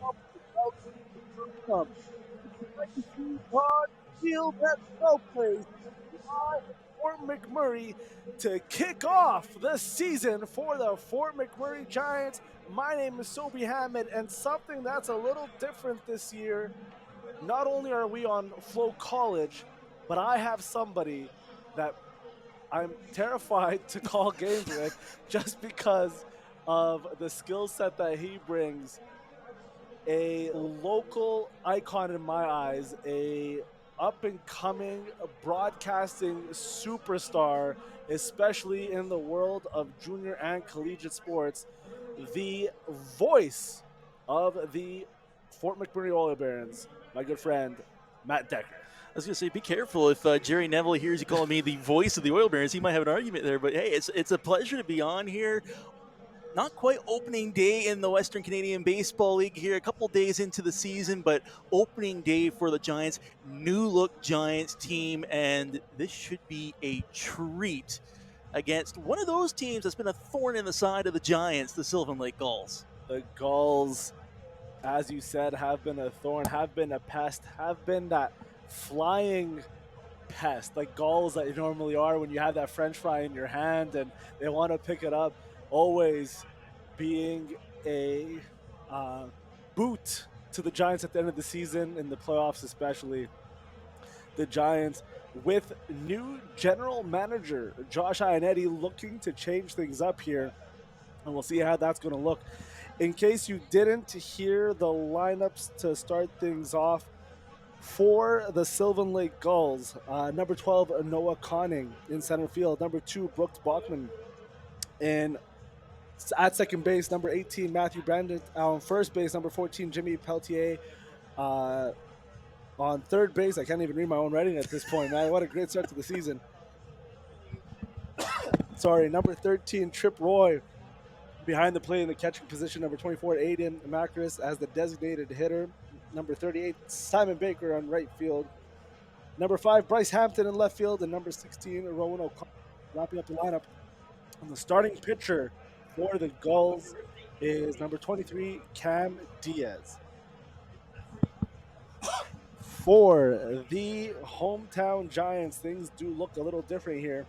Welcome to Pod Field at No Place live at Fort McMurray to kick off the season for the Fort McMurray Giants. My name is Sobi Hammond, and something that's a little different this year. Not only are we on FloCollege, but I have somebody that I'm terrified to call games with just because of the skill set that he brings. A local icon in my eyes, a up and coming broadcasting superstar, especially in the world of junior and collegiate sports, the voice of the Fort McMurray Oil Barons, my good friend Matt Decker. I was going to say, be careful if Jerry Neville hears you calling me the voice of the Oil Barons. He might have an argument there. But hey, it's a pleasure to be on here. Not quite opening day in the Western Canadian Baseball League here, a couple days into the season, but opening day for the Giants, new look Giants team, and this should be a treat against one of those teams that's been a thorn in the side of the Giants, the Sylvan Lake Gulls. The Gulls, as you said, have been a thorn, have been a pest, have been that flying pest, like Gulls that you normally are when you have that French fry in your hand and they want to pick it up. Always being a boot to the Giants at the end of the season, in the playoffs especially. The Giants, with new general manager Josh Ionetti, looking to change things up here, and we'll see how that's going to look. In case you didn't hear the lineups to start things off, for the Sylvan Lake Gulls, number 12, Noah Conning in center field. Number 2, Brooks Bachman in at second base. Number 18, Matthew Brandon on first base. Number 14, Jimmy Peltier on third base. I can't even read my own writing at this point, man. What a great start to the season. Sorry, number 13, Trip Roy behind the plate in the catching position. Number 24, Aiden Macris as the designated hitter. Number 38, Simon Baker on right field. Number 5, Bryce Hampton in left field. And number 16, Rowan O'Connor wrapping up the lineup. And the starting pitcher for the Gulls is number 23, Cam Diaz. For the hometown Giants, things do look a little different here.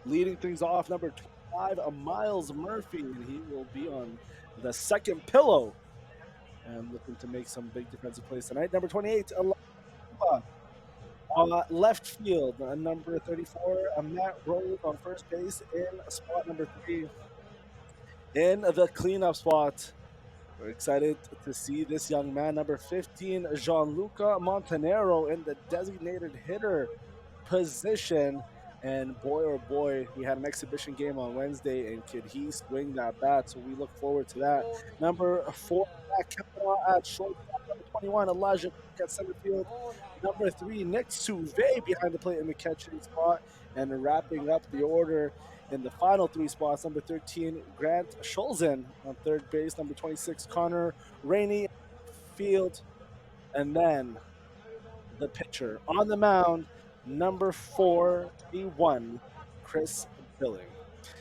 Leading things off, number 25, Miles Murphy, and he will be on the second pillow and looking to make some big defensive plays tonight. Number 28, left field. Number 34, Matt Rose on first base in spot number 3 in the cleanup spot. We're excited to see this young man. Number 15, Gianluca Montanero in the designated hitter position. And boy, oh boy, we had an exhibition game on Wednesday, and could he swing that bat? So we look forward to that. Number 4, Matt Kavanaugh at shortstop. Number 21, Elijah at center field. Number 3, Nick Suve behind the plate in the catching spot. And wrapping up the order in the final 3 spots, number 13, Grant Scholzen on third base. Number 26, Connor Rainey field. And then the pitcher on the mound, number 41, Chris Billing.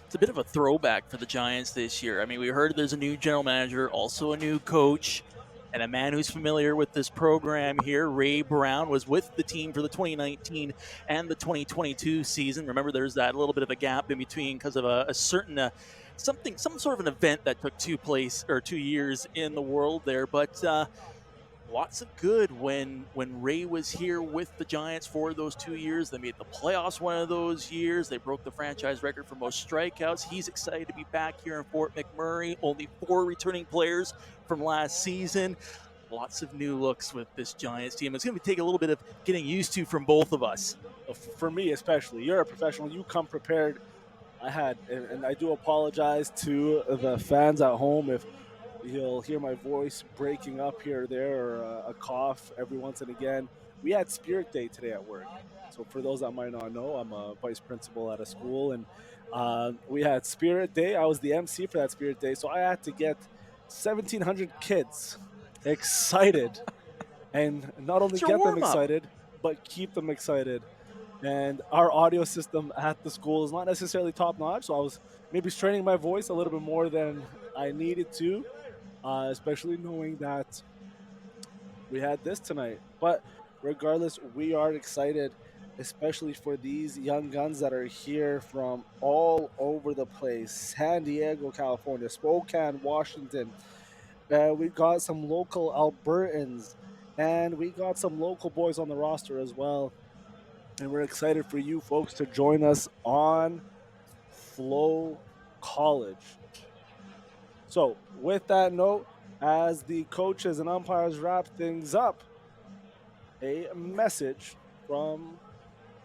It's a bit of a throwback for the Giants this year. I mean, we heard there's a new general manager, also a new coach, and a man who's familiar with this program here. Ray Brown was with the team for the 2019 and the 2022 season. Remember, there's that little bit of a gap in between because of a certain some sort of an event that took 2 years in the world there. But lots of good when Ray was here with the Giants for those 2 years. They made the playoffs one of those years. They broke the franchise record for most strikeouts. He's excited to be back here in Fort McMurray. Only 4 returning players from last season. Lots of new looks with this Giants team. It's going to take a little bit of getting used to from both of us. For me especially, you're a professional. You come prepared. And I do apologize to the fans at home if you'll hear my voice breaking up here or there, or a cough every once and again. We had Spirit Day today at work. So for those that might not know, I'm a vice principal at a school, and we had Spirit Day. I was the MC for that Spirit Day, so I had to get 1,700 kids excited, and not only get them excited, but keep them excited. And our audio system at the school is not necessarily top notch, so I was maybe straining my voice a little bit more than I needed to. especially knowing that we had this tonight. But regardless, we are excited, especially for these young guns that are here from all over the place: San Diego, California, Spokane, Washington. We got some local Albertans, and we got some local boys on the roster as well. And we're excited for you folks to join us on Flow College. So, with that note, as the coaches and umpires wrap things up, a message from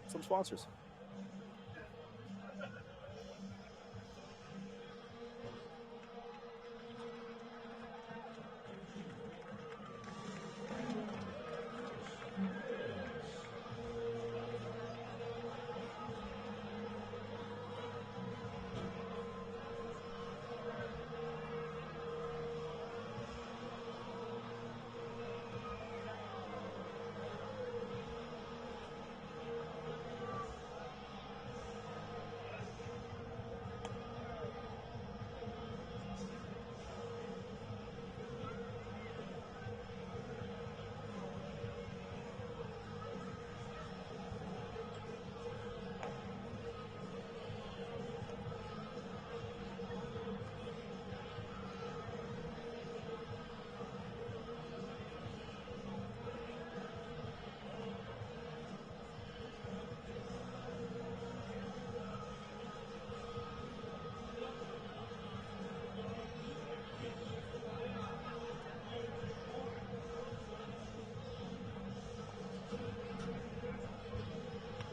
some sponsors.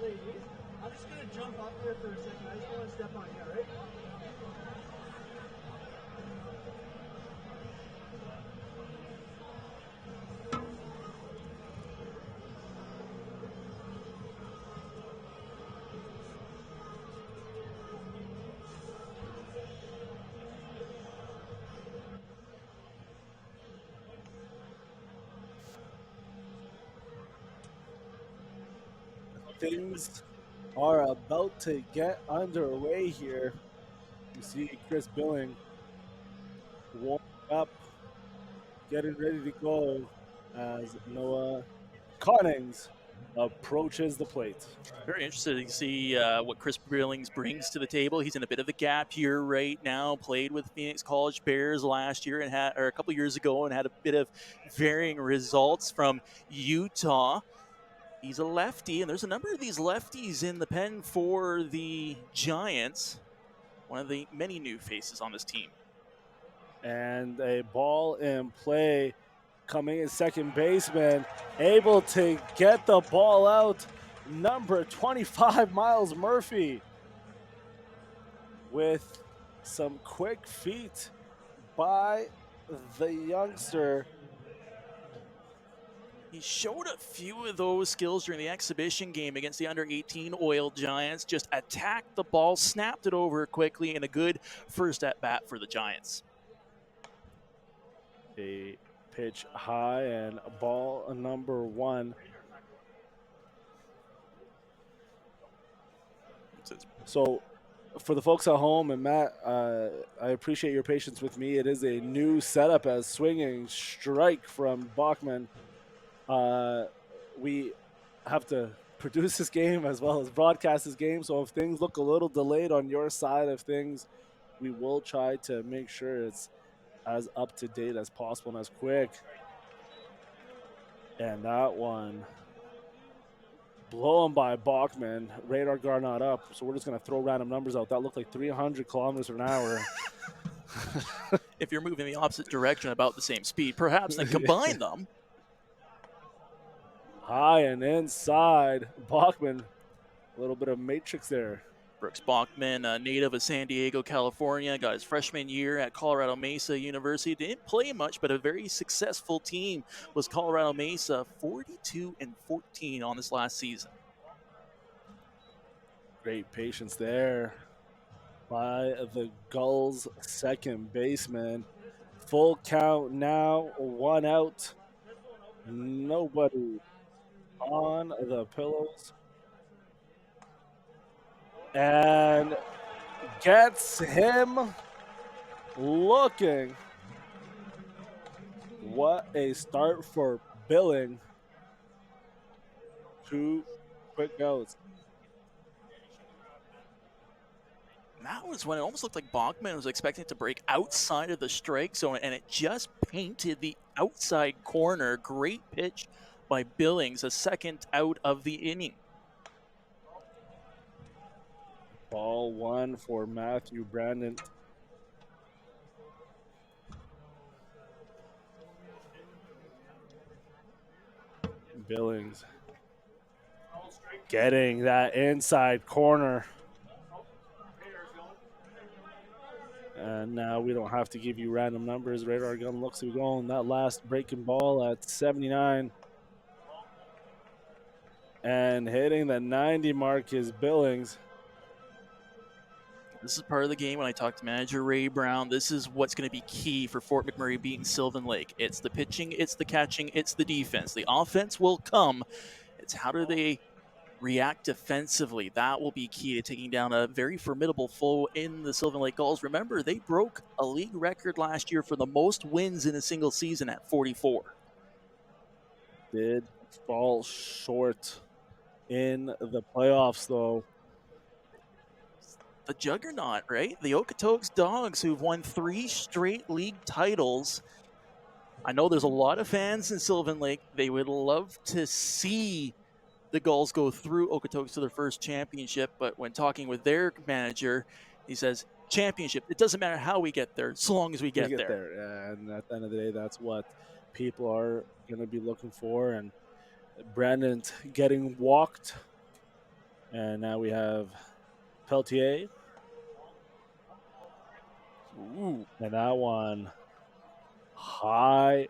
Ladies, I'm just gonna jump up there for a second. I just want to step on you, alright? Things are about to get underway here. You see Chris Billing warming up, getting ready to go as Noah Connings approaches the plate. Very interested to see what Chris Billings brings to the table. He's in a bit of a gap year right now. Played with Phoenix College Bears last year and or a couple years ago, and had a bit of varying results from Utah. He's a lefty, and there's a number of these lefties in the pen for the Giants. One of the many new faces on this team. And a ball in play coming in second baseman, able to get the ball out. Number 25, Miles Murphy, with some quick feet by the youngster. He showed a few of those skills during the exhibition game against the under-18 Oil Giants. Just attacked the ball, snapped it over quickly, and a good first at-bat for the Giants. A pitch high and ball number one. So, for the folks at home, and Matt, I appreciate your patience with me. It is a new setup as swinging strike from Bachman. We have to produce this game as well as broadcast this game. So if things look a little delayed on your side of things, we will try to make sure it's as up to date as possible and as quick. And that one blown by Bachman. Radar guard not up, so we're just going to throw random numbers out. That looked like 300 kilometers an hour. If you're moving the opposite direction about the same speed, perhaps then combine them. High and inside. Bachman, a little bit of matrix there. Brooks Bachman, a native of San Diego, California, got his freshman year at Colorado Mesa University. Didn't play much, but a very successful team was Colorado Mesa, 42-14 on this last season. Great patience there by the Gulls' second baseman. Full count now, one out. Nobody on the pillows. And gets him looking. what a start for Billing. 2 quick goals. That was when it almost looked like Bachman was expecting to break outside of the strike zone, and it just painted the outside corner. Great pitch by Billings, a second out of the inning. Ball 1 for Matthew Brandon. Billings getting that inside corner. And now we don't have to give you random numbers. Radar gun looks to be going. That last breaking ball at 79. And hitting the 90 mark is Billings. This is part of the game when I talked to manager Ray Brown. This is what's going to be key for Fort McMurray beating Sylvan Lake. It's the pitching, it's the catching, it's the defense. The offense will come. It's how do they react defensively. That will be key to taking down a very formidable foe in the Sylvan Lake Gulls. Remember, they broke a league record last year for the most wins in a single season at 44. Did fall short in the playoffs, though. The juggernaut, right? The Okotoks Dogs, who've won 3 straight league titles. I know there's a lot of fans in Sylvan Lake. They would love to see the Gulls go through Okotoks to their first championship, but when talking with their manager, he says, championship, it doesn't matter how we get there, so long as we get there. Yeah, and at the end of the day, that's what people are going to be looking for. And Brandon getting walked. And now we have Peltier. Ooh. And that one high.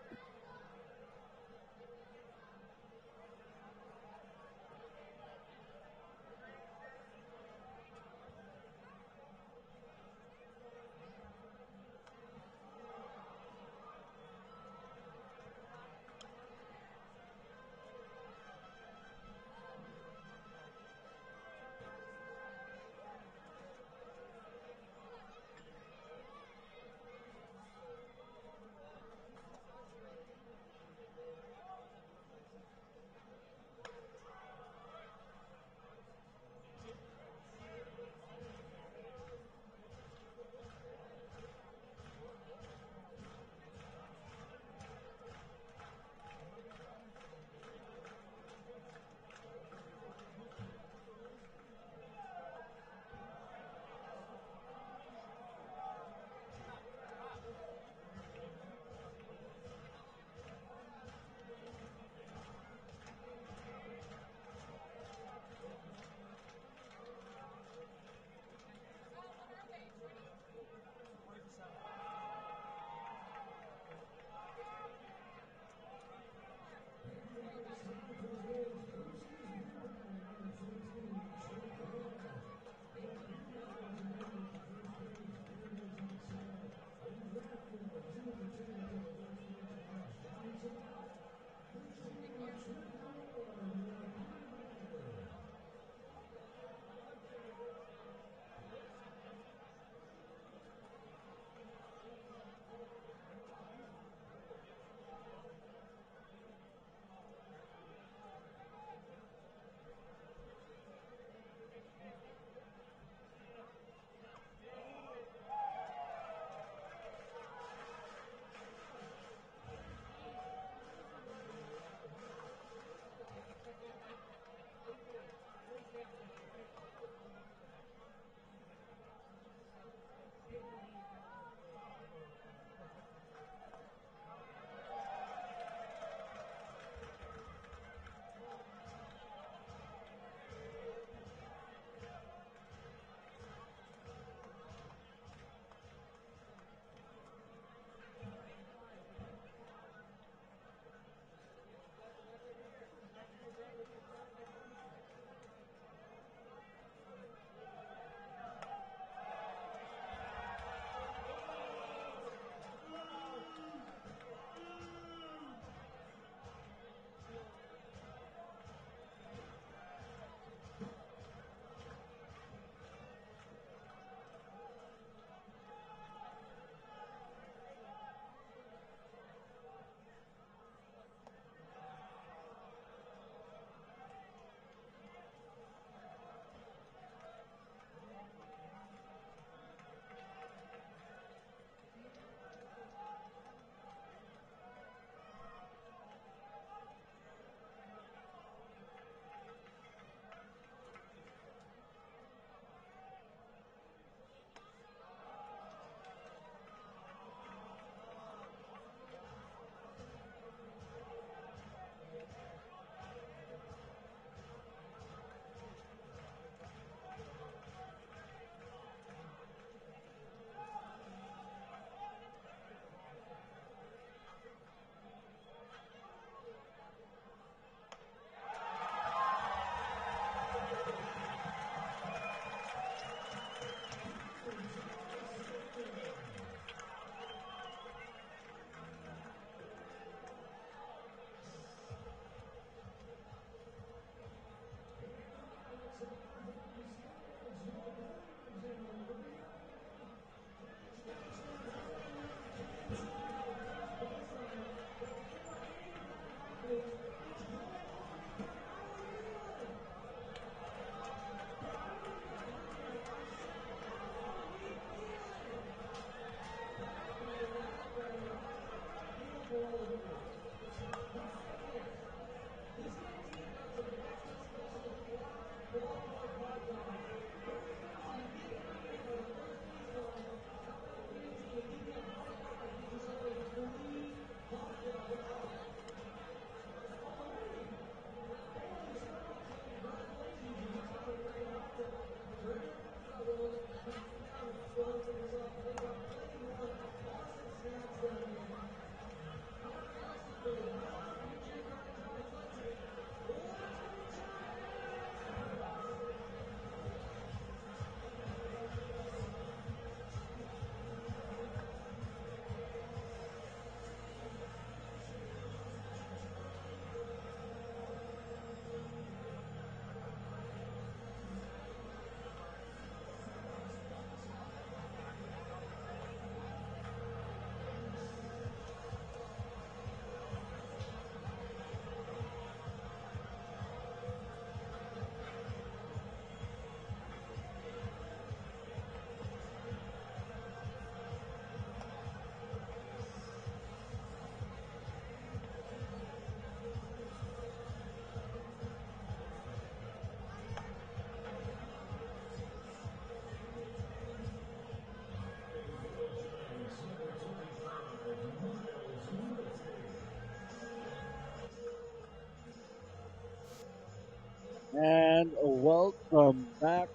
And welcome back,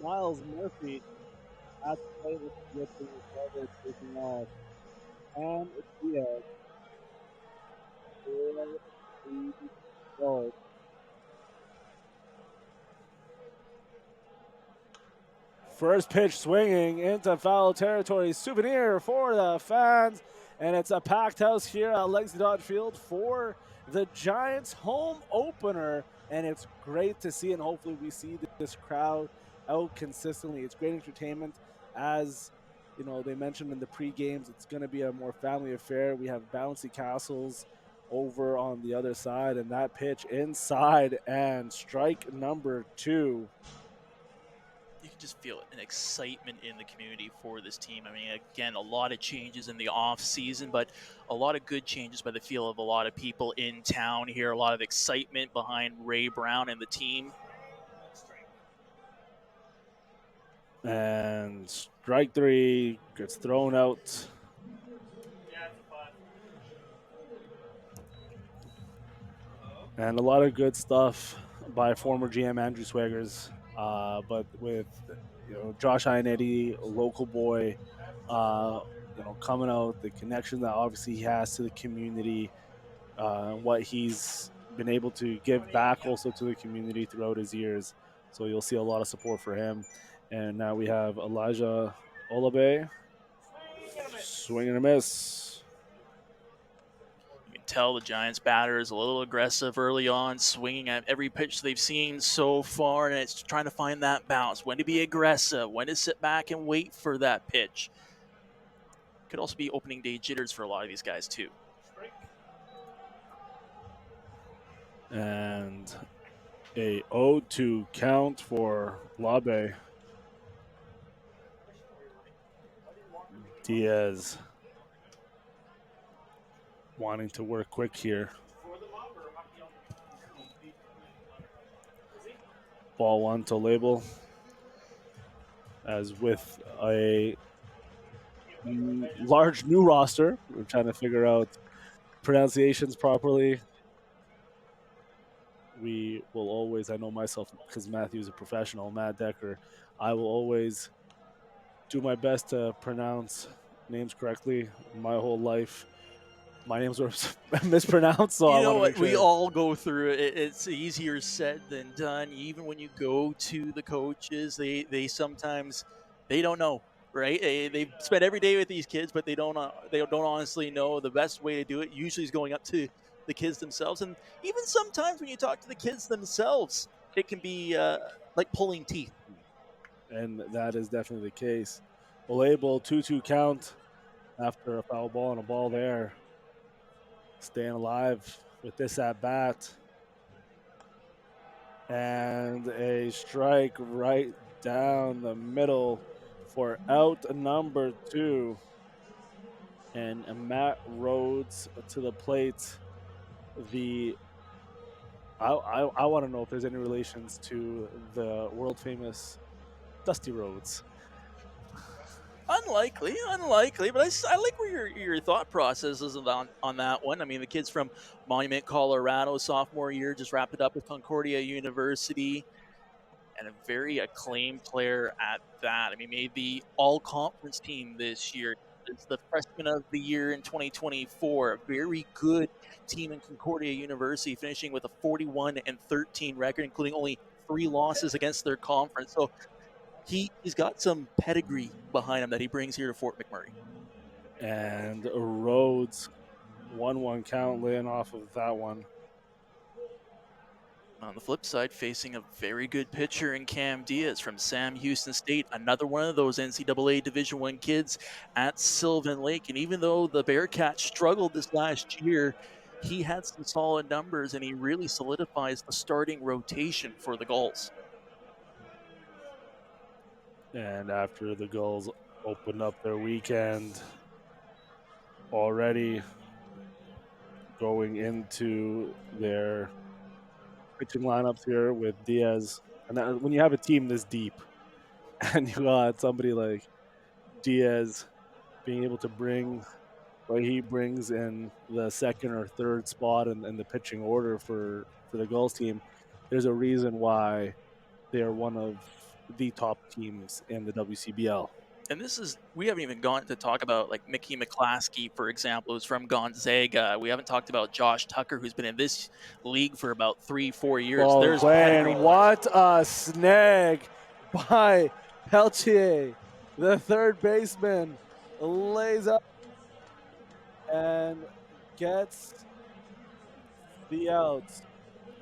Miles Murphy at the plate with the starters facing off. And Diaz for the Gulls. First pitch swinging into foul territory. Souvenir for the fans. And it's a packed house here at Legacy Dodge Field for the Giants home opener. And it's great to see. And hopefully, we see this crowd out consistently. It's great entertainment. As you know, they mentioned in the pre games, it's going to be a more family affair. We have bouncy castles over on the other side. And that pitch inside and strike number 2. You can just feel an excitement in the community for this team. I mean, again, a lot of changes in the off season, but a lot of good changes by the feel of a lot of people in town here. A lot of excitement behind Ray Brown and the team. And strike 3 gets thrown out. And a lot of good stuff by former GM Andrew Swaggers. But with Josh Ionetti, a local boy, coming out, the connection that obviously he has to the community, what he's been able to give back also to the community throughout his years. So you'll see a lot of support for him. And now we have Elijah Olabe, swing and a miss. You can tell the Giants batter is a little aggressive early on, swinging at every pitch they've seen so far, and it's trying to find that balance. When to be aggressive, when to sit back and wait for that pitch. Could also be opening day jitters for a lot of these guys, too. And a 0-2 count for Labe. Diaz wanting to work quick here. Ball 1 to label. As with a large new roster, we're trying to figure out pronunciations properly. We will always, I know myself because Matthew's a professional, Matt Decker, I will always do my best to pronounce names correctly my whole life. My names were mispronounced, so I want to make sure. We all go through it. It's easier said than done. Even when you go to the coaches, they sometimes they don't know, right? They've spent every day with these kids, but they don't honestly know the best way to do it. Usually is going up to the kids themselves, and even sometimes when you talk to the kids themselves, it can be like pulling teeth. And that is definitely the case. Olable 2-2 count after a foul ball and a ball there. Staying alive with this at bat. And a strike right down the middle for out number 2. And Matt Rhodes to the plate. I want to know if there's any relations to the world famous Dusty Rhodes. Unlikely, but I like where your thought process is on that one. I mean, the kids from Monument, Colorado, sophomore year, just wrapped it up with Concordia University, and a very acclaimed player at that. I mean, made the all-conference team this year. It's the freshman of the year in 2024. A very good team in Concordia University, finishing with a 41-13 record, including only 3 losses against their conference. So he's got some pedigree behind him that he brings here to Fort McMurray. And Rhodes 1-1 count laying off of that one. On the flip side, facing a very good pitcher in Cam Diaz from Sam Houston State, another one of those NCAA Division I kids at Sylvan Lake. And even though the Bearcats struggled this last year, he had some solid numbers, and he really solidifies the starting rotation for the Gulls. And after the Gulls opened up their weekend, already going into their pitching lineups here with Diaz. And when you have a team this deep and you got somebody like Diaz being able to bring what he brings in the second or third spot in the pitching order for the Gulls team, there's a reason why they are one of the top teams in the WCBL. And we haven't even gone to talk about like Mickey McClaskey, for example, who's from Gonzaga. We haven't talked about Josh Tucker, who's been in this league for about 3-4 years. Ball There's pedigree. playing. What a snag by Peltier. The third baseman lays up and gets the outs.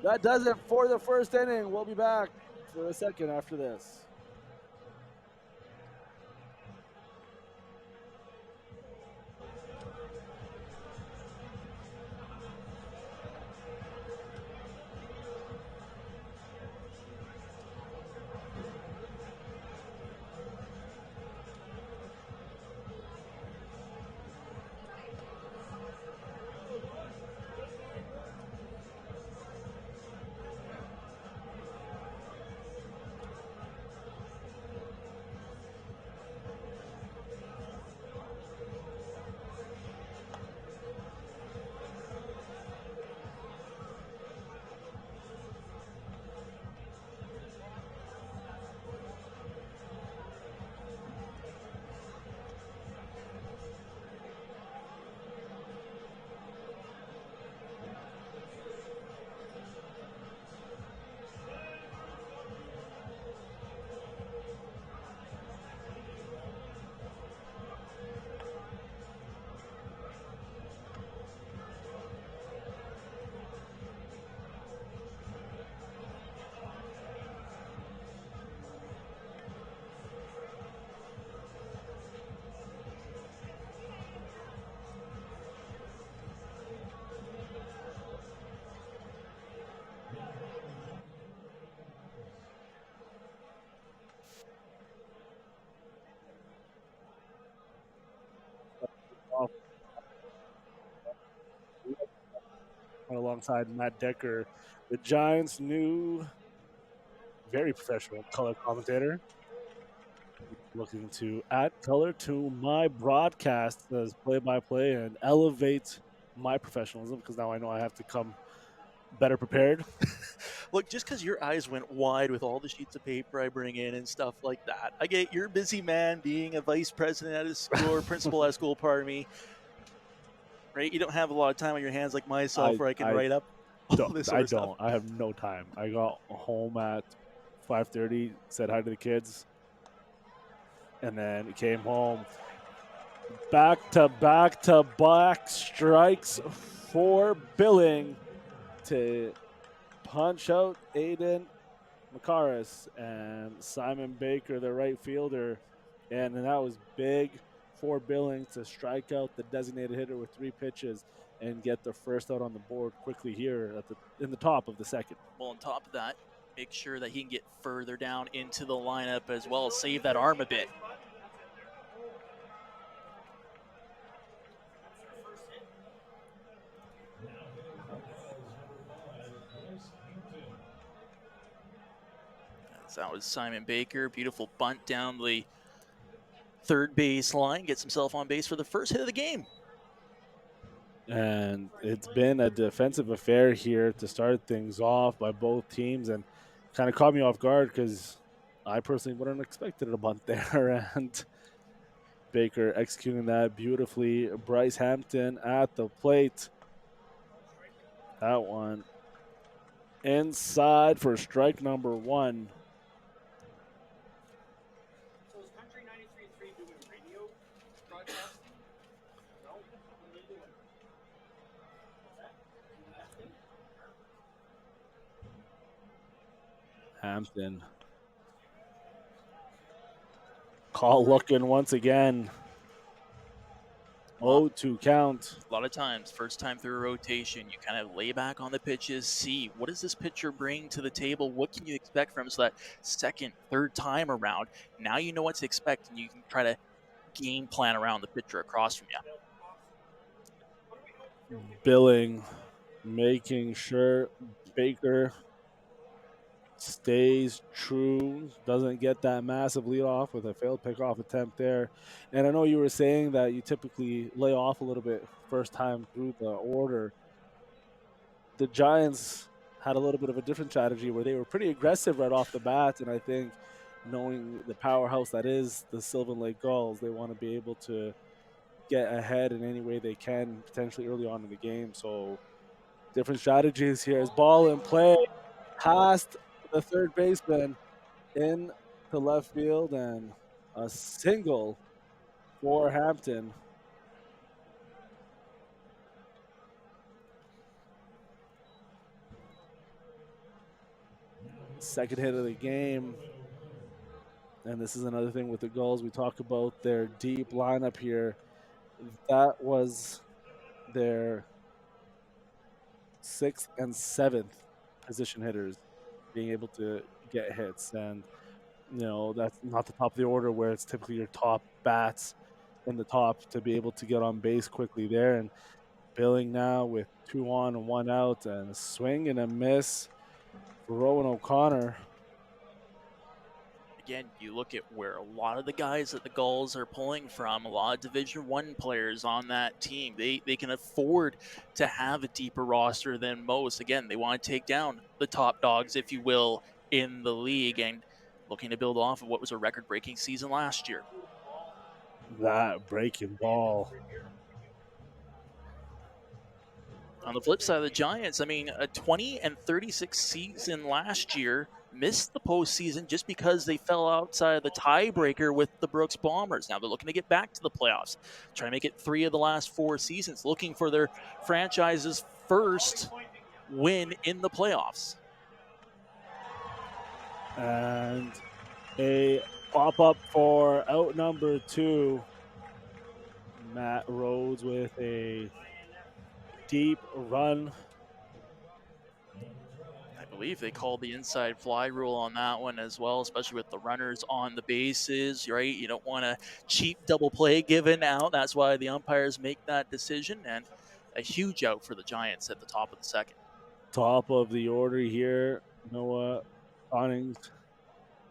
That does it for the first inning. We'll be back for a second after this. Alongside Matt Decker, the Giants' new, very professional color commentator. Looking to add color to my broadcast as play-by-play and elevate my professionalism because now I know I have to come better prepared. Look, just because your eyes went wide with all the sheets of paper I bring in and stuff like that, I get you're a busy man being a vice president at a school or principal at a school, pardon me. Right? You don't have a lot of time on your hands like myself where I can write up all this sort of stuff. I have no time. I got home at 5:30, said hi to the kids, and then came home. Back to back strikes for Billing to punch out Aiden Macaris and Simon Baker, the right fielder. And that was big for Billing to strike out the designated hitter with 3 pitches and get the first out on the board quickly here in the top of the second. Well, on top of that, make sure that he can get further down into the lineup as well, save that arm a bit. So that was Simon Baker. Beautiful bunt down the third base line. Gets himself on base for the first hit of the game. And it's been a defensive affair here to start things off by both teams, and kind of caught me off guard because I personally wouldn't have expected a bunt there. And Baker executing that beautifully. Bryce Hampton at the plate. That one inside for strike number 1. So is Country 93.3 doing radio broadcasting? No? What are they doing? Hampton. Call looking once again. 0-2 count. A lot of times, first time through a rotation, you kind of lay back on the pitches, see what does this pitcher bring to the table, what can you expect from him, so that second, third time around, now you know what to expect, and you can try to game plan around the pitcher across from you. Billing making sure Baker stays true, doesn't get that massive lead off with a failed pickoff attempt there. And I know you were saying that you typically lay off a little bit first time through the order. The Giants had a little bit of a different strategy where they were pretty aggressive right off the bat. And I think knowing the powerhouse that is the Sylvan Lake Gulls, they want to be able to get ahead in any way they can, potentially early on in the game. So different strategies here as ball in play past the third baseman in to left field and a single for Hampton. Second hit of the game. And this is another thing with the Gulls. We talk about their deep lineup here. That was their sixth and seventh position hitters being able to get hits. And, that's not the top of the order where it's typically your top bats in the top to be able to get on base quickly there. And Billing now with 2 on and 1 out, and a swing and a miss for Rowan O'Connor. Again, you look at where a lot of the guys that the Gulls are pulling from, a lot of Division One players on that team. They can afford to have a deeper roster than most. Again, they want to take down the top dogs, if you will, in the league, and looking to build off of what was a record-breaking season last year. That breaking ball. On the flip side of the Giants, I mean, a 20-36 season last year, missed the postseason just because they fell outside of the tiebreaker with the Brooks Bombers. Now they're looking to get back to the playoffs, try to make it 3 of the last 4 seasons, looking for their franchise's first win in the playoffs. And a pop up for out number 2. Matt Rhodes with a deep run. I believe they called the inside fly rule on that one as well, especially with the runners on the bases, right? You don't want a cheap double play given out. That's why the umpires make that decision. And a huge out for the Giants at the top of the second. Top of the order here. Noah Connings.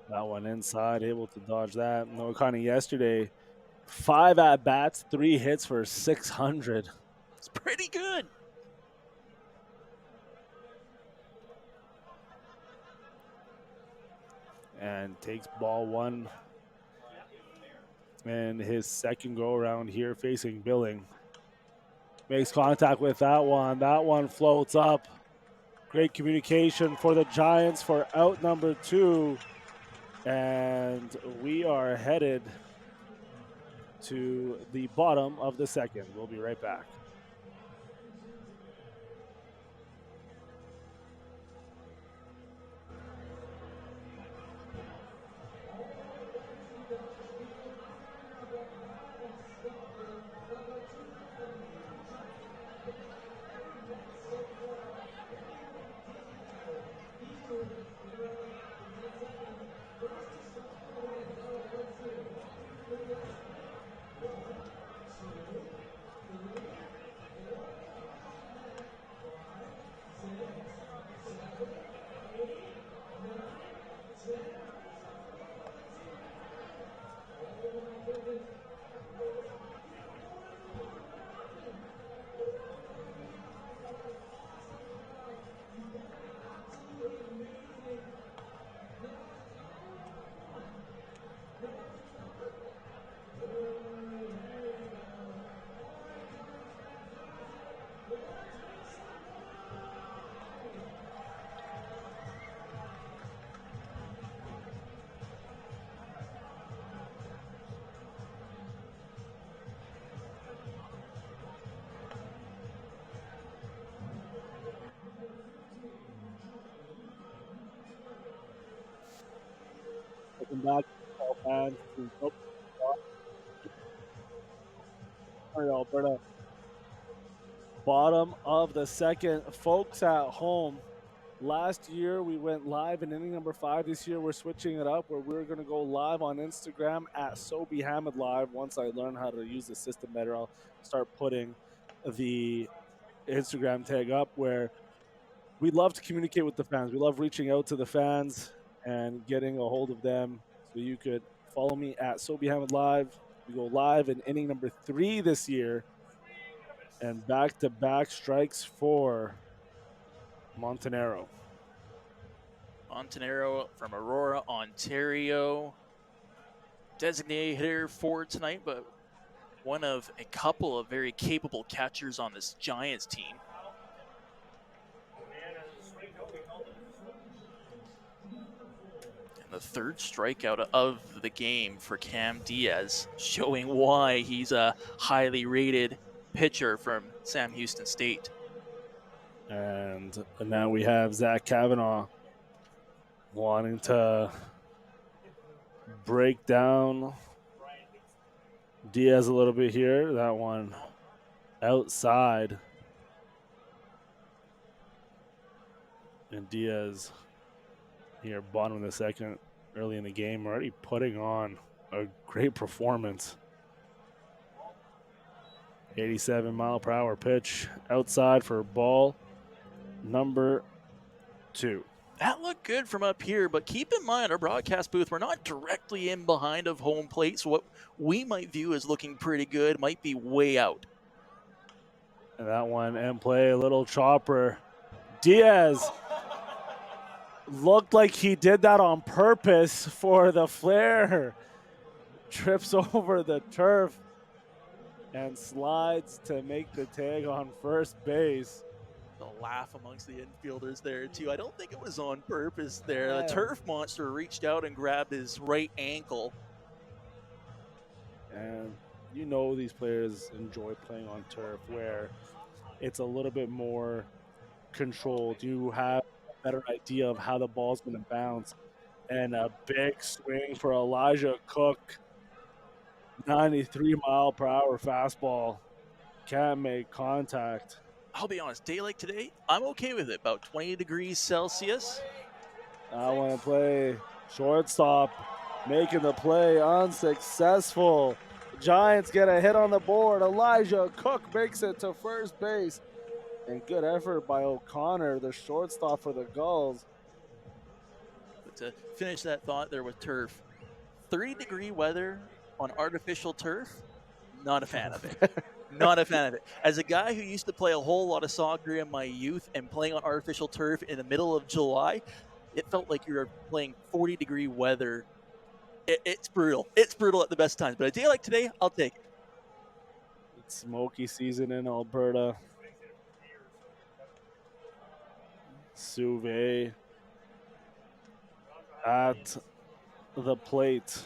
That one inside, able to dodge that. Noah Conning yesterday, 5 at bats, 3 hits for 600. It's pretty good. And takes ball 1 and his second go around here facing Billing. Makes contact with that one. That one floats up. Great communication for the Giants for out number 2. And we are headed to the bottom of the second. We'll be right back. Welcome back, all fans, to Alberta. Bottom of the second. Folks at home, last year we went live in inning number 5. This year we're switching it up where we're going to go live on Instagram at Sobi Hamid Live. Once I learn how to use the system better, I'll start putting the Instagram tag up where we love to communicate with the fans. We love reaching out to the fans and getting a hold of them. So you could follow me at Sobi Hamid Live. We go live in inning number 3 this year, and back-to-back strikes for Montanaro. Montanaro from Aurora, Ontario. Designated hitter for tonight, but one of a couple of very capable catchers on this Giants team. And the third strikeout of the game for Cam Diaz, showing why he's a highly rated pitcher from Sam Houston State. And now we have Zach Kavanaugh wanting to break down Diaz a little bit here. That one outside. And Diaz here, bottom of the second, early in the game, already putting on a great performance. 87-mile-per-hour pitch outside for ball number 2. That looked good from up here, but keep in mind our broadcast booth, we're not directly in behind of home plate, so what we might view as looking pretty good might be way out. And that one in play, a little chopper. Diaz looked like he did that on purpose for the flare. Trips over the turf and slides to make the tag on first base. The laugh amongst the infielders there, too. I don't think it was on purpose there. Yeah. The turf monster reached out and grabbed his right ankle. And you know these players enjoy playing on turf where it's a little bit more controlled. You have a better idea of how the ball's going to bounce. And a big swing for Elijah Cook. 93-mile-per-hour fastball. Can't make contact. I'll be honest, day like today, I'm okay with it. About 20 degrees Celsius. I want to play shortstop, making the play unsuccessful. Giants get a hit on the board. Elijah Cook makes it to first base. And good effort by O'Connor, the shortstop for the Gulls. But to finish that thought there with turf, 30-degree weather on artificial turf, not a fan of it. Not a fan of it. As a guy who used to play a whole lot of soccer in my youth and playing on artificial turf in the middle of July, it felt like you were playing 40-degree weather. It's brutal. It's brutal at the best times. But a day like today, I'll take it. It's smoky season in Alberta. Sylvan at the plate.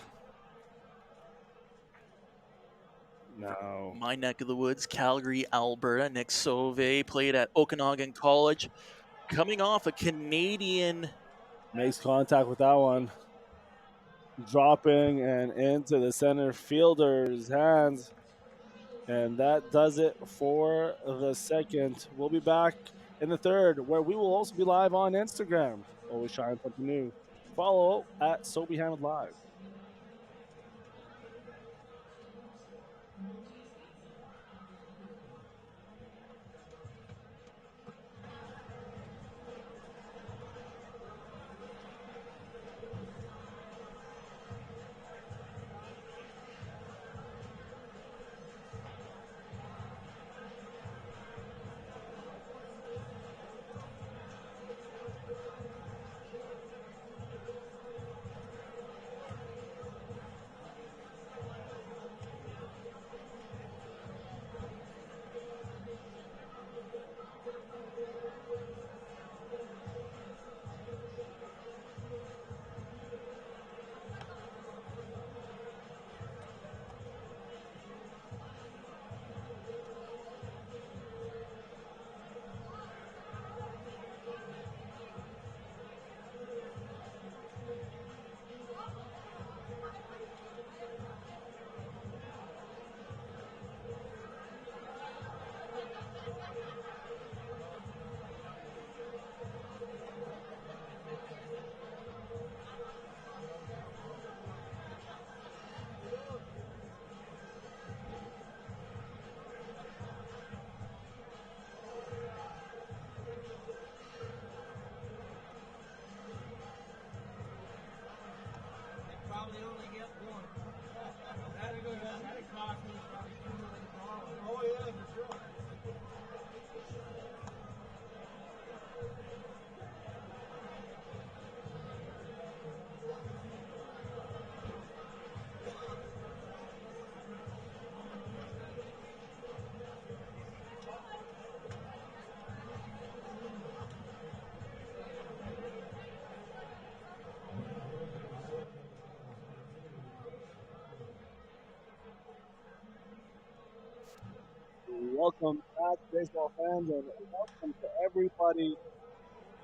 No. My neck of the woods, Calgary, Alberta. Nick Sauvé played at Okanagan College. Coming off a Canadian. Makes contact with that one. Dropping and into the center fielder's hands. And that does it for the second. We'll be back in the third, where we will also be live on Instagram. Always trying something new. Follow at Sobe Hammond Live. welcome back, baseball fans, and welcome to everybody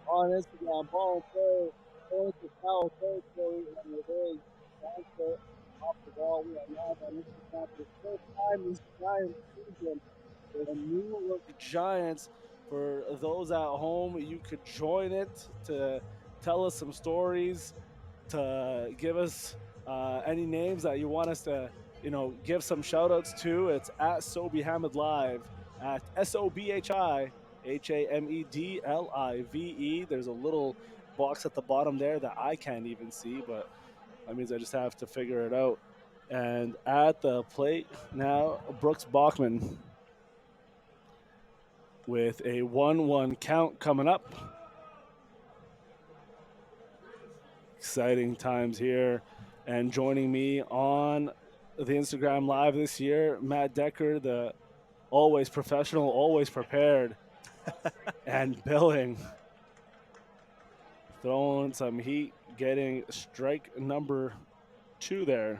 on Instagram. Ball and Play, going to foul territory, and it is Downstairs off the wall. We are live on Instagram for the first time this Giants season with a new look Giants. For those at home, you could join it to tell us some stories, to give us any names that you want us to, give some shout outs to. It's at Sobi Hamid Live at SOBHIHAMEDLIVE. There's a little box at the bottom there that I can't even see, but that means I just have to figure it out. And at the plate now, Brooks Bachman with a 1-1 count coming up. Exciting times here. And joining me on the Instagram Live this year, Matt Decker, the always professional, always prepared, and Billing throwing some heat, getting strike number 2 there.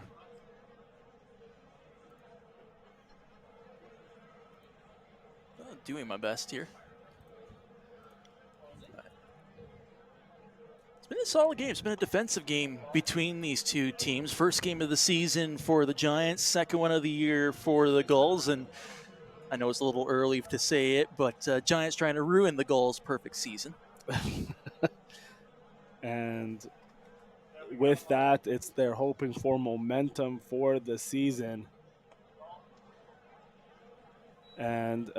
Doing my best here. It's been a solid game. It's been a defensive game between these two teams. First game of the season for the Giants, second one of the year for the Gulls. And I know it's a little early to say it, but Giants trying to ruin the Gulls' perfect season. And with that, they're hoping for momentum for the season. And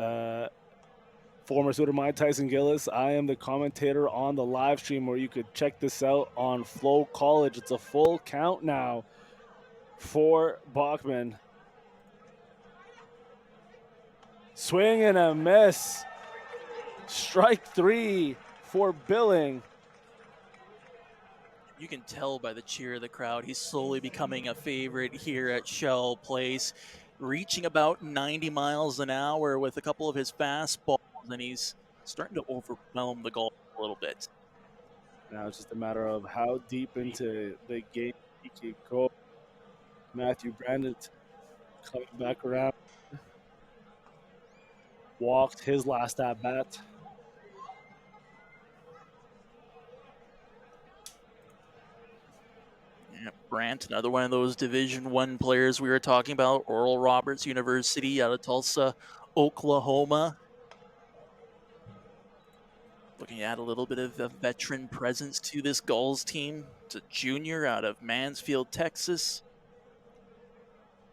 former Suitor Mike Tyson Gillis, I am the commentator on the live stream where you could check this out on FloCollege. It's a full count now for Bachman. Swing and a miss. Strike 3 for Billing. You can tell by the cheer of the crowd, he's slowly becoming a favorite here at Shell Place, reaching about 90 miles an hour with a couple of his fastballs, and he's starting to overwhelm the Gulls a little bit. Now it's just a matter of how deep into the game he can go. Matthew Brandon coming back around. Walked his last at bat. Yeah, Brant, another one of those Division I players we were talking about, Oral Roberts University out of Tulsa, Oklahoma. Looking at a little bit of a veteran presence to this Gulls team. It's a junior out of Mansfield, Texas.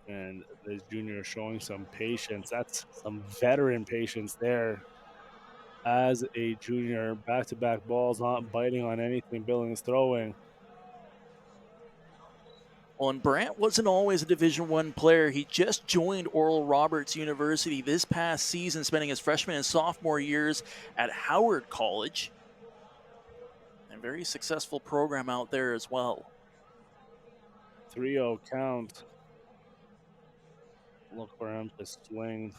And this junior showing some patience. That's some veteran patience there. As a junior, back-to-back balls, not biting on anything Billing is throwing. Well, and Brant wasn't always a Division I player. He just joined Oral Roberts University this past season, spending his freshman and sophomore years at Howard College. A very successful program out there as well. 3-0 count. Look for him to swing.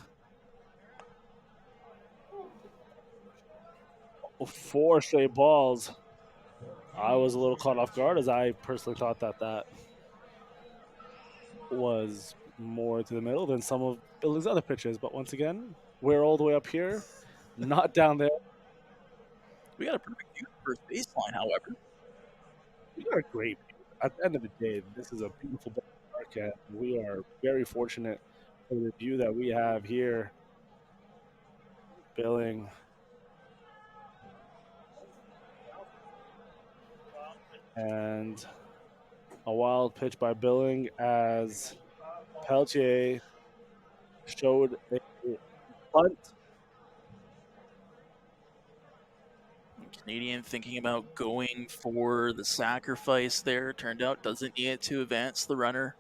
4 straight balls. I was a little caught off guard, as I personally thought that was more to the middle than some of Billing's other pitches. But once again, we're all the way up here, not down there. We got a perfect view of the first baseline, however. We got a great view. At the end of the day, this is a beautiful park, and we are very fortunate for the view that we have here. Billing. And a wild pitch by Billing as Peltier showed a bunt. Canadian thinking about going for the sacrifice there. Turned out doesn't need it to advance the runner.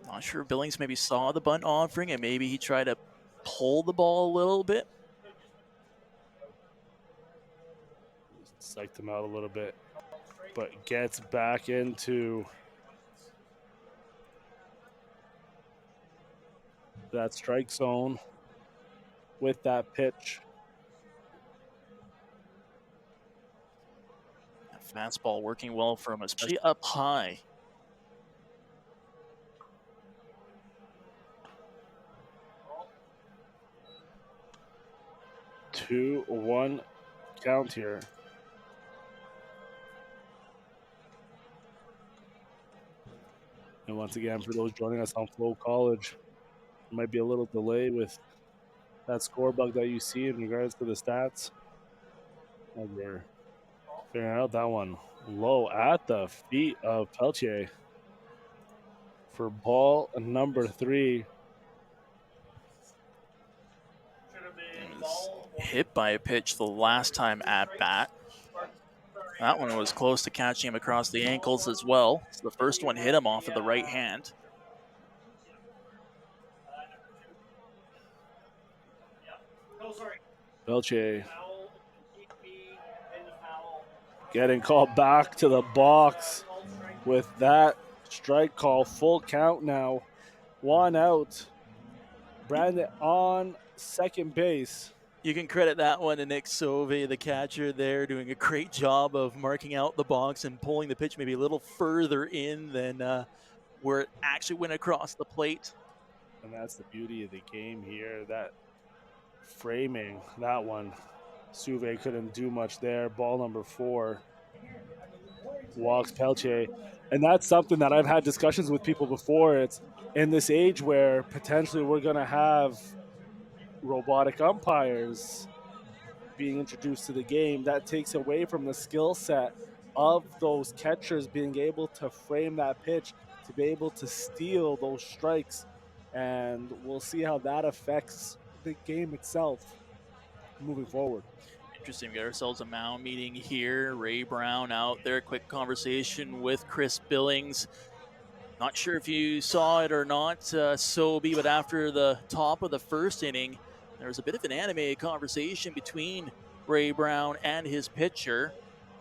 Not sure if Billings maybe saw the bunt offering and maybe he tried to pull the ball a little bit. Psyched him out a little bit, but gets back into that strike zone with that pitch. That fastball working well for him, especially up high. 2-1 count here. And once again, for those joining us on FloCollege, there might be a little delay with that score bug that you see in regards to the stats. As we're figuring out that one low at the feet of Peltier for ball number 3. He was hit by a pitch the last time at bat. That one was close to catching him across the ankles as well. So the first one hit him off of the right hand. Peltier getting called back to the box with that strike call. Full count now. 1 out. Brandon on second base. You can credit that one to Nick Sauvé, the catcher there, doing a great job of marking out the box and pulling the pitch maybe a little further in than where it actually went across the plate. And that's the beauty of the game here. That framing, that one, Sauvé couldn't do much there. Ball number 4. Walks Peltier. And that's something that I've had discussions with people before. It's in this age where potentially we're going to have robotic umpires being introduced to the game, that takes away from the skill set of those catchers being able to frame that pitch, to be able to steal those strikes. And we'll see how that affects the game itself moving forward. Interesting. We got ourselves a mound meeting here. Ray Brown out there. Quick conversation with Chris Billings. Not sure if you saw it or not, Sobey, but after the top of the first inning, there was a bit of an animated conversation between Ray Brown and his pitcher.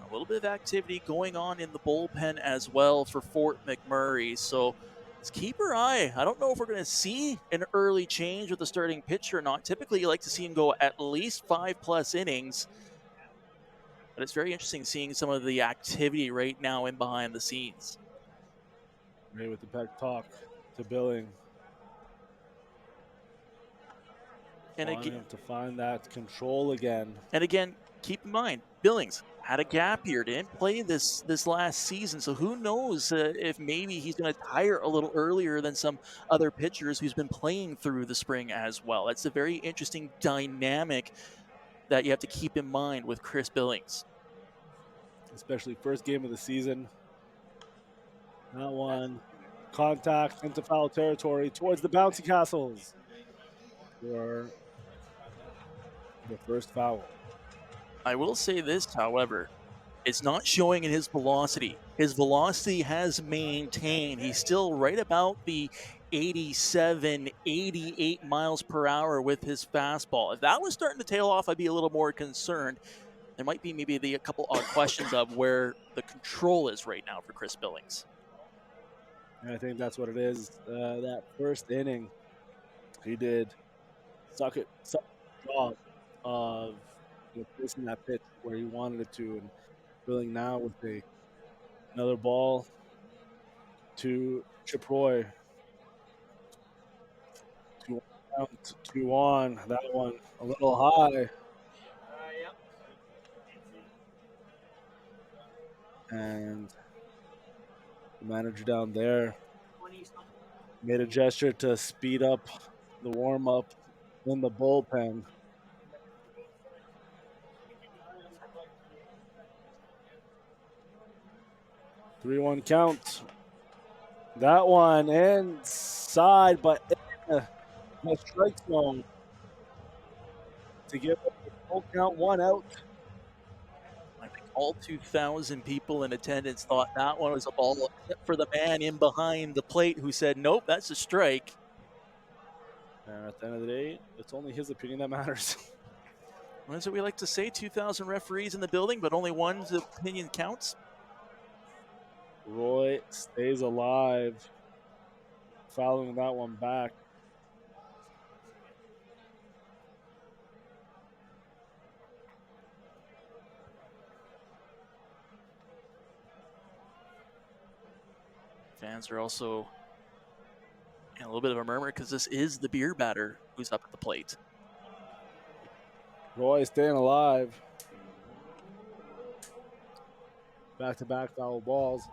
A little bit of activity going on in the bullpen as well for Fort McMurray. So let's keep our eye. I don't know if we're going to see an early change with the starting pitcher or not. Typically, you like to see him go at least 5+ innings. But it's very interesting seeing some of the activity right now in behind the scenes. Ray with the back talk to Billing. And again, to find that control again. And again, keep in mind, Billings had a gap here, didn't play this last season. So who knows if maybe he's going to tire a little earlier than some other pitchers who's been playing through the spring as well. That's a very interesting dynamic that you have to keep in mind with Chris Billings. Especially first game of the season. That one, contact into foul territory towards the bouncy castles for the first foul. I will say this, however, it's not showing in his velocity. His velocity has maintained. He's still right about the 87, 88 miles per hour with his fastball. If that was starting to tail off, I'd be a little more concerned. There might be maybe a couple odd questions of where the control is right now for Chris Billings. And I think that's what it is. That first inning, he did suck job of placing that pitch where he wanted it to, and Billing now with another ball to Chiproy. 2-1. That one a little high. And the manager down there made a gesture to speed up the warm-up in the bullpen. Three-one count. That one inside, but in the strike zone to give up the full count, 1 out. I think all 2,000 people in attendance thought that one was a ball, except for the man in behind the plate who said, nope, that's a strike. And at the end of the day, it's only his opinion that matters. What is it we like to say? 2,000 referees in the building, but only one's opinion counts. Roy stays alive, fouling that one back. Fans are also in a little bit of a murmur because this is the beer batter who's up at the plate. Roy staying alive. Back-to-back foul balls.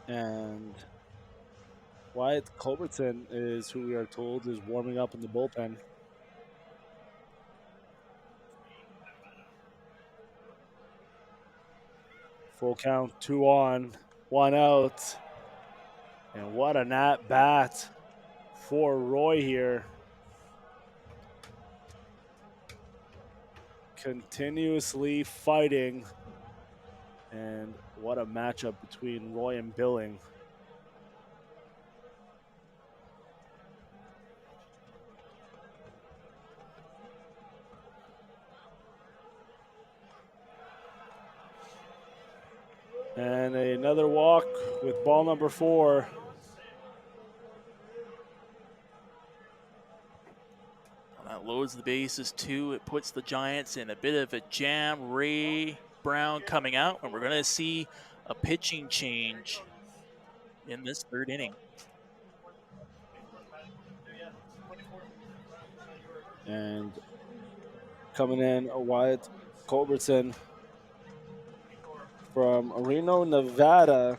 And Wyatt Culbertson is who we are told is warming up in the bullpen. Full count, 2 on, 1 out. And what an at bat for Roy here. Continuously fighting. And what a matchup between Roy and Billing. And another walk with ball number 4. That loads the bases too. It puts the Giants in a bit of a jam. Ray Brown coming out, and we're going to see a pitching change in this third inning. And coming in, Wyatt Culbertson from Reno, Nevada,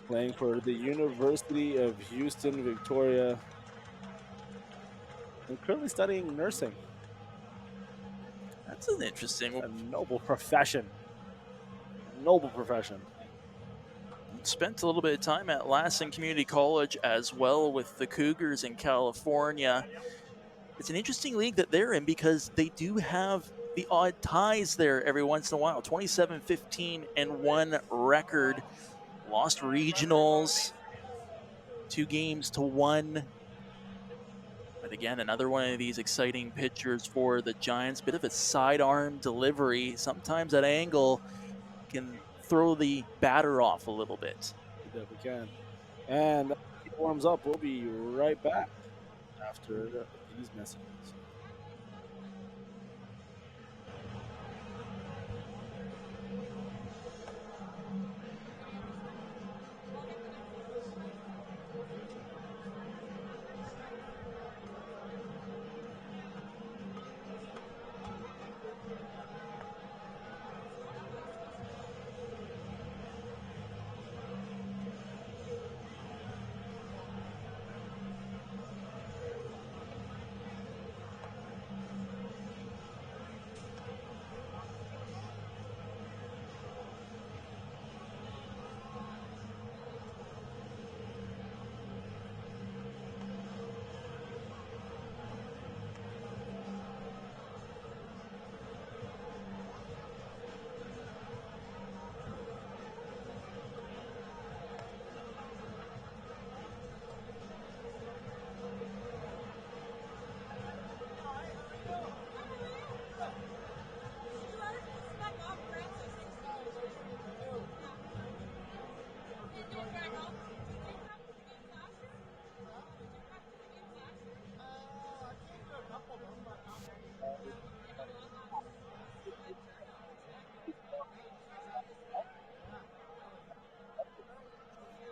playing for the University of Houston, Victoria, and currently studying nursing. That's an interesting, a noble profession. Noble profession. Spent a little bit of time at Lassen Community College as well with the Cougars in California. It's an interesting league that they're in because they do have the odd ties there every once in a while. 27-15-1 record. Lost regionals, 2 games to 1. But again, another one of these exciting pitchers for the Giants. Bit of a sidearm delivery. Sometimes that angle can throw the batter off a little bit. It definitely can. And he warms up. We'll be right back after these messages.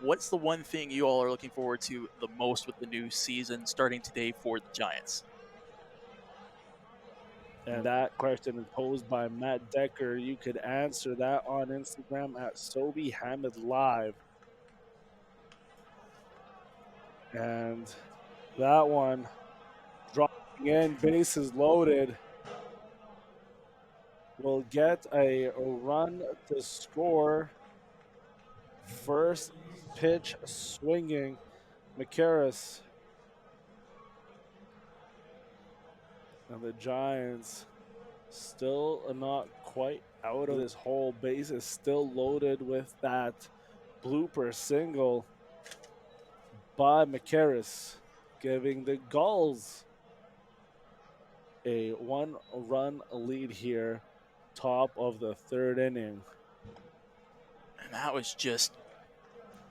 What's the one thing you all are looking forward to the most with the new season starting today for the Giants? And that question is posed by Matt Decker. You could answer that on Instagram at Sobi Hamid Live. And that one dropping in, bases loaded. Will get a run to score. First pitch swinging, McMurray. And the Giants still not quite out of this hole. Base is still loaded with that blooper single by McMurray, giving the Gulls a 1-run lead here, top of the third inning. And that was just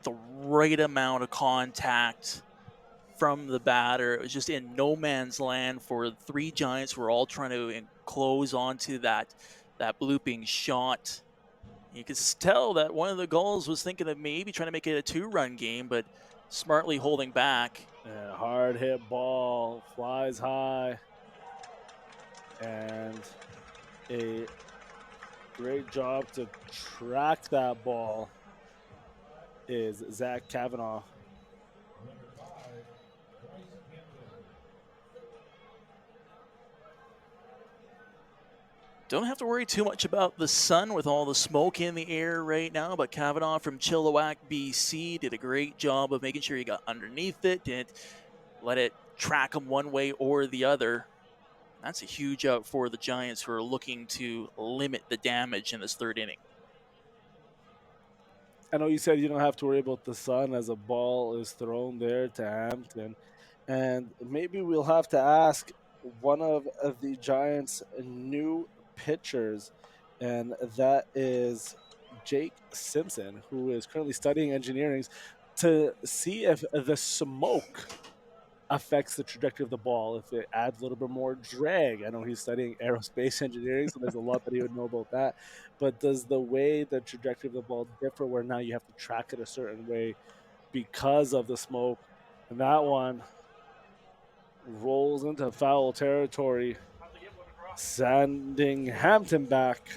the right amount of contact from the batter. It was just in no man's land for the 3 Giants who were all trying to close onto that blooping shot. You could tell that one of the Gulls was thinking of maybe trying to make it a 2-run game, but smartly holding back. And a hard hit ball flies high. And a great job to track that ball is Zach Kavanaugh. Don't have to worry too much about the sun with all the smoke in the air right now, but Kavanaugh from Chilliwack, BC did a great job of making sure he got underneath it, didn't let it track him one way or the other. That's a huge out for the Giants, who are looking to limit the damage in this third inning. I know you said you don't have to worry about the sun as a ball is thrown there to Hampton. And maybe we'll have to ask one of the Giants' new pitchers, and that is Jake Simpson, who is currently studying engineering, to see if the smoke affects the trajectory of the ball, if it adds a little bit more drag. I know he's studying aerospace engineering, so there's a lot that he would know about that. But does the way the trajectory of the ball differ where now you have to track it a certain way because of the smoke? And that one rolls into foul territory, sending Hampton back.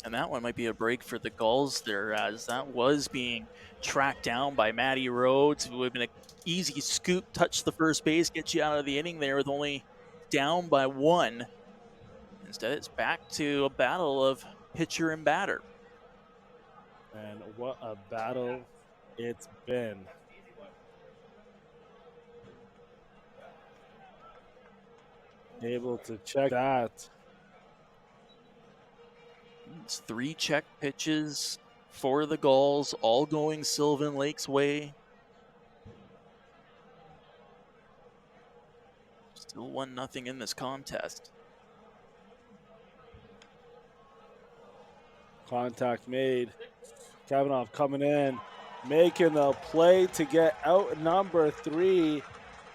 And that one might be a break for the Gulls there, as that was being tracked down by Matty Rhodes, who would have been an easy scoop, touch the first base, get you out of the inning there with only down by one. Instead, it's back to a battle of pitcher and batter. And what a battle it's been. Able to check that. It's 3 check pitches for the Gulls, all going Sylvan Lake's way. Still 1-0 in this contest. Contact made. Kavanaugh coming in, making the play to get out number 3.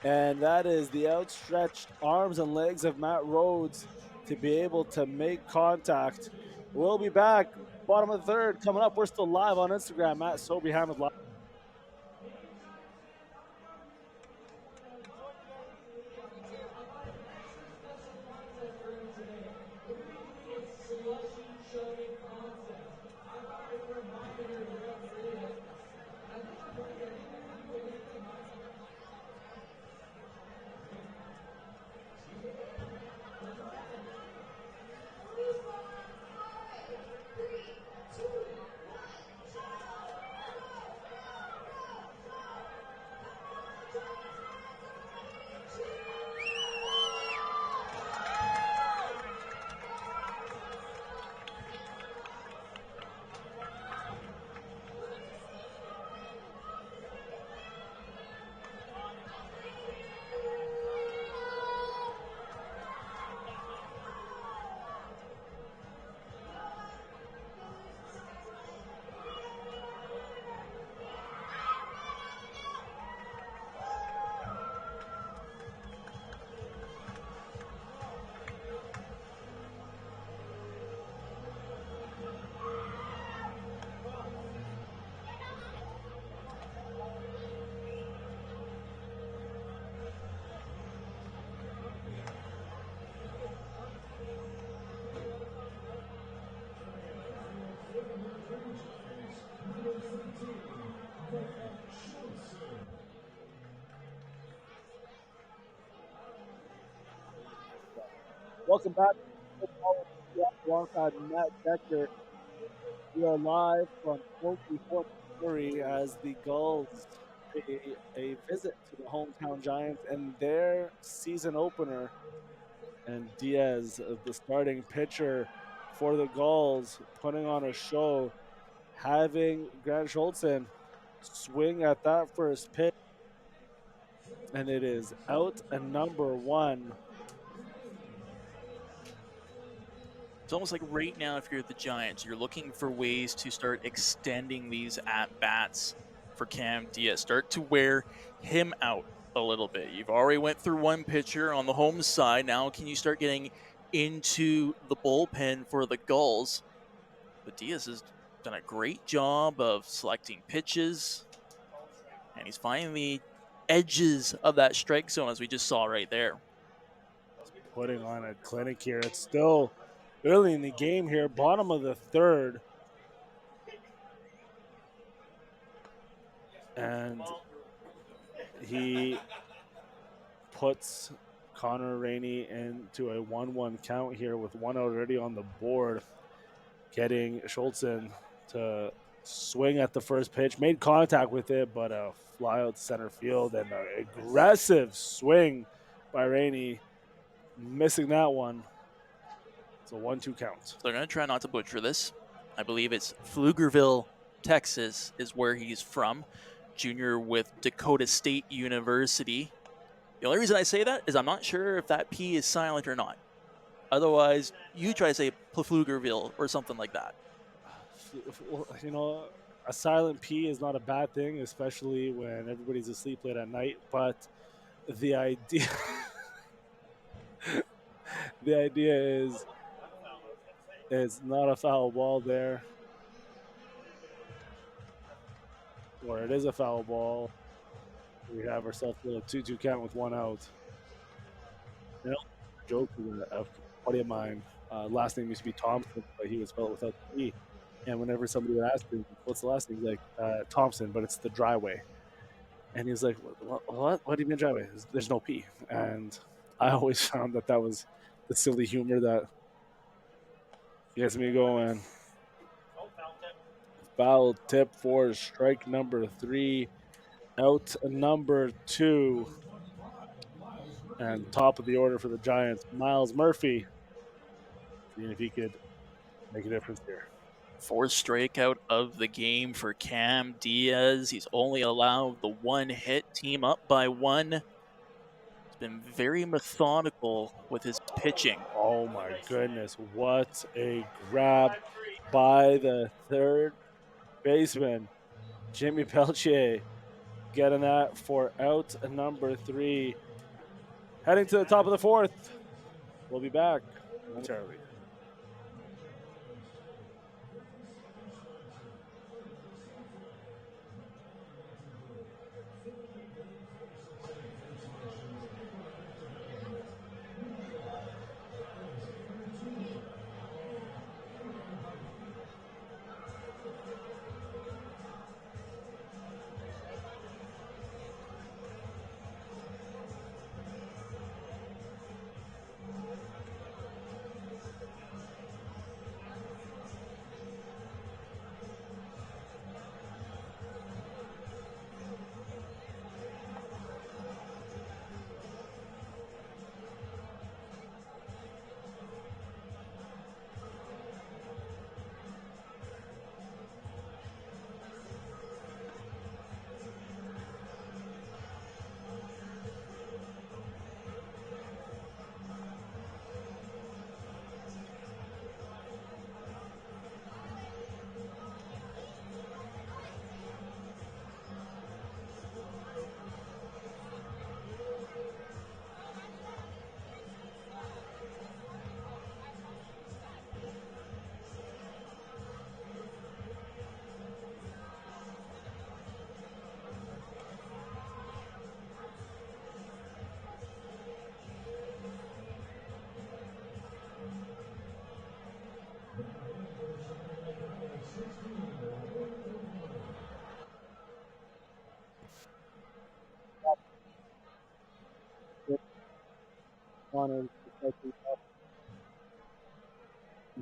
And that is the outstretched arms and legs of Matt Rhodes to be able to make contact. We'll be back. Bottom of the third coming up. We're still live on Instagram at Sobiham with Live. Welcome back alongside Matt Decker. We are live from Fort McMurray as the Gulls pay a visit to the hometown Giants and their season opener. And Diaz, the starting pitcher for the Gulls, putting on a show, having Grant Schultzen swing at that first pitch. And it is out and number 1. It's almost like right now, if you're the Giants, you're looking for ways to start extending these at-bats for Cam Diaz. Start to wear him out a little bit. You've already went through one pitcher on the home side. Now can you start getting into the bullpen for the Gulls? But Diaz has done a great job of selecting pitches. And he's finding the edges of that strike zone, as we just saw right there. Putting on a clinic here. It's still early in the game here, bottom of the third. And he puts Connor Rainey into a 1-1 count here with 1 out already on the board, getting Schultzen to swing at the first pitch. Made contact with it, but a fly out center field and an aggressive swing by Rainey, missing that one. It's a 1-2 count. So they're going to try not to butcher this. I believe it's Pflugerville, Texas is where he's from. Junior with Dakota State University. The only reason I say that is I'm not sure if that P is silent or not. Otherwise, you try to say Pflugerville or something like that. You know, a silent P is not a bad thing, especially when everybody's asleep late at night. But the idea, the idea is, it's not a foul ball there, or it is a foul ball. We have ourselves a 2-2 count with 1 out. You know, joke with a buddy of mine. Last name used to be Thompson, but he was spelled without the E. And whenever somebody would ask him, what's the last name? He's like, Thompson, but it's the dry way. And he was like, what? What do you mean dry way? There's no P. And I always found that was the silly humor that gets me going. Foul tip for strike number 3. Out number 2. And top of the order for the Giants, Miles Murphy. Seeing if he could make a difference here. 4th strikeout of the game for Cam Diaz. He's only allowed the 1 hit, team up by 1. He's been very methodical with his pitching. Oh my goodness, what a grab by the third baseman, Jimmy Peltier, getting that for out number 3. Heading to the top of the 4th. We'll be back momentarily.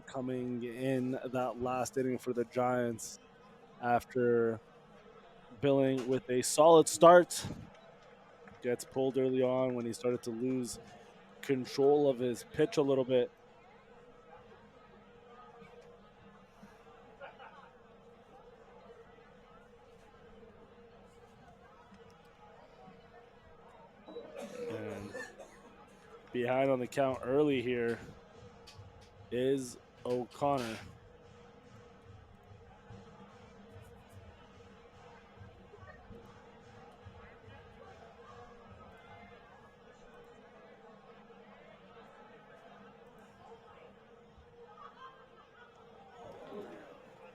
Coming in that last inning for the Giants after billing with a solid start. Gets pulled early on when he started to lose control of his pitch a little bit. And behind on the count early here is O'Connor.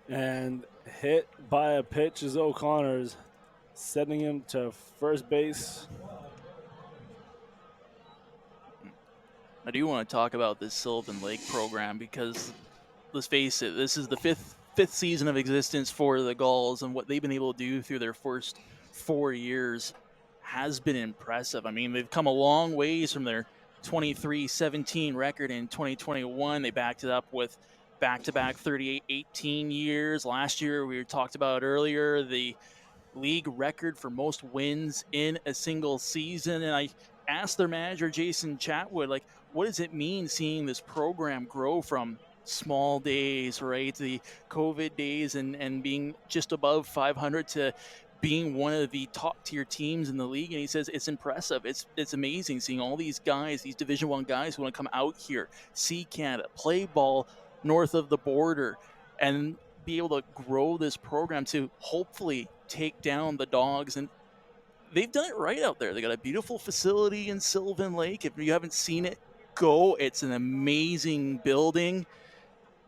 And hit by a pitch is O'Connor's. sending him to first base. I do want to talk about this Sylvan Lake program because let's face it, this is the fifth season of existence for the Gulls, and what they've been able to do through their first 4 years has been impressive. I mean, they've come a long ways from their 23-17 record in 2021. They backed it up with back-to-back 38-18 years. Last year, we talked about earlier, the league record for most wins in a single season. And I asked their manager, Jason Chatwood, like, what does it mean seeing this program grow from small days, right? The COVID days and being just above 500 to being one of the top tier teams in the league. And he says it's impressive. It's amazing seeing all these guys, these Division One guys who want to come out here, see Canada, play ball north of the border, and be able to grow this program to hopefully take down the Dogs. And they've done it right out there. They got a beautiful facility in Sylvan Lake. If you haven't seen it, go. It's an amazing building.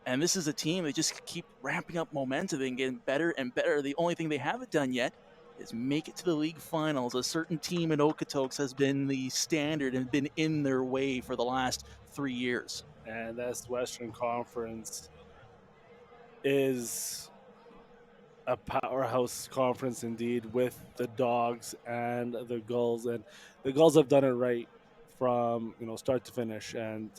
And this is a team that just keep ramping up momentum and getting better and better. The only thing they haven't done yet is make it to the league finals. A certain team in Okotoks has been the standard and been in their way for the last 3 years. And that's Western Conference is a powerhouse conference indeed, with the Dogs and the Gulls. And the Gulls have done it right from start to finish. And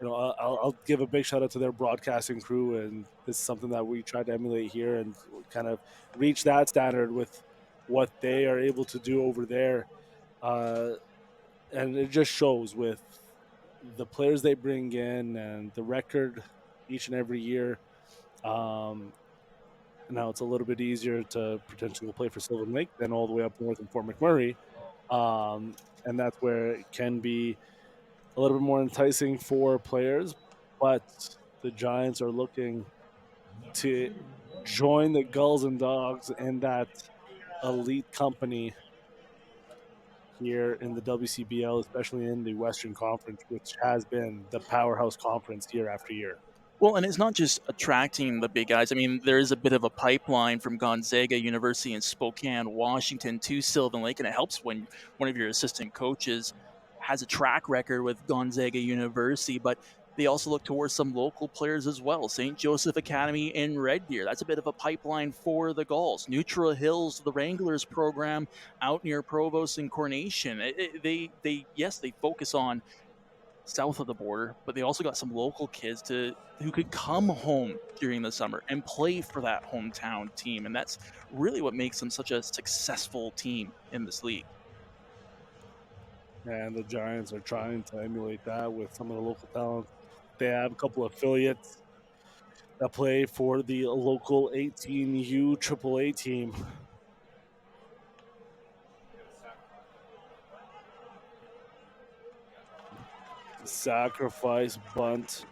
I'll give a big shout out to their broadcasting crew, and this is something that we try to emulate here and kind of reach that standard with what they are able to do over there. And it just shows with the players they bring in and the record each and every year. Now it's a little bit easier to potentially play for Sylvan Lake than all the way up north in Fort McMurray, and that's where it can be a little bit more enticing for players. But the Giants are looking to join the Gulls and Dogs in that elite company here in the WCBL, especially in the Western Conference, which has been the powerhouse conference year after year. Well, and it's not just attracting the big guys. I mean, there is a bit of a pipeline from Gonzaga University in Spokane, Washington to Sylvan Lake, and it helps when one of your assistant coaches has a track record with Gonzaga University, but they also look towards some local players as well. St. Joseph Academy in Red Deer, that's a bit of a pipeline for the Gulls. Neutral Hills, the Wranglers program out near Provost and Coronation. They focus on south of the border, but they also got some local kids who could come home during the summer and play for that hometown team, and that's really what makes them such a successful team in this league. And the Giants are trying to emulate that with some of the local talent. They have a couple of affiliates that play for the local 18U AAA team. Sacrifice bunt.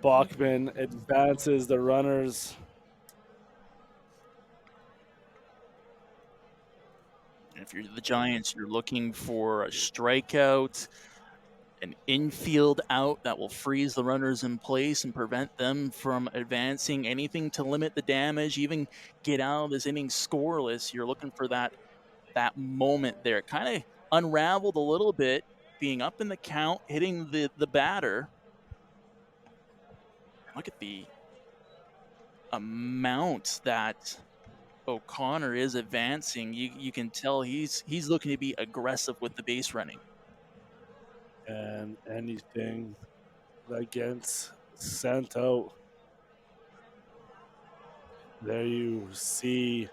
Bachman advances the runners. If you're the Giants, you're looking for a strikeout, an infield out that will freeze the runners in place and prevent them from advancing. Anything to limit the damage, even get out of this inning scoreless. You're looking for that moment there. Kind of unraveled a little bit, being up in the count, hitting the batter. Look at the amount that O'Connor is advancing. You can tell he's looking to be aggressive with the base running. And anything that gets sent out. There you see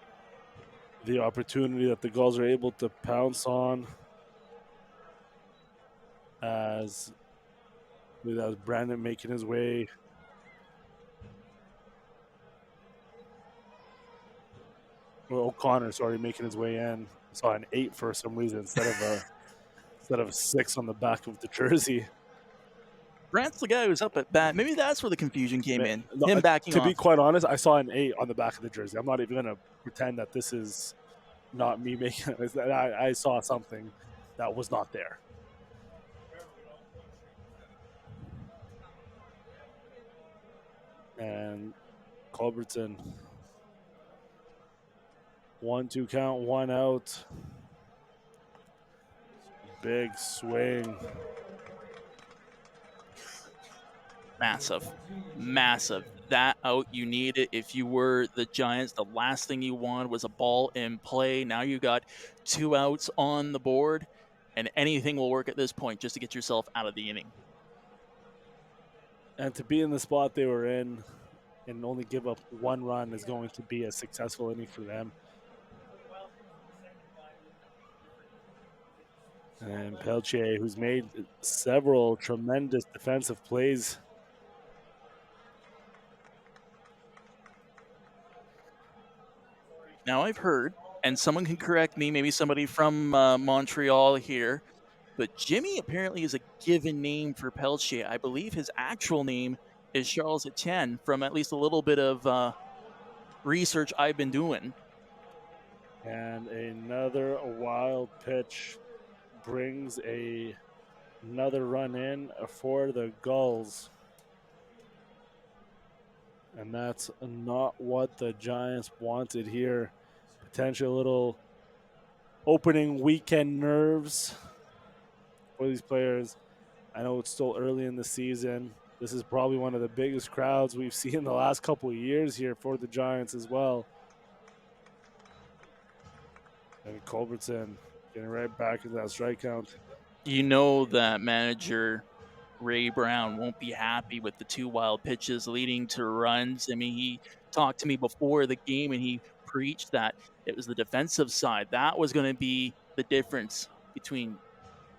the opportunity that the Gulls are able to pounce on, as Brandon making his way. Well, O'Connor, sorry, making his way in. Saw an 8 for some reason instead of a 6 on the back of the jersey. Brant's the guy who's up at bat. Maybe that's where the confusion came in. No, Him backing to off. be quite honest, I saw an 8 on the back of the jersey. I'm not even going to pretend that this is not me making it. I saw something that was not there. And Culbertson. 1-2 count, 1 out. Big swing. Massive. Massive. That out, you need it. If you were the Giants, the last thing you wanted was a ball in play. Now you got 2 outs on the board, and anything will work at this point just to get yourself out of the inning. And to be in the spot they were in and only give up 1 run is going to be a successful inning for them. And Peltier, who's made several tremendous defensive plays. Now I've heard, and someone can correct me, maybe somebody from Montreal here, but Jimmy apparently is a given name for Peltier. I believe his actual name is Charles Etienne, from at least a little bit of research I've been doing. And another wild pitch brings another run in for the Gulls. And that's not what the Giants wanted here. Potential little opening weekend nerves for these players. I know it's still early in the season. This is probably one of the biggest crowds we've seen in the last couple of years here for the Giants as well. And Culbertson getting right back into that strike count. You know that manager Ray Brown won't be happy with the 2 wild pitches leading to runs. I mean, he talked to me before the game and he preached that it was the defensive side. That was going to be the difference between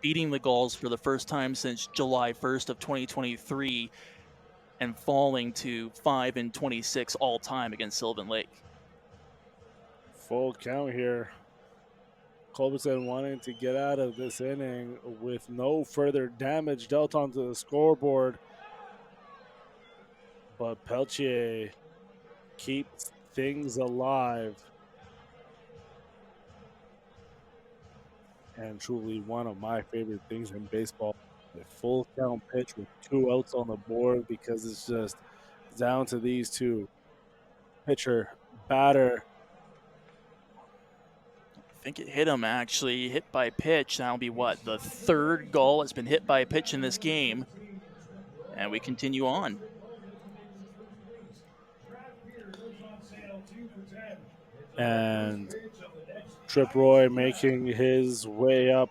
beating the Gulls for the first time since July 1st of 2023 and falling to 5-26 all time against Sylvan Lake. Full count here. Culbertson wanting to get out of this inning with no further damage dealt onto the scoreboard. But Peltier keeps things alive. And truly one of my favorite things in baseball. A full count pitch with 2 outs on the board because it's just down to these two. Pitcher, batter. I think it hit him actually, hit by pitch. That'll be what, the 3rd goal that's been hit by a pitch in this game. And we continue on. And Trip Roy making his way up.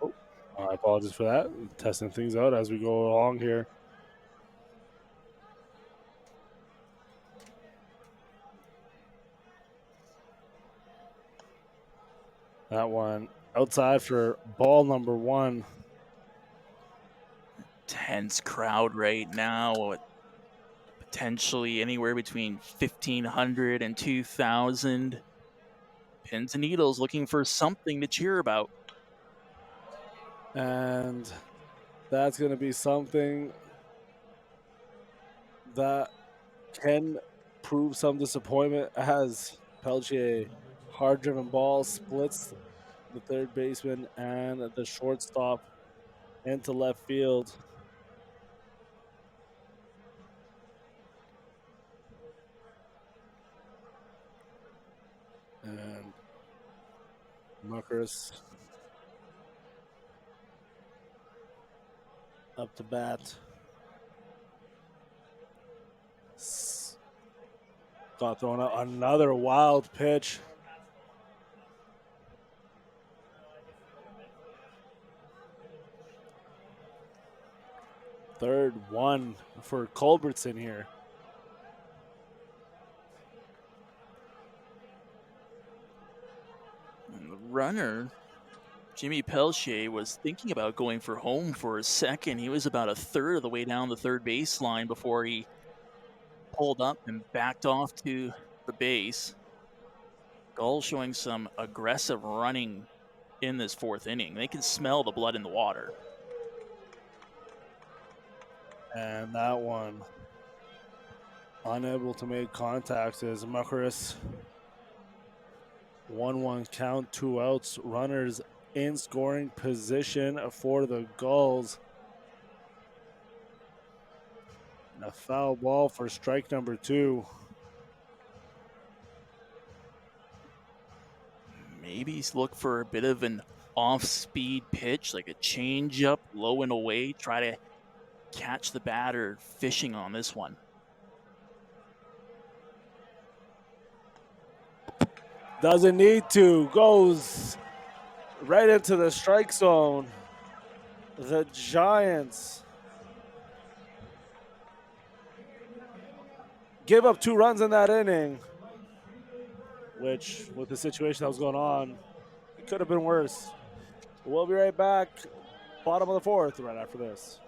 Oh, I apologize for that. Testing things out as we go along here. That one outside for ball number 1. Tense crowd right now. Potentially anywhere between 1,500 and 2,000. Pins and needles looking for something to cheer about. And that's going to be something that can prove some disappointment as Peltier, hard-driven ball, splits the third baseman and the shortstop into left field. And Muckers up to bat. Got thrown out another wild pitch. Third one for Culbertson here. And the runner, Jimmy Peltier, was thinking about going for home for a second. He was about a third of the way down the third baseline before he pulled up and backed off to the base. Gulls showing some aggressive running in this 4th inning. They can smell the blood in the water. And that one unable to make contact as McMurray 1-1 count, 2 outs, runners in scoring position for the Gulls. A foul ball for strike number 2. Maybe look for a bit of an off-speed pitch, like a changeup, low and away. Try to catch the batter fishing on this one. Doesn't need to. Goes right into the strike zone. The Giants give up 2 runs in that inning, which, with the situation that was going on, it could have been worse. We'll be right back. Bottom of the 4th right after this.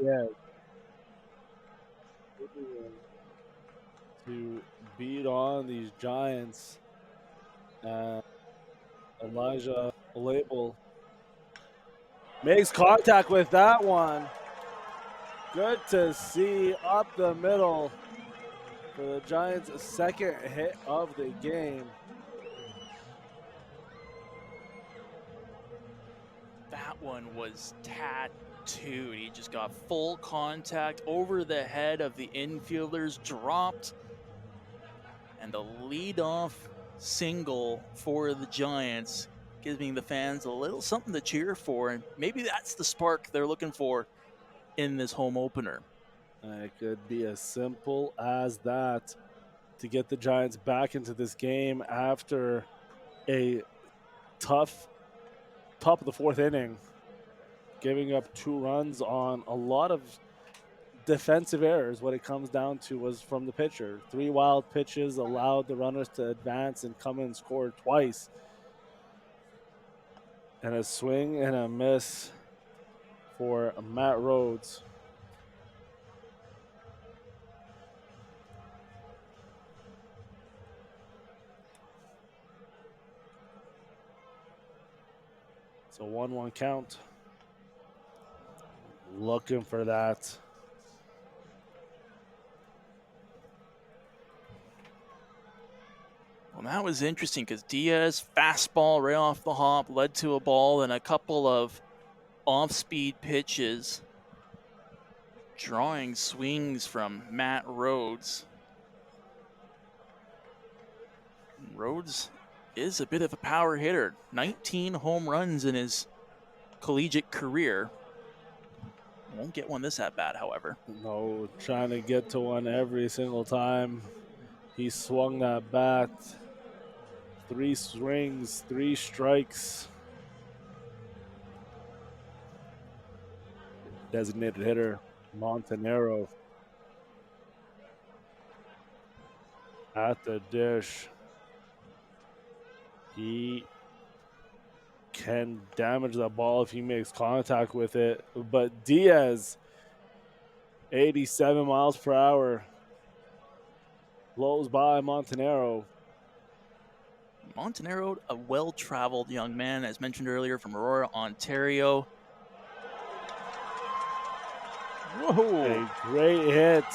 Yeah. To beat on these Giants. Elijah Label makes contact with that one. Good to see up the middle for the Giants' second hit of the game. That one was tattooed. He just got full contact over the head of the infielders, dropped, and the leadoff single for the Giants, giving the fans a little something to cheer for, and maybe that's the spark they're looking for in this home opener. It could be as simple as that to get the Giants back into this game after a tough top of the 4th inning, giving up 2 runs on a lot of defensive errors. What it comes down to was from the pitcher. 3 wild pitches allowed the runners to advance and come in and score twice. And a swing and a miss for Matt Rhodes. It's a 1-1 count. Looking for that. Well, that was interesting because Diaz, fastball right off the hop, led to a ball and a couple of off-speed pitches, drawing swings from Matt Rhodes. Rhodes is a bit of a power hitter. 19 home runs in his collegiate career. Won't get one this at bat, however. No, trying to get to one every single time he swung that bat. 3 swings, 3 strikes. Designated hitter Montanero. at the dish. He can damage the ball if he makes contact with it. But Diaz, 87 miles per hour, blows by Montanaro. Montanaro, a well-traveled young man, as mentioned earlier, from Aurora, Ontario. Whoa! A great hit.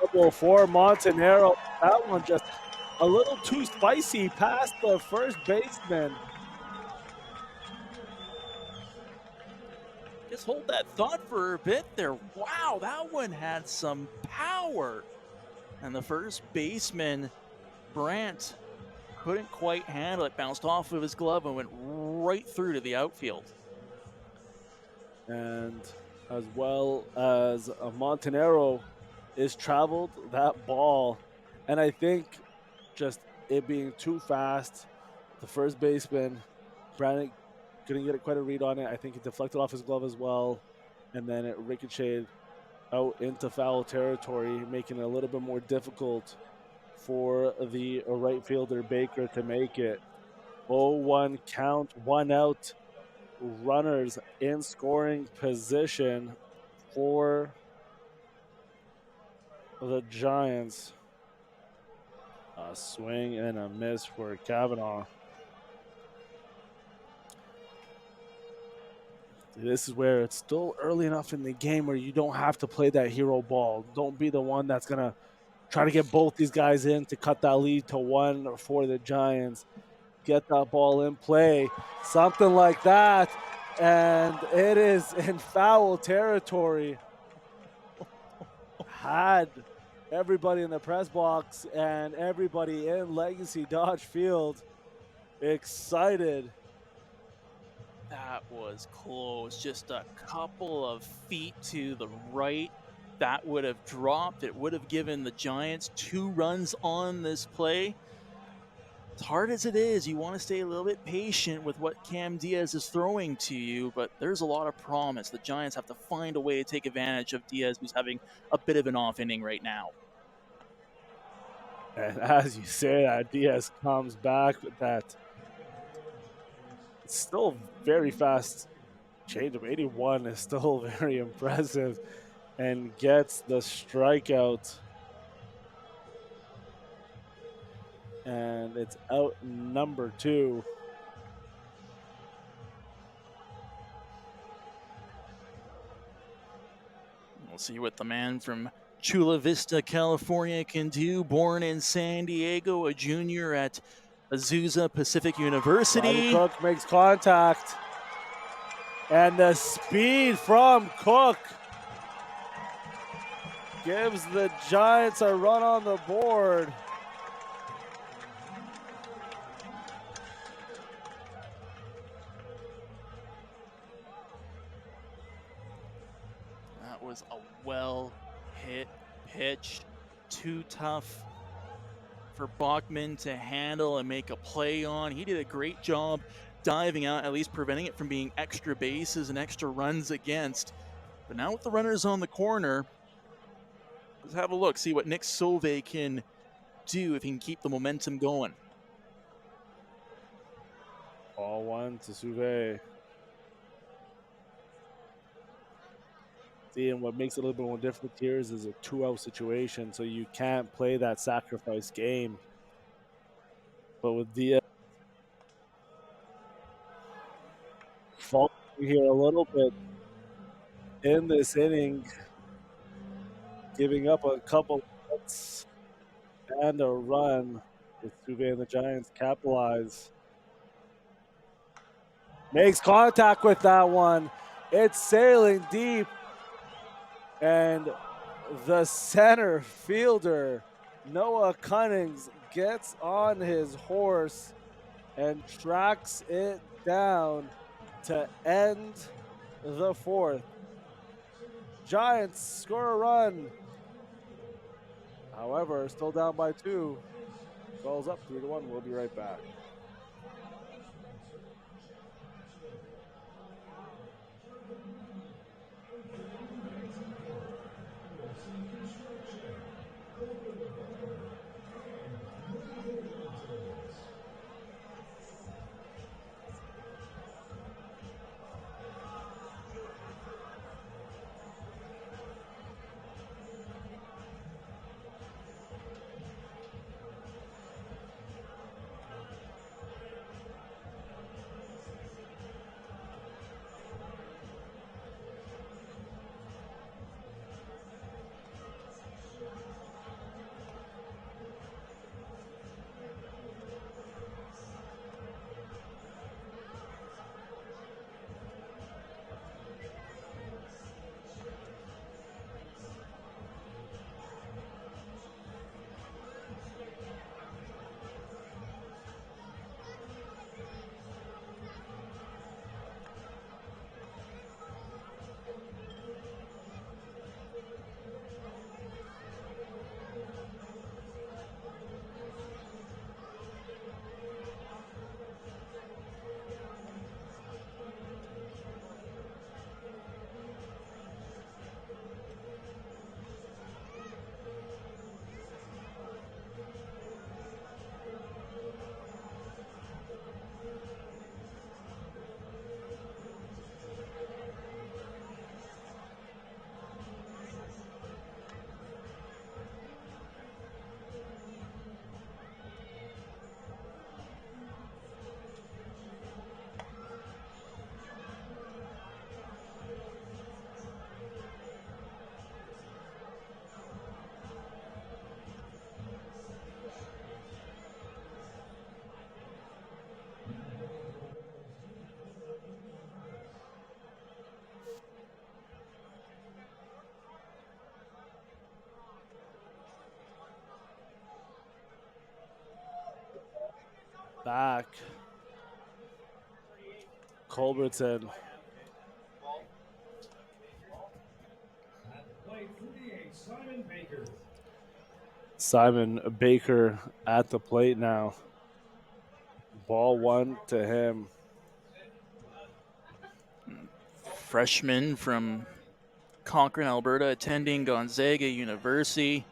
Double for Montanaro. That one just a little too spicy past the first baseman. Just hold that thought for a bit there. Wow, that one had some power. And the first baseman, Brandt, couldn't quite handle it. Bounced off of his glove and went right through to the outfield. And as well as Montanaro is traveled that ball. And I think just it being too fast, the first baseman, Brandon couldn't get quite a read on it. I think it deflected off his glove as well. And then it ricocheted out into foul territory, making it a little bit more difficult for the right fielder Baker to make it. 0-1 count, 1 out, runners in scoring position for the Giants. A swing and a miss for Kavanaugh. This is where it's still early enough in the game where you don't have to play that hero ball. Don't be the one that's going to try to get both these guys in to cut that lead to 1 for the Giants. Get that ball in play, something like that, and it is in foul territory. Had everybody in the press box and everybody in Legacy Dodge Field excited. That was close. Just a couple of feet to the right. That would have dropped. It would have given the Giants 2 runs on this play. As hard as it is, you want to stay a little bit patient with what Cam Diaz is throwing to you, but there's a lot of promise. The Giants have to find a way to take advantage of Diaz, who's having a bit of an off inning right now. And as you say that, Diaz comes back with that. It's still very fast changeup. 81 is still very impressive and gets the strikeout. And it's out number 2. We'll see what the man from Chula Vista, California can do. Born in San Diego, a junior at Azusa Pacific University. Cook makes contact. And the speed from Cook gives the Giants a run on the board. That was a well-hit pitch. Too tough for Bachman to handle and make a play on. He did a great job diving out, at least preventing it from being extra bases and extra runs against. But now with the runners on the corner, let's have a look, see what Nick Sylvan can do if he can keep the momentum going. Ball 1 to Sylvan. See, and what makes it a little bit more difficult here is a 2-out situation, so you can't play that sacrifice game. But with Diaz falling here a little bit in this inning, giving up a couple hits and a run, with Sylvan and the Giants capitalize. Makes contact with that one. It's sailing deep. And the center fielder, Noah Cunnings, gets on his horse and tracks it down to end the 4th. Giants score a run. However, still down by 2. Gulls up 3-1. We'll be right back. back. Culbertson. Simon Baker at the plate now. Ball one to him. Freshman from Cochrane, Alberta, attending Gonzaga University.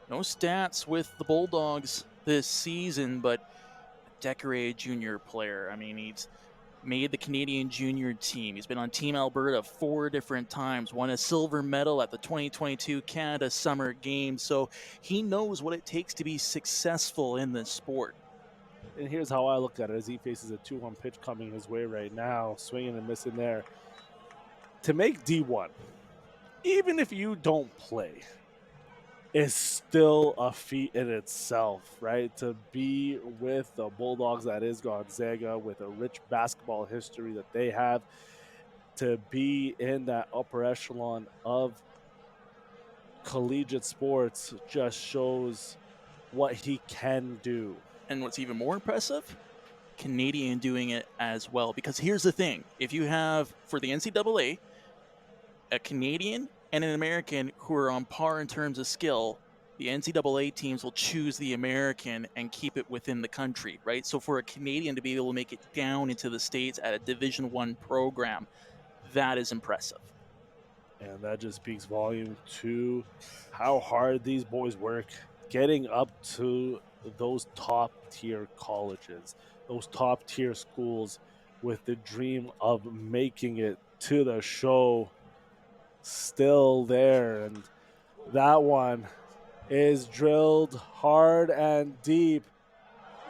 No stats with the Bulldogs this season, but a decorated junior player. I mean, he's made the Canadian junior team. He's been on Team Alberta 4 different times, won a silver medal at the 2022 Canada Summer Games. So he knows what it takes to be successful in this sport. And here's how I look at it as he faces a 2-1 pitch coming his way right now, swinging and missing there. To make D1, even if you don't play, is still a feat in itself, right? To be with the Bulldogs, that is Gonzaga, with a rich basketball history that they have, to be in that upper echelon of collegiate sports just shows what he can do. And what's even more impressive, Canadian doing it as well. Because here's the thing, if you have, for the NCAA, a Canadian and an American who are on par in terms of skill, the NCAA teams will choose the American and keep it within the country, right? So for a Canadian to be able to make it down into the States at a Division I program, that is impressive. And that just speaks volume to how hard these boys work getting up to those top tier colleges, those top tier schools, with the dream of making it to the show still there. And that one is drilled hard and deep.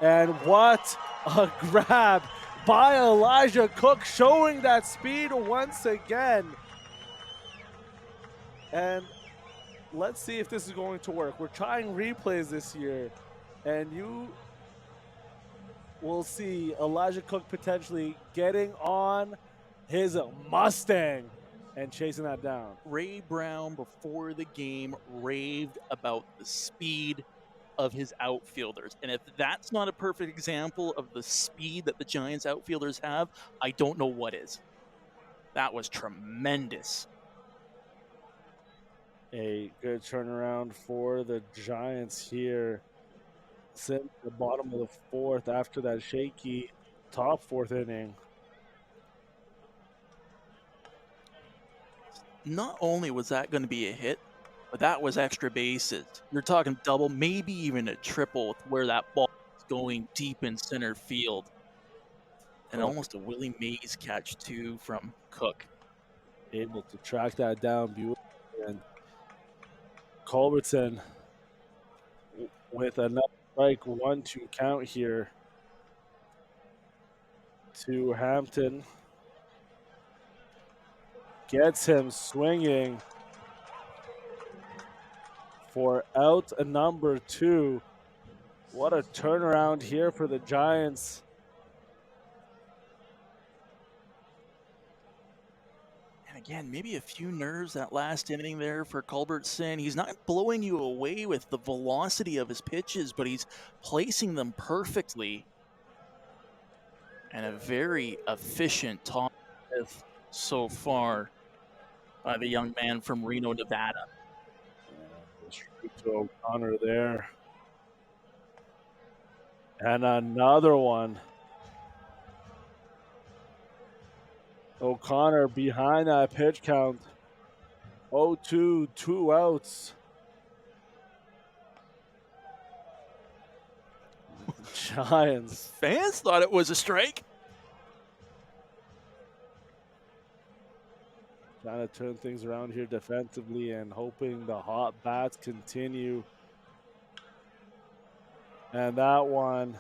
And what a grab by Elijah Cook, showing that speed once again. And let's see if this is going to work. We're trying replays this year, and you will see Elijah Cook potentially getting on his Mustang and chasing that down. Ray Brown, before the game, raved about the speed of his outfielders. And if that's not a perfect example of the speed that the Giants outfielders have, I don't know what is. That was tremendous. A good turnaround for the Giants here since the bottom of the fourth after that shaky top fourth inning. Not only was that going to be a hit, but that was extra bases. You're talking double, maybe even a triple with where that ball is going deep in center field. And almost a Willie Mays catch, too, from Cook. Able to track that down beautifully. And Culbertson with another strike 1-2 count here to Hampton. Gets him swinging for out number 2. What a turnaround here for the Giants. And again, maybe a few nerves that last inning there for Culbertson. He's not blowing you away with the velocity of his pitches, but he's placing them perfectly. And a very efficient top fifth so far by the young man from Reno, Nevada. Straight to O'Connor there. And another one. O'Connor behind that pitch count. 0-2, 2 outs. Giants. Fans thought it was a strike. Trying to turn things around here defensively and hoping the hot bats continue. And that one,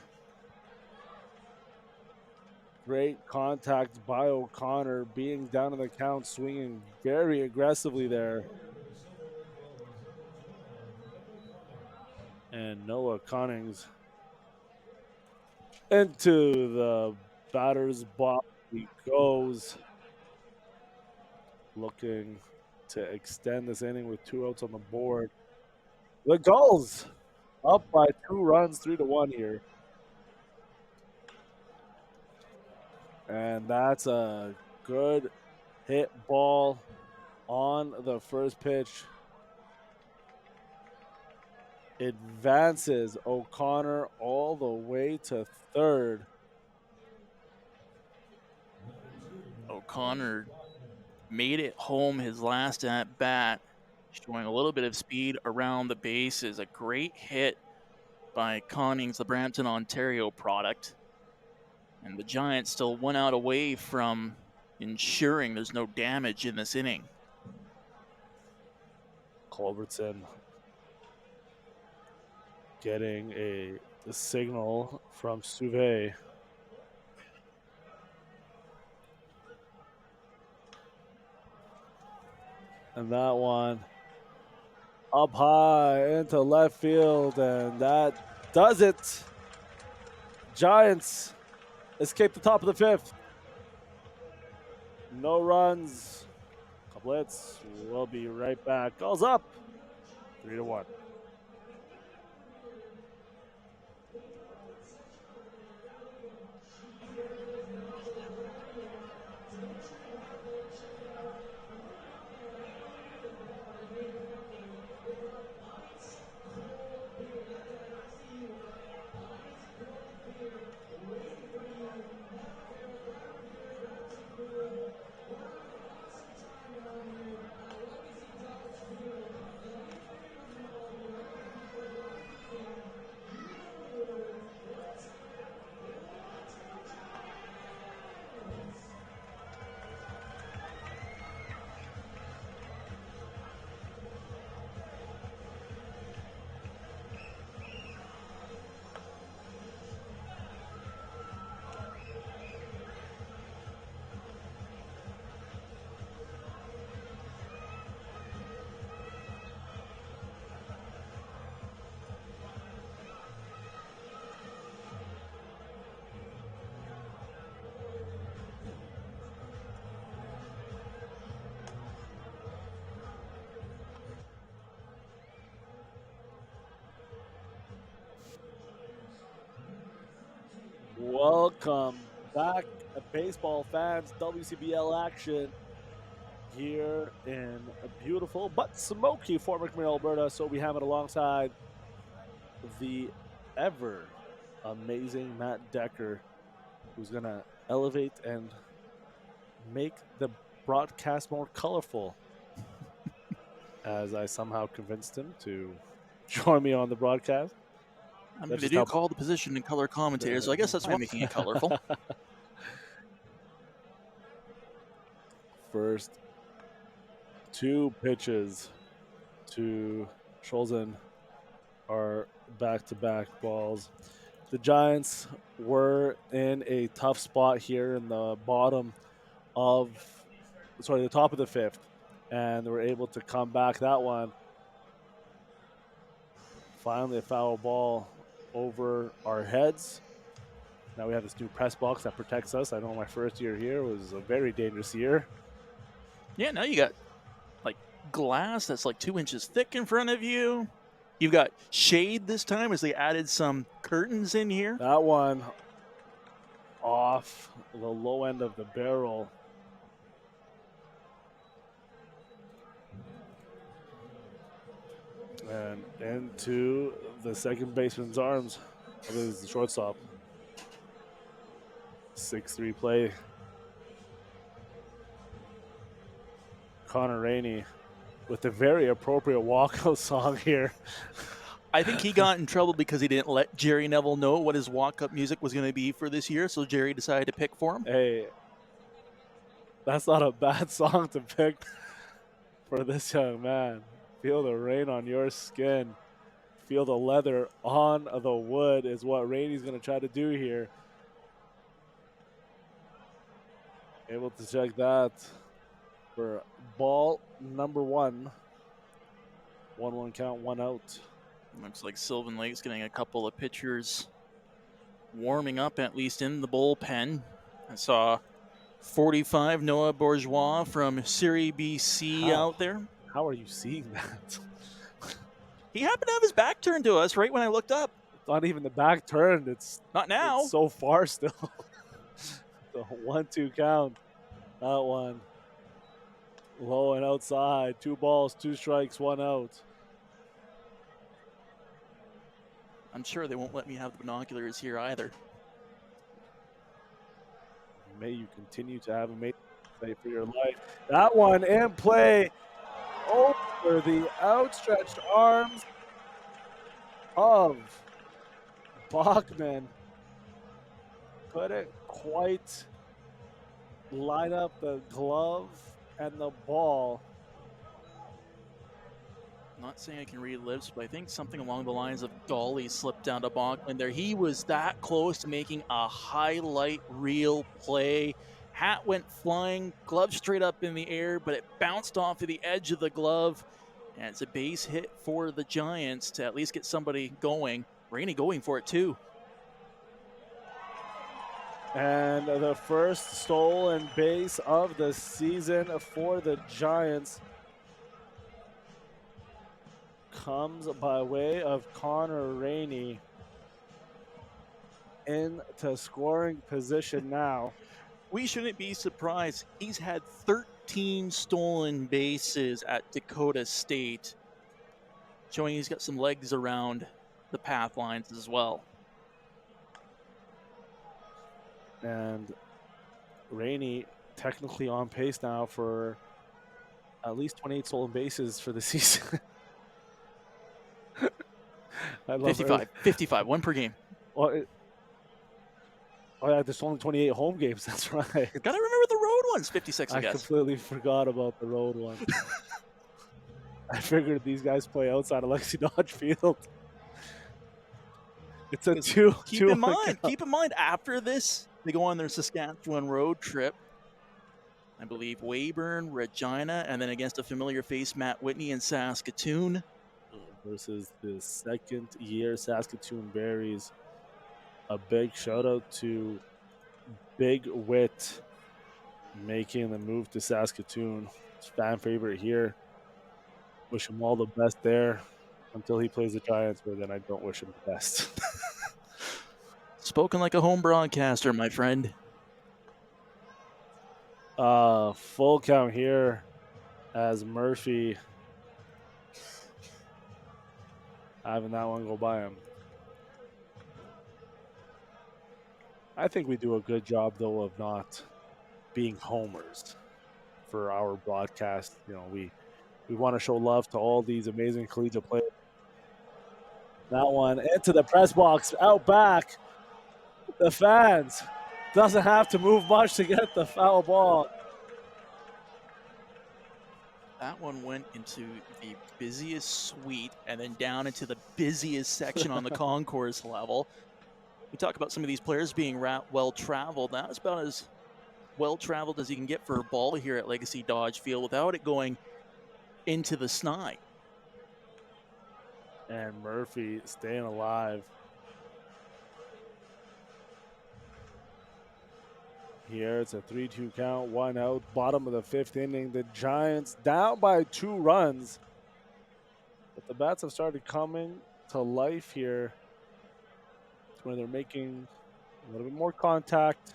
great contact by O'Connor, being down in the count, swinging very aggressively there. And Noah Cunnings into the batter's box he goes, looking to extend this inning with 2 outs on the board. The Gulls up by 2 runs, 3-1 here. And that's a good hit ball on the first pitch. Advances O'Connor all the way to third. O'Connor made it home his last at bat, showing a little bit of speed around the bases. A great hit by Connings, the Brampton, Ontario product. And the Giants still 1 out away from ensuring there's no damage in this inning. Culbertson getting a signal from Sylvan. And that one up high into left field, and that does it. Giants escape the top of the fifth. No runs. Couple hits. We'll be right back. Gulls up 3-1. Welcome back, baseball fans. WCBL action here in a beautiful but smoky Fort McMurray, Alberta. So we have it alongside the ever amazing Matt Decker, who's going to elevate and make the broadcast more colorful, as I somehow convinced him to join me on the broadcast. I mean, they do call the position in color commentator, so I guess that's why I'm making it colorful. First 2 pitches to Scholzen are back-to-back balls. The Giants were in a tough spot here in the the top of the fifth, and they were able to come back. That one, finally a foul ball over our heads. Now we have this new press box that protects us. I know my first year here was a very dangerous year. Yeah, now you got like glass that's like 2 inches thick in front of you. You've got shade this time as they added some curtains in here. That one off the low end of the barrel. And into the second baseman's arms. I believe it's the shortstop. 6-3 play. Connor Rainey with a very appropriate walkout song here. I think he got in trouble because he didn't let Jerry Neville know what his walk-up music was going to be for this year, so Jerry decided to pick for him. Hey, that's not a bad song to pick for this young man. Feel the rain on your skin. Feel the leather on the wood is what Rainey's going to try to do here. Able to check that for ball number 1. 1-1 count, 1 out. Looks like Sylvan Lake's getting a couple of pitchers warming up, at least in the bullpen. I saw 45 Noah Bourgeois from Surrey, BC out there. How are you seeing that? He happened to have his back turned to us right when I looked up. It's not even the back turned. It's not now. It's so far still. The 1-2 count. That one. Low and outside. 2 balls, 2 strikes, 1 out. I'm sure they won't let me have the binoculars here either. May you continue to have a amazing play for your life. That one in play over the outstretched arms of Bachman. Couldn't quite line up the glove and the ball. Not saying I can read lips, but I think something along the lines of golly slipped down to Bachman there. He was that close to making a highlight reel play. Hat went flying, glove straight up in the air, but it bounced off of the edge of the glove. And it's a base hit for the Giants to at least get somebody going. Rainey going for it too. And the first stolen base of the season for the Giants comes by way of Connor Rainey into scoring position now. We shouldn't be surprised. He's had 13 stolen bases at Dakota State, showing he's got some legs around the path lines as well. And Rainey technically on pace now for at least 28 stolen bases for the season. I love 55, one per game. Well, yeah, there's only 28 home games. That's right. Gotta remember the road ones, 56, I guess. Completely forgot about the road ones. I figured these guys play outside of Lexi Dodge Field. It's a two. Keep in mind, after this, they go on their Saskatchewan road trip. I believe Weyburn, Regina, and then against a familiar face, Matt Whitney in Saskatoon. Versus the second-year Saskatoon Berries. A big shout-out to Big Wit making the move to Saskatoon. It's fan favorite here. Wish him all the best there until he plays the Giants, but then I don't wish him the best. Spoken like a home broadcaster, my friend. Full count here as Murphy having that one go by him. I think we do a good job, though, of not being homers for our broadcast. You know, we want to show love to all these amazing collegiate players. That one into the press box, out back. The fans doesn't have to move much to get the foul ball. That one went into the busiest suite and then down into the busiest section on the concourse level. We talk about some of these players being well-traveled. That was about as well-traveled as you can get for a ball here at Legacy Dodge Field without it going into the snide. And Murphy staying alive. Here it's a 3-2 count, 1 out, bottom of the 5th inning. The Giants down by 2 runs. But the bats have started coming to life here. It's when they're making a little bit more contact,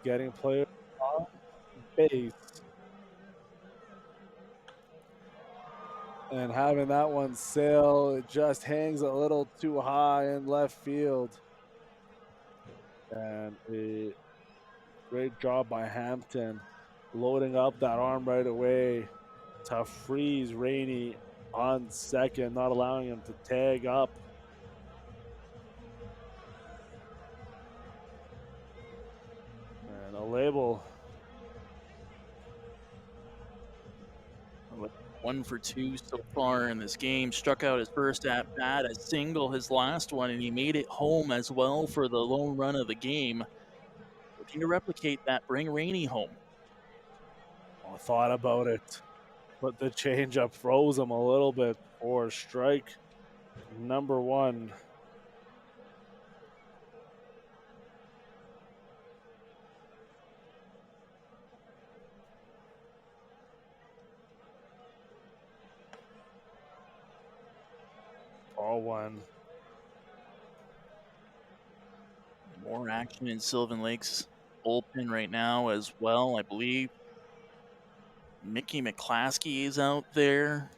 getting players on base, and having that one sail. It just hangs a little too high in left field. And a great job by Hampton loading up that arm right away to freeze Rainey on second, not allowing him to tag up. And a label. 1 for 2 so far in this game. Struck out his first at bat, a single his last one, and he made it home as well for the lone run of the game. Looking to replicate that, bring Rainey home. I thought about it, but the changeup froze him a little bit for strike number 1. Ball 1. More action in Sylvan Lakes bullpen right now as well. I believe Mickey McClaskey is out there.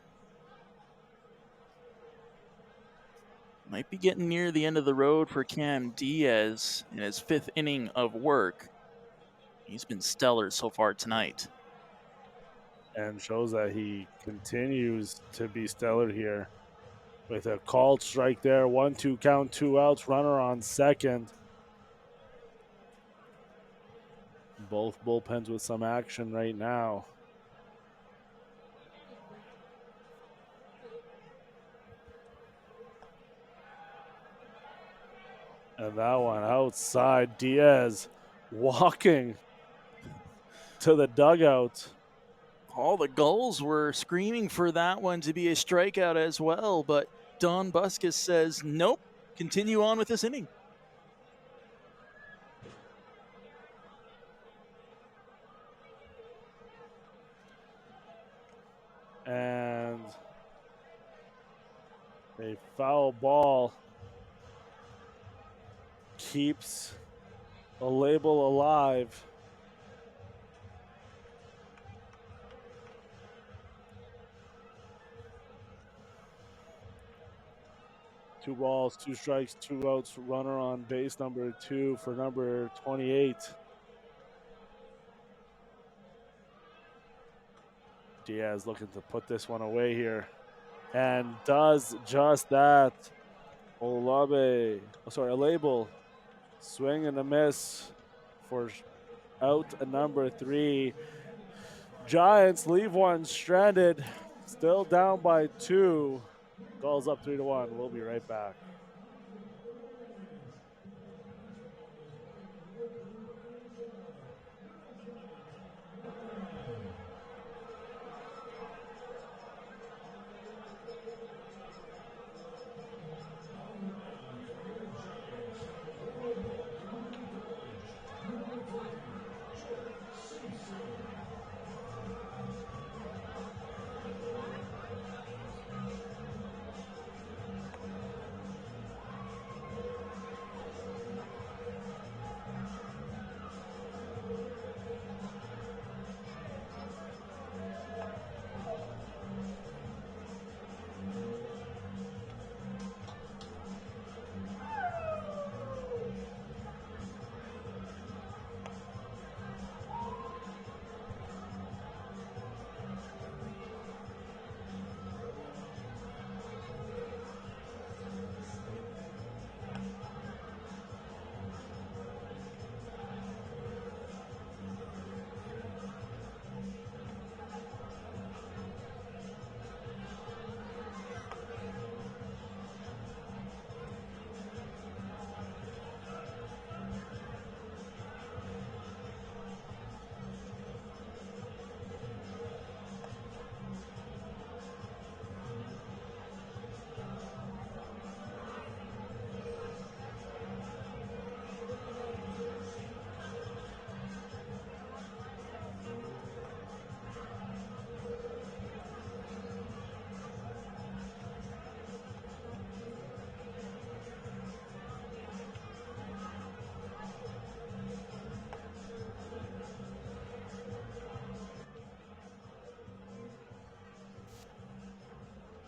Might be getting near the end of the road for Cam Diaz in his 5th inning of work. He's been stellar so far tonight. And shows that he continues to be stellar here. With a called strike there, 1-2 count, 2 outs, runner on second. Both bullpens with some action right now. And that one outside, Diaz walking to the dugout. All the Gulls were screaming for that one to be a strikeout as well, but Don Buskus says, nope, continue on with this inning. And a foul ball keeps the label alive. Two balls, 2 strikes, 2 outs, runner on base number 2 for number 28. Diaz looking to put this one away here and does just that. A label swing and a miss for out number 3. Giants leave one stranded, still down by 2. Gulls up 3-1. We'll be right back.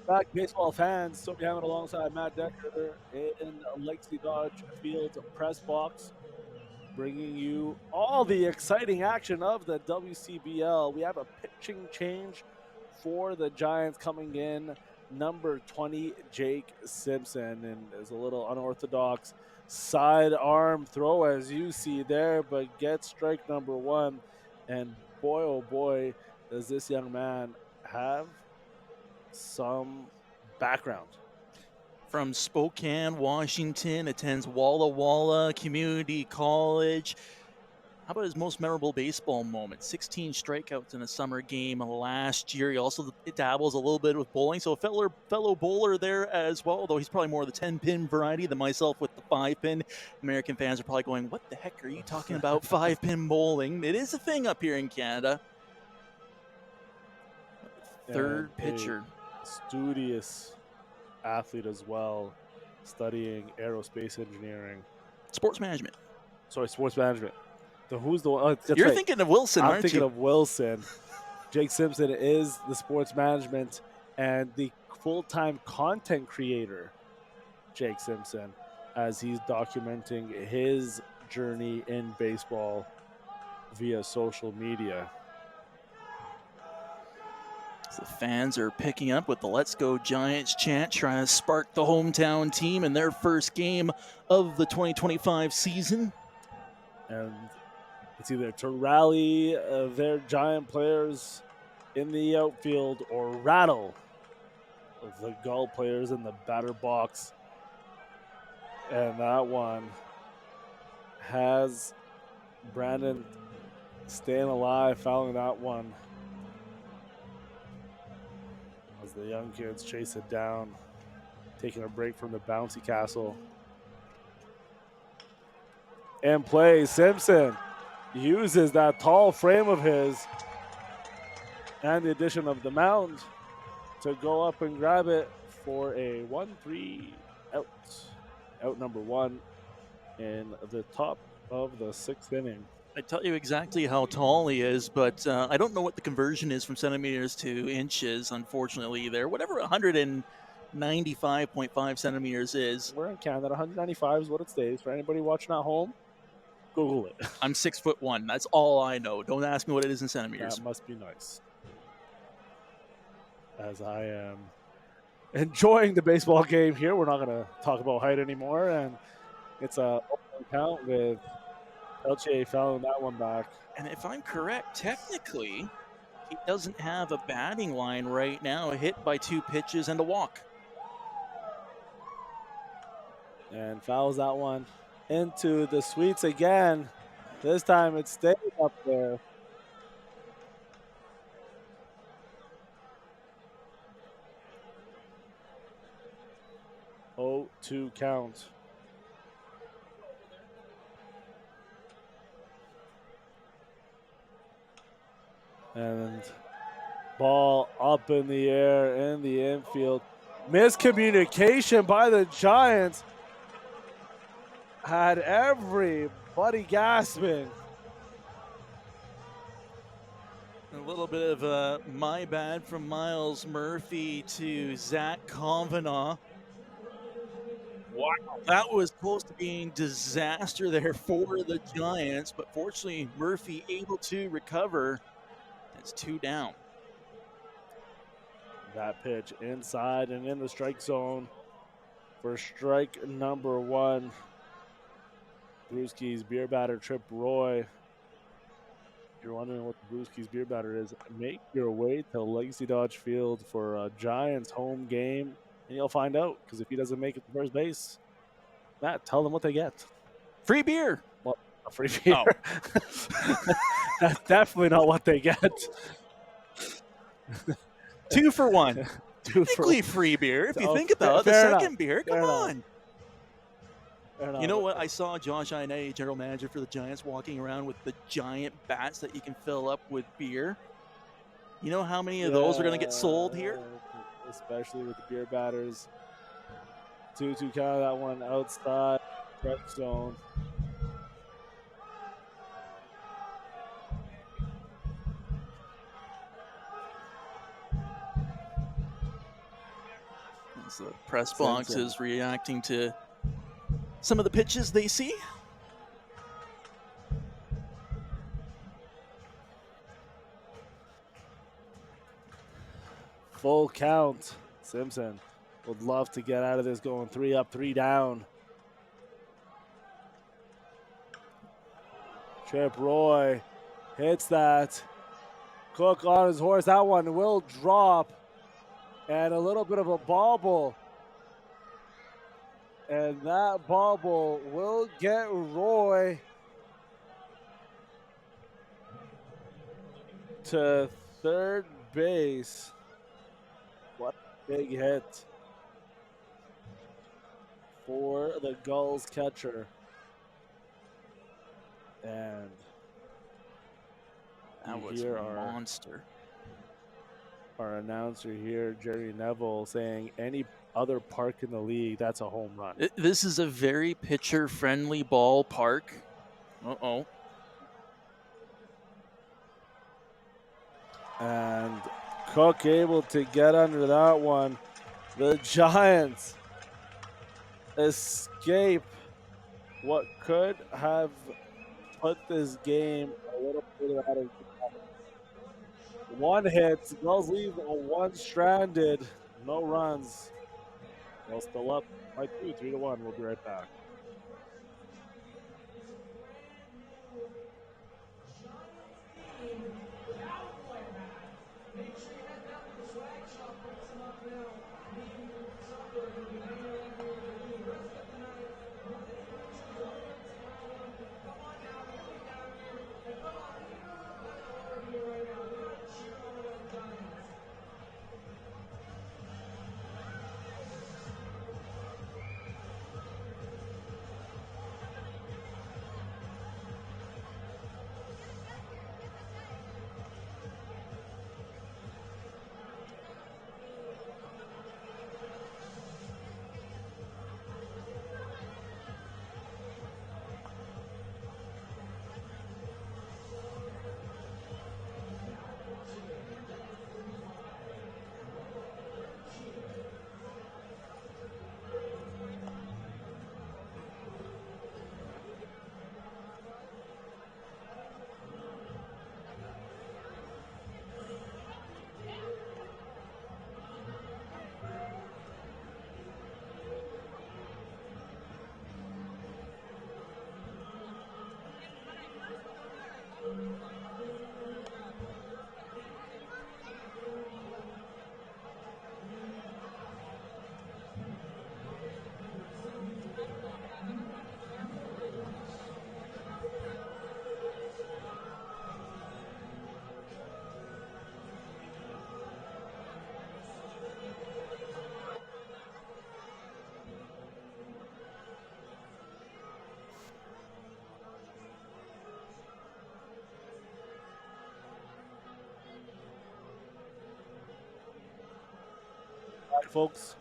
Back baseball fans, Toby Hammond alongside Matt Decker in Legacy Dodge Field press box, bringing you all the exciting action of the WCBL. We have a pitching change for the Giants coming in. Number 20, Jake Simpson, and there's a little unorthodox side arm throw as you see there, but gets strike number 1. And boy, oh boy, does this young man have some background. From Spokane, Washington, attends Walla Walla Community College. How about his most memorable baseball moment? 16 strikeouts in a summer game last year. He also dabbles a little bit with bowling, so a fellow bowler there as well, although he's probably more of the 10-pin variety than myself with the 5-pin. American fans are probably going, what the heck are you talking about 5-pin bowling? It is a thing up here in Canada. Third pitcher. Studious athlete as well, studying aerospace engineering. Sports management. Sorry, sports management. Who's the one? Oh, that's You're right. thinking of Wilson, I'm aren't thinking you? of Wilson. Jake Simpson is the sports management and the full-time content creator, Jake Simpson, as he's documenting his journey in baseball via social media. So the fans are picking up with the Let's Go Giants chant, trying to spark the hometown team in their first game of the 2025 season. And it's either to rally their Giant players in the outfield or rattle the Gull players in the batter box. And that one has Brandon staying alive, fouling that one as the young kids chase it down, taking a break from the bouncy castle. And play. Simpson uses that tall frame of his and the addition of the mound to go up and grab it for a 1-3 out. Out number one in the top of the sixth inning. I tell you exactly how tall he is, but I don't know what the conversion is from centimeters to inches, unfortunately, there. Whatever 195.5 centimeters is. We're in Canada. 195 is what it stays. For anybody watching at home, Google it. I'm 6'1". That's all I know. Don't ask me what it is in centimeters. That must be nice. As I am enjoying the baseball game here, we're not going to talk about height anymore. And it's a open count with Elche fouling that one back. And if I'm correct, technically, he doesn't have a batting line right now, hit by 2 pitches and a walk. And fouls that one into the sweets again. This time it stays up there. Oh, 2 count. And ball up in the air in the infield. Miscommunication by the Giants had everybody gasping. A little bit of a my bad from Miles Murphy to Zach Convenaugh. Wow, that was close to being disaster there for the Giants, but fortunately Murphy able to recover. It's 2 down. That pitch inside and in the strike zone for strike number 1. Brewski's beer batter Trip Roy. If you're wondering what the Brewski's beer batter is, make your way to Legacy Dodge Field for a Giants home game, and you'll find out. Because if he doesn't make it to first base, Matt, tell them what they get. Free beer. Well, a free beer. Oh. That's definitely not what they get. 2 for 1. 2 for Technically free beer, if you think fair- about it. The fair second enough. beer, Fair come enough. on. You know what? I saw Josh Inet, general manager for the Giants, walking around with the giant bats that you can fill up with beer. You know how many of those are going to get sold here? Especially with the beer batters. 2-2 count of that one outside strike zone. As the press box is reacting to some of the pitches they see. Full count. Simpson would love to get out of this going 3 up, 3 down. Trip Roy hits that. Cook on his horse. That one will drop. And a little bit of a bobble. And that bobble will get Roy to third base. What a big hit for the Gulls catcher. And that was here a monster. Our announcer here, Jerry Neville, saying any other park in the league, that's a home run. This is a very pitcher-friendly ballpark. Uh-oh. And Cook able to get under that one. The Giants escape what could have put this game a little further out of one hit. Gulls leave one stranded. No runs. Gulls still up by 2, 3-1. We'll be right back. All right, folks.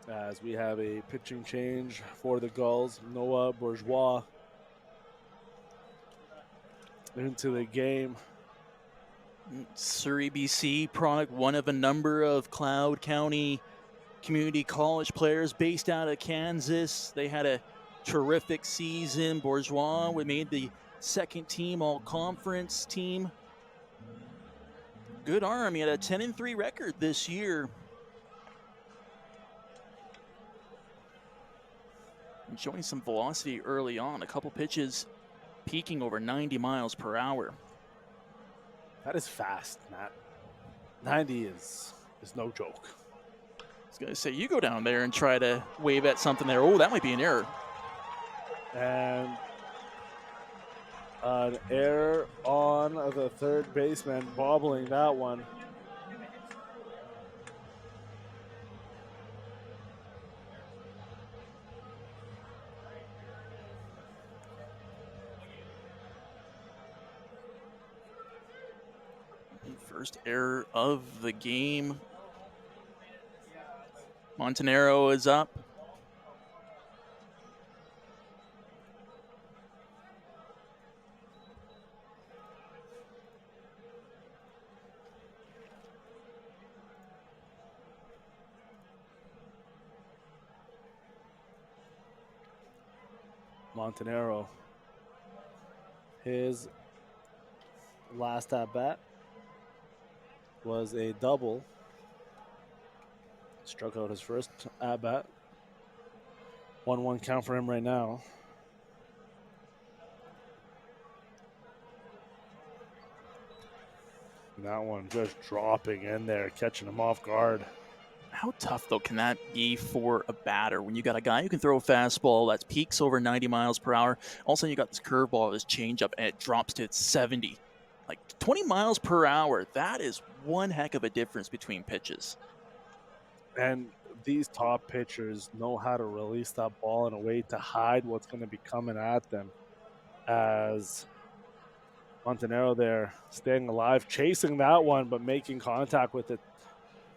As we have a pitching change for the Gulls, Noah Bourgeois into the game. Surrey, BC product, one of a number of Cloud County Community College players based out of Kansas. They had a terrific season. Bourgeois made the second team all-conference team. Good arm. He had a 10-3 record this year. And showing some velocity early on. A couple pitches peaking over 90 miles per hour. That is fast, Matt. 90 is no joke. I was going to say, you go down there and try to wave at something there. Oh, that might be an error. And an error on the third baseman, bobbling that one. First error of the game. Montanero is up. Montanero, his last at bat was a double. Struck out his first at bat. 1-1 count for him right now. That one just dropping in there, catching him off guard. How tough, though, can that be for a batter when you got a guy who can throw a fastball that peaks over 90 miles per hour? All of a sudden, you got this curveball, this changeup, and it drops to 70. Like 20 miles per hour, that is one heck of a difference between pitches. And these top pitchers know how to release that ball in a way to hide what's going to be coming at them. As Montanero there staying alive, chasing that one, but making contact with it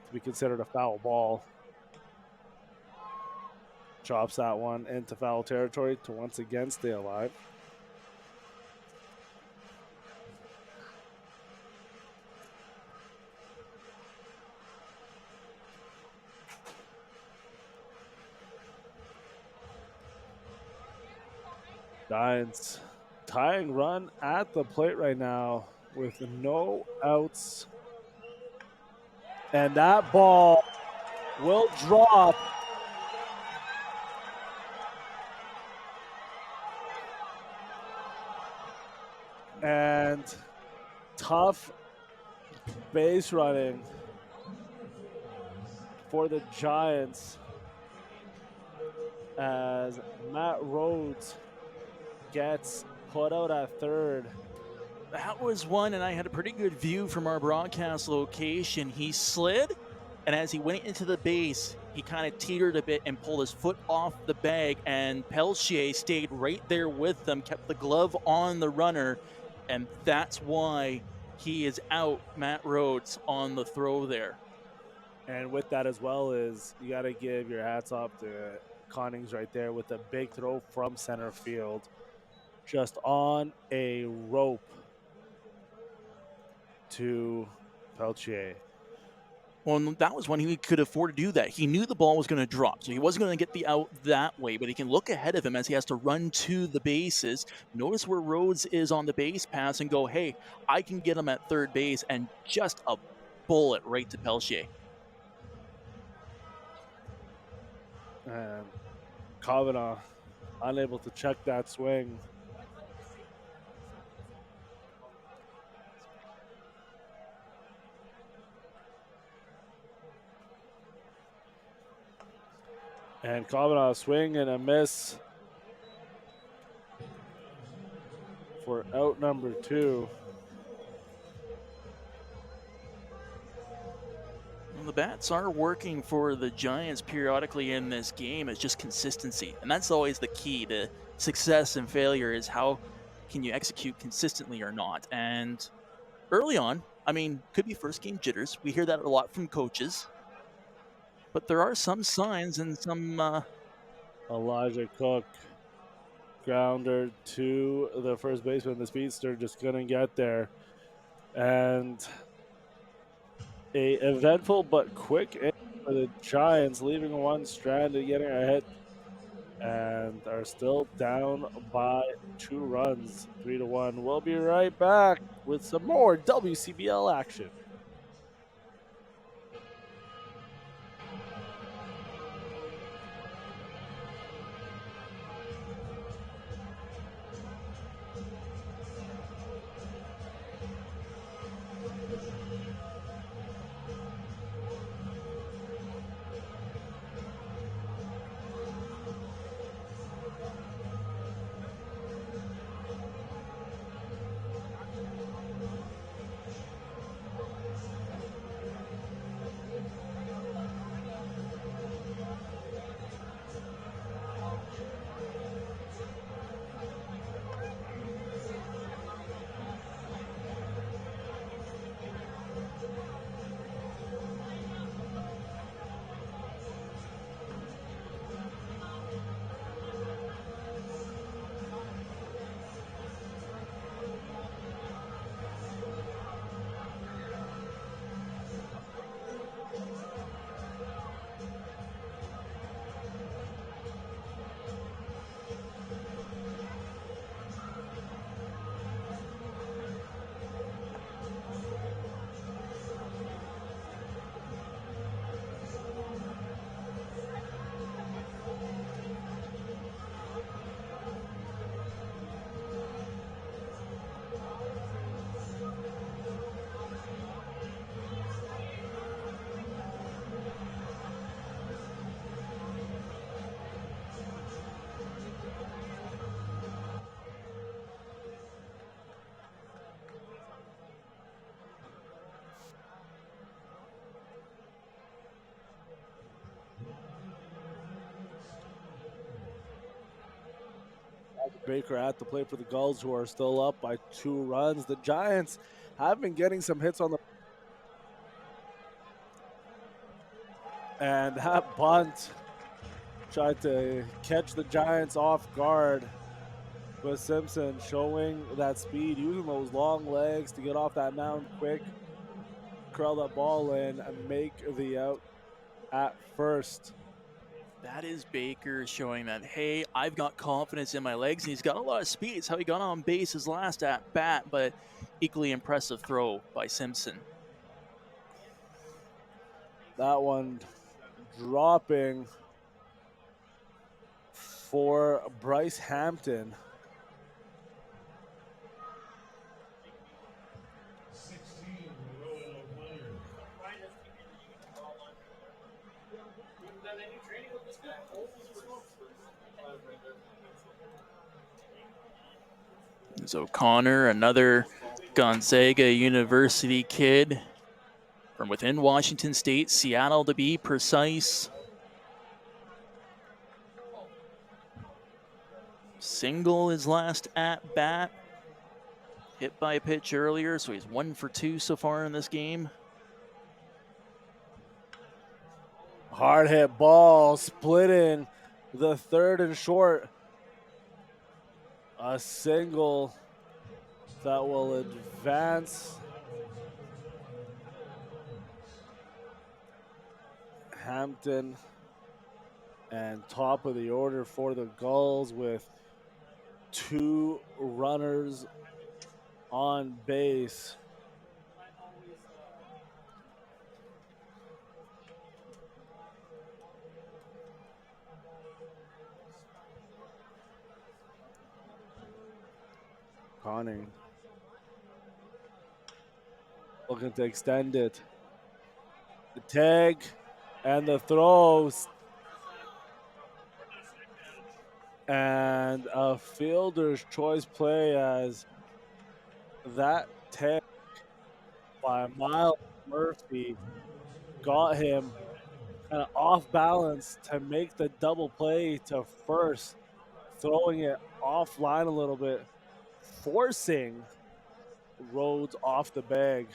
to be considered a foul ball. chops that one into foul territory to once again stay alive. Giants tying run at the plate right now with no outs. And that ball will drop. And tough base running for the Giants as Matt Rhodes gets put out at third. That was one, and I had a pretty good view from our broadcast location. He slid, and as he went into the base, he kind of teetered a bit and pulled his foot off the bag, and Pelchier stayed right there with them, kept the glove on the runner, and that's why he is out, Matt Rhodes, on the throw there. And with that as well is you got to give your hats off to Connings right there with a big throw from center field, just on a rope to Pelchier. Well, that was when he could afford to do that. He knew the ball was going to drop, so he wasn't going to get the out that way, but he can look ahead of him as he has to run to the bases. Notice where Rhodes is on the base pass and go, hey, I can get him at third base, and just a bullet right to Pelchier. And Kavanaugh unable to check that swing. And Kavanaugh swing and a miss for out number 2. Well, the bats are working for the Giants periodically in this game. It's just consistency, and that's always the key to success and failure, is how can you execute consistently or not. And early on, I mean, could be first game jitters. We hear that a lot from coaches. But there are some signs and some. Elijah Cook, grounder to the first baseman. The speedster just couldn't get there. And a eventful but quick inning for the Giants, leaving one stranded, getting a hit, and are still down by 2 runs, 3-1. We'll be right back with some more WCBL action. Baker at the plate for the Gulls, who are still up by 2 runs. The Giants have been getting some hits on the. And that bunt tried to catch the Giants off guard. But Simpson showing that speed, using those long legs to get off that mound quick, curl that ball in, and make the out at first. That is Baker showing that, hey, I've got confidence in my legs, and he's got a lot of speed. It's how he got on base his last at bat, but equally impressive throw by Simpson. That one dropping for Bryce Hampton. There's O'Connor, another Gonzaga University kid from within Washington State, Seattle to be precise. Single his last at bat. Hit by a pitch earlier, so he's 1 for 2 so far in this game. Hard hit ball, splitting the third and short. A single that will advance Hampton, and top of the order for the Gulls with 2 runners on base. Conning looking to extend it. The tag and the throws. And a fielder's choice play as that tag by Miles Murphy got him kind of off balance to make the double play to first, throwing it offline a little bit, forcing Rhodes off the bag.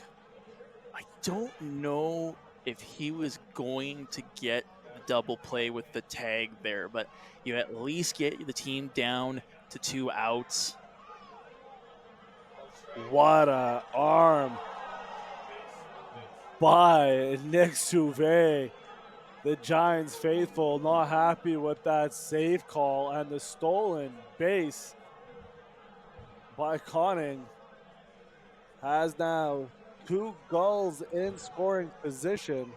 I don't know if he was going to get the double play with the tag there, but you at least get the team down to 2 outs. What a arm by Nick Sylvan. The Giants faithful not happy with that save call and the stolen base by Conning has now 2 Gulls in scoring position.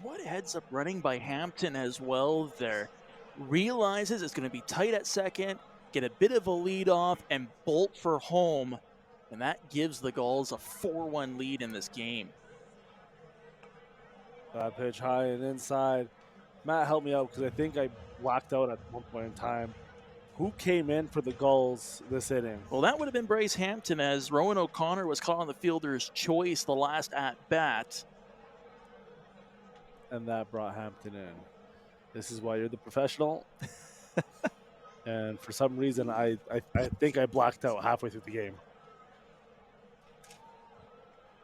What heads up running by Hampton as well there. Realizes it's going to be tight at second, get a bit of a lead off, and bolt for home. And that gives the Gulls a 4-1 lead in this game. That pitch high and inside. Matt, help me out because I think I blacked out at one point in time. Who came in for the Gulls this inning? Well, that would have been Bryce Hampton, as Rowan O'Connor was caught on the fielder's choice the last at bat. And that brought Hampton in. This is why you're the professional. And for some reason, I think I blacked out halfway through the game.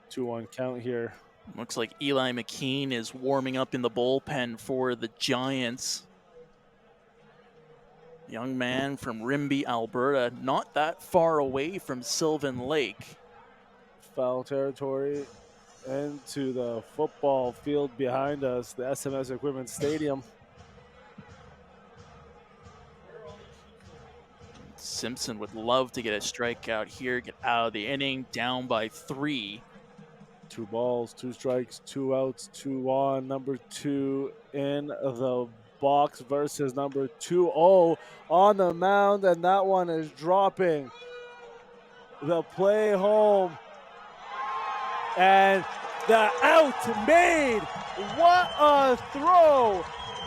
2-1 count here. Looks like Eli McKean is warming up in the bullpen for the Giants. Young man from Rimbey, Alberta, not that far away from Sylvan Lake. Foul territory into the football field behind us, the SMS Equipment Stadium. Simpson would love to get a strikeout here, get out of the inning, down by 3. 2 balls, 2 strikes, 2 outs, 2 on. Number 2 in the box versus number 2-0 on the mound, and that one is dropping. The play home. And the out made. What a throw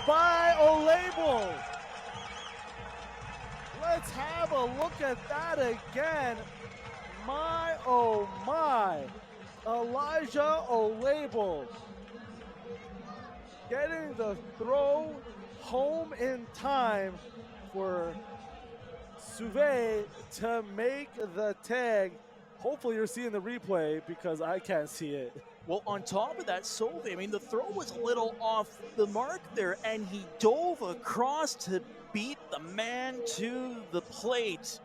by Olable. Let's have a look at that again. My, oh my. Elijah Olable getting the throw home in time for Sylvan to make the tag. Hopefully you're seeing the replay because I can't see it. Well, on top of that, Sylvan, I mean, the throw was a little off the mark there, and he dove across to beat the man to the plate,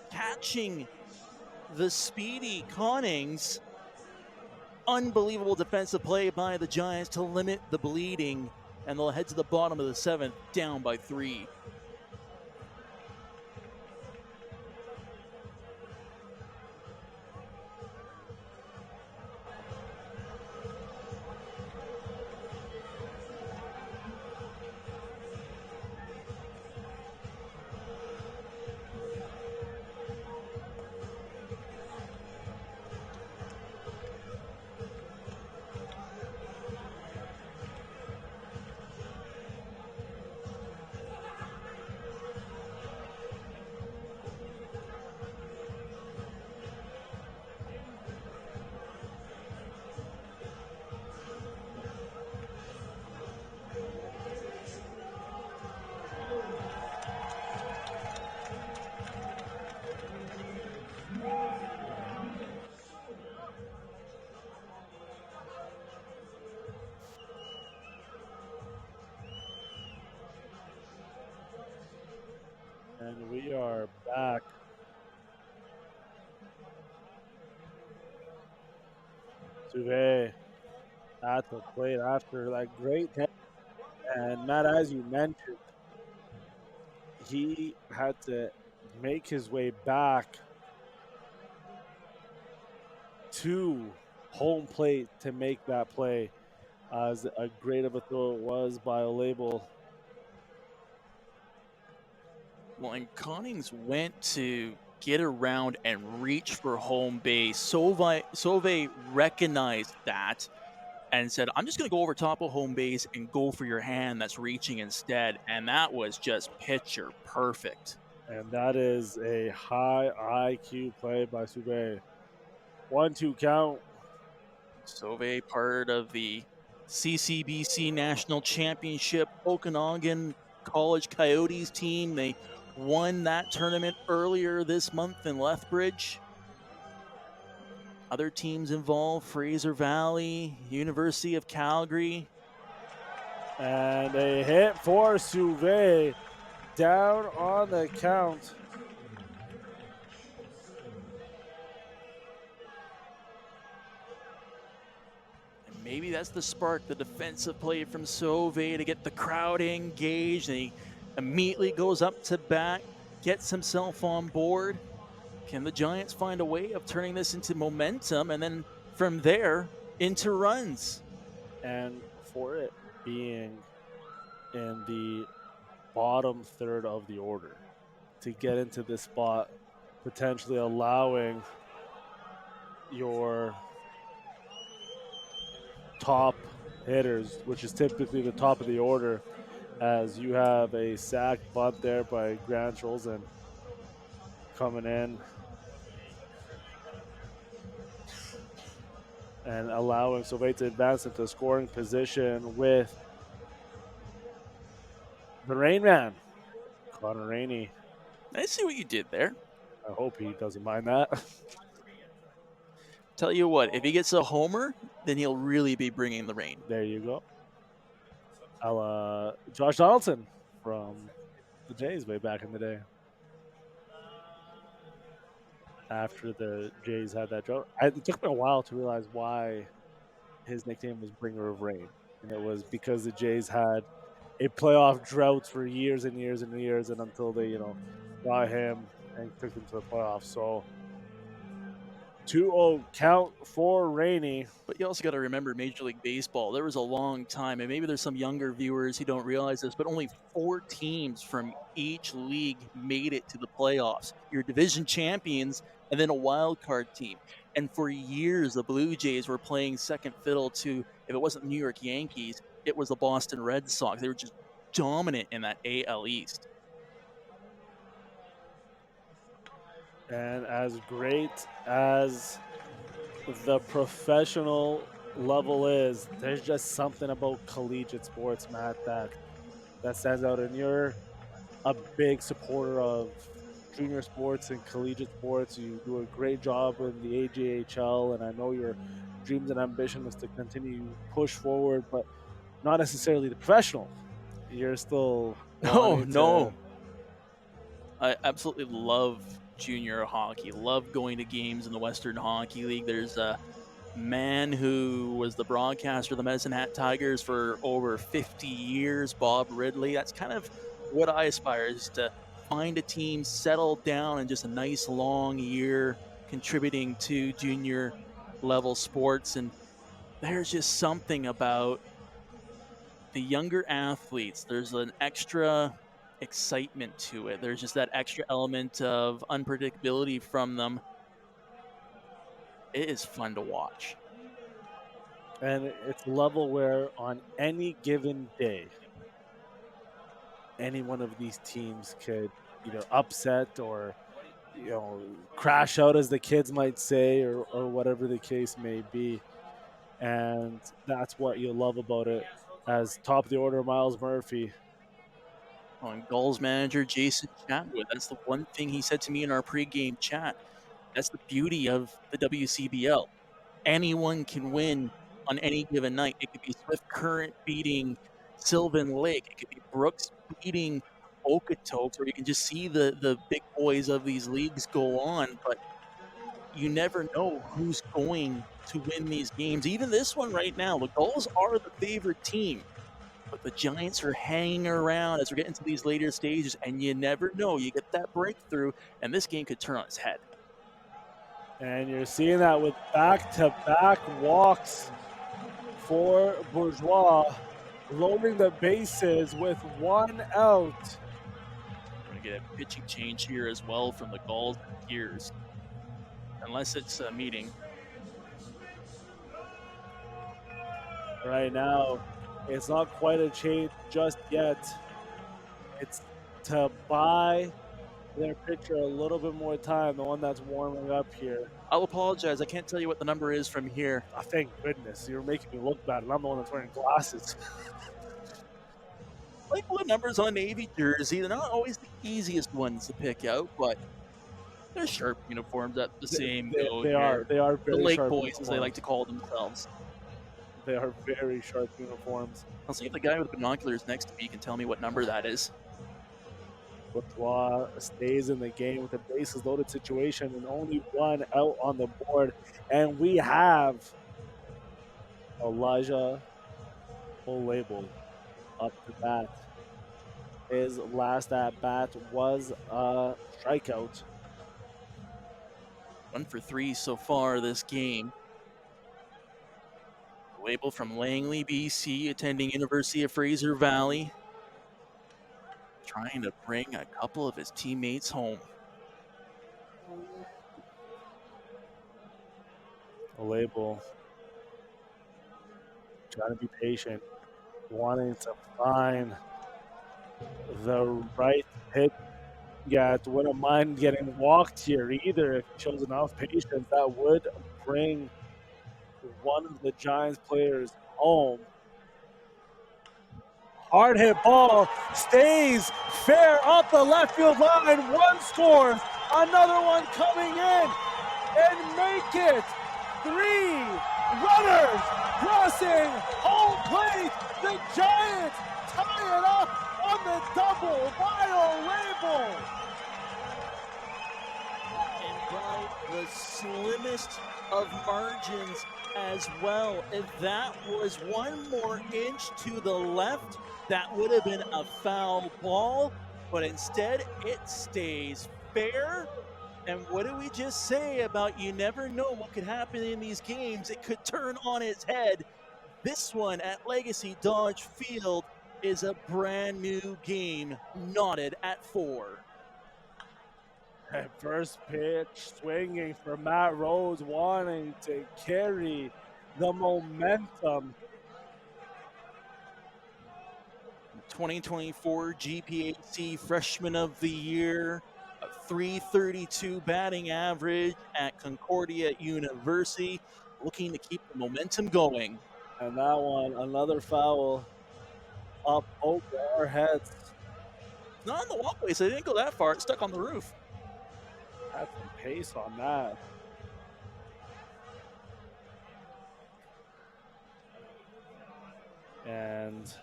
catching the speedy Connings. Unbelievable defensive play by the Giants to limit the bleeding, and they'll head to the bottom of the 7th, down by 3. And we are back. Sylvan at the plate after that great hit. And Matt, as you mentioned, he had to make his way back to home plate to make that play. As a great of a throw it was by a label. Well, and Connings went to get around and reach for home base. Sauve recognized that and said, I'm just going to go over top of home base and go for your hand that's reaching instead. And that was just picture perfect. And that is a high IQ play by Sylvan. 1-2 count. Sauve, part of the CCBC National Championship Okanagan College Coyotes team. They won that tournament earlier this month in Lethbridge. Other teams involved, Fraser Valley, University of Calgary. And a hit for Sylvan down on the count. And maybe that's the spark, the defensive play from Sauve to get the crowd engaged. And he immediately goes up to bat, gets himself on board. Can the Giants find a way of turning this into momentum and then from there into runs? And for it being in the bottom third of the order, to get into this spot, potentially allowing your top hitters, which is typically the top of the order, as you have a sac bunt there by Grant Olsen coming in and allowing Sylvan to advance into scoring position with the Rain Man, Connor Rainey. I see what you did there. I hope he doesn't mind that. Tell you what, if he gets a homer, then he'll really be bringing the rain. There you go. Josh Donaldson from the Jays way back in the day. After the Jays had that drought, it took me a while to realize why his nickname was Bringer of Rain. And it was because the Jays had a playoff drought for years and years and years, and until they, got him and took them to the playoffs. So 2-0 count for Rainey. But you also got to remember Major League Baseball. There was a long time, and maybe there's some younger viewers who don't realize this, but only 4 teams from each league made it to the playoffs. Your division champions and then a wild card team. And for years, the Blue Jays were playing second fiddle to, if it wasn't the New York Yankees, it was the Boston Red Sox. They were just dominant in that AL East. And as great as the professional level is, there's just something about collegiate sports, Matt, that stands out. And you're a big supporter of junior sports and collegiate sports. You do a great job in the AJHL, and I know your dreams and ambition is to continue push forward, but not necessarily the professional. You're still Oh, wanting to. no. I absolutely love junior hockey, love going to games in the Western Hockey League. There's a man who was the broadcaster of the Medicine Hat Tigers for over 50 years, Bob Ridley. That's kind of what I aspire, is to find a team, settle down, and just a nice long year contributing to junior level sports. And there's just something about the younger athletes. There's an extra excitement to it. There's just that extra element of unpredictability from them. It is fun to watch. And it's a level where on any given day, any one of these teams could either upset or crash out, as the kids might say, or whatever the case may be. And that's what you love about it. As top of the order, Miles Murphy. On Gulls manager Jason Chatwood, that's the one thing he said to me in our pregame chat. That's the beauty of the WCBL. Anyone can win on any given night. It could be Swift Current beating Sylvan Lake. It could be Brooks beating Okotoks, or you can just see the big boys of these leagues go on. But you never know who's going to win these games. Even this one right now, the Gulls are the favorite team. But the Giants are hanging around as we're getting to these later stages, and you never know. You get that breakthrough, and this game could turn on its head. And you're seeing that with back-to-back walks for Bourgeois, loading the bases with one out. We're going to get a pitching change here as well from the Gulls gears, unless it's a meeting. Right now, it's not quite a change just yet. It's to buy their pitcher a little bit more time, the one that's warming up here. I'll apologize. I can't tell you what the number is from here. Oh, thank goodness. You're making me look bad, and I'm the one that's wearing glasses. Like the numbers on a Navy jersey, they're not always the easiest ones to pick out, but they're sharp uniforms at the same go. They are very the Lake sharp Boys, uniforms. as they like to call themselves. They are very sharp uniforms. I'll see if the guy with the binoculars next to me can tell me what number that is. Bourgeois stays in the game with a bases loaded situation and only one out on the board. And we have Elijah Olable up to bat. His last at bat was a strikeout. 1 for 3 so far this game. Label from Langley, BC, attending University of Fraser Valley, trying to bring a couple of his teammates home. Olable trying to be patient, wanting to find the right hit. Yeah, wouldn't mind getting walked here either if he shows enough patience. That would bring one of the Giants players home. Hard hit ball stays fair up the left field line. One scores, another one coming in, and make it 3 runners crossing home plate. The Giants tie it up on the double by Olable. And by the slimmest of margins as well. If that was one more inch to the left, that would have been a foul ball, but instead it stays fair. And what did we just say about you never know what could happen in these games? It could turn on its head. This one at Legacy Dodge Field is a brand new game, knotted at 4. And first pitch swinging for Matt Rose, wanting to carry the momentum. 2024 GPAC Freshman of the Year, a .332 batting average at Concordia University, looking to keep the momentum going. And that one, another foul up over our heads. Not on the walkway, so they didn't go that far. It's stuck on the roof. Had some pace on that. And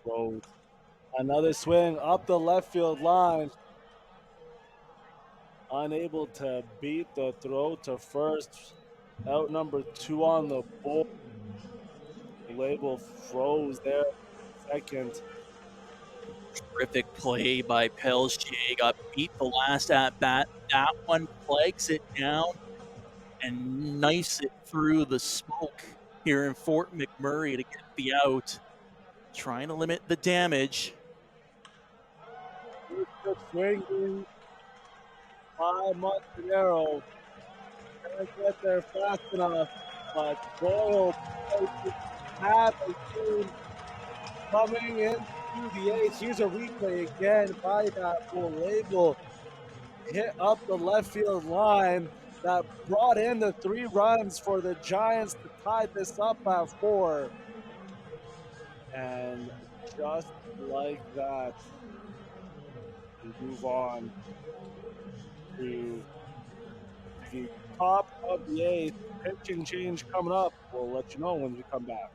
Rose. Another swing up the left field line. Unable to beat the throw to first. Out number 2 on the board. Label froze there. Second. Terrific play by Pelche. Got beat the last at bat. That one flags it down and knifes it through the smoke here in Fort McMurray to get the out. Trying to limit the damage. Good swinging by Montanero. Can't get there fast enough, but Boyle have a team coming into the eighth. Here's a replay again by that full label. Hit up the left field line that brought in the 3 runs for the Giants to tie this up at 4. And just like that, we move on to the top of the eighth. Pitching change coming up. We'll let you know when we come back.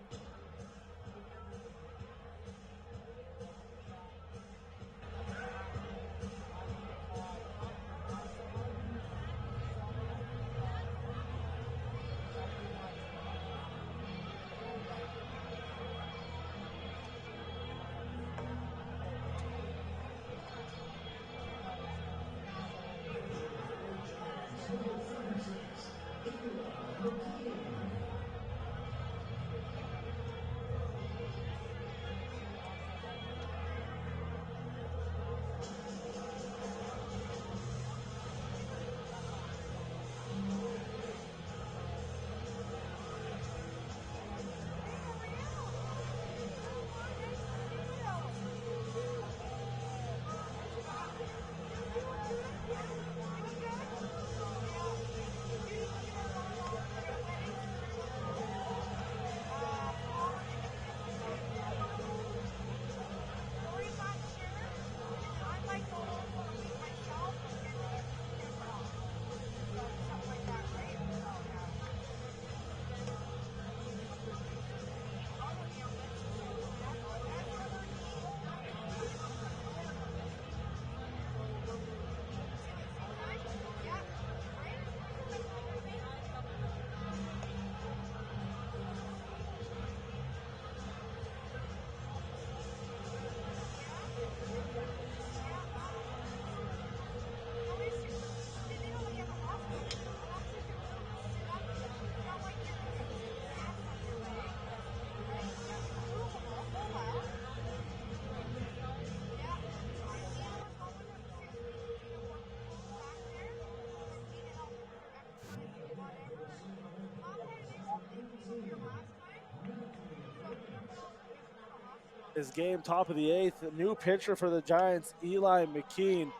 Is game top of the eighth. A new pitcher for the Giants, Eli McKean.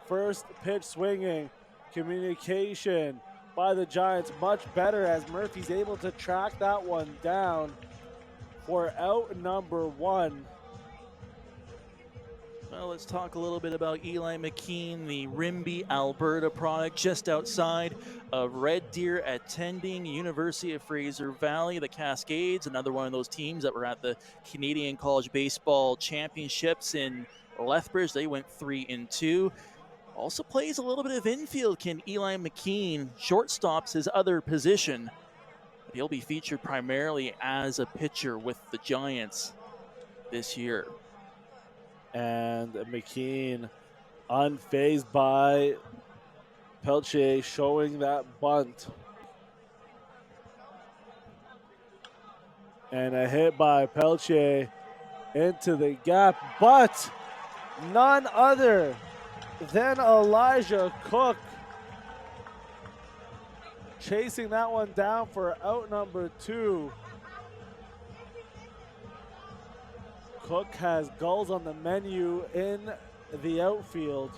First pitch swinging. Communication by the Giants much better as Murphy's able to track that one down for out number 1. Well, let's talk a little bit about Eli McKean, the Rimbey, Alberta product, just outside of Red Deer, attending University of Fraser Valley, the Cascades, another one of those teams that were at the Canadian College Baseball Championships in Lethbridge. They went 3-2. Also plays a little bit of infield, can Eli McKean. Shortstop's his other position. He'll be featured primarily as a pitcher with the Giants this year. And McKean unfazed by Pelche, showing that bunt. And a hit by Pelche into the gap, but none other than Elijah Cook chasing that one down for out number 2. Cook has Gulls on the menu in the outfield.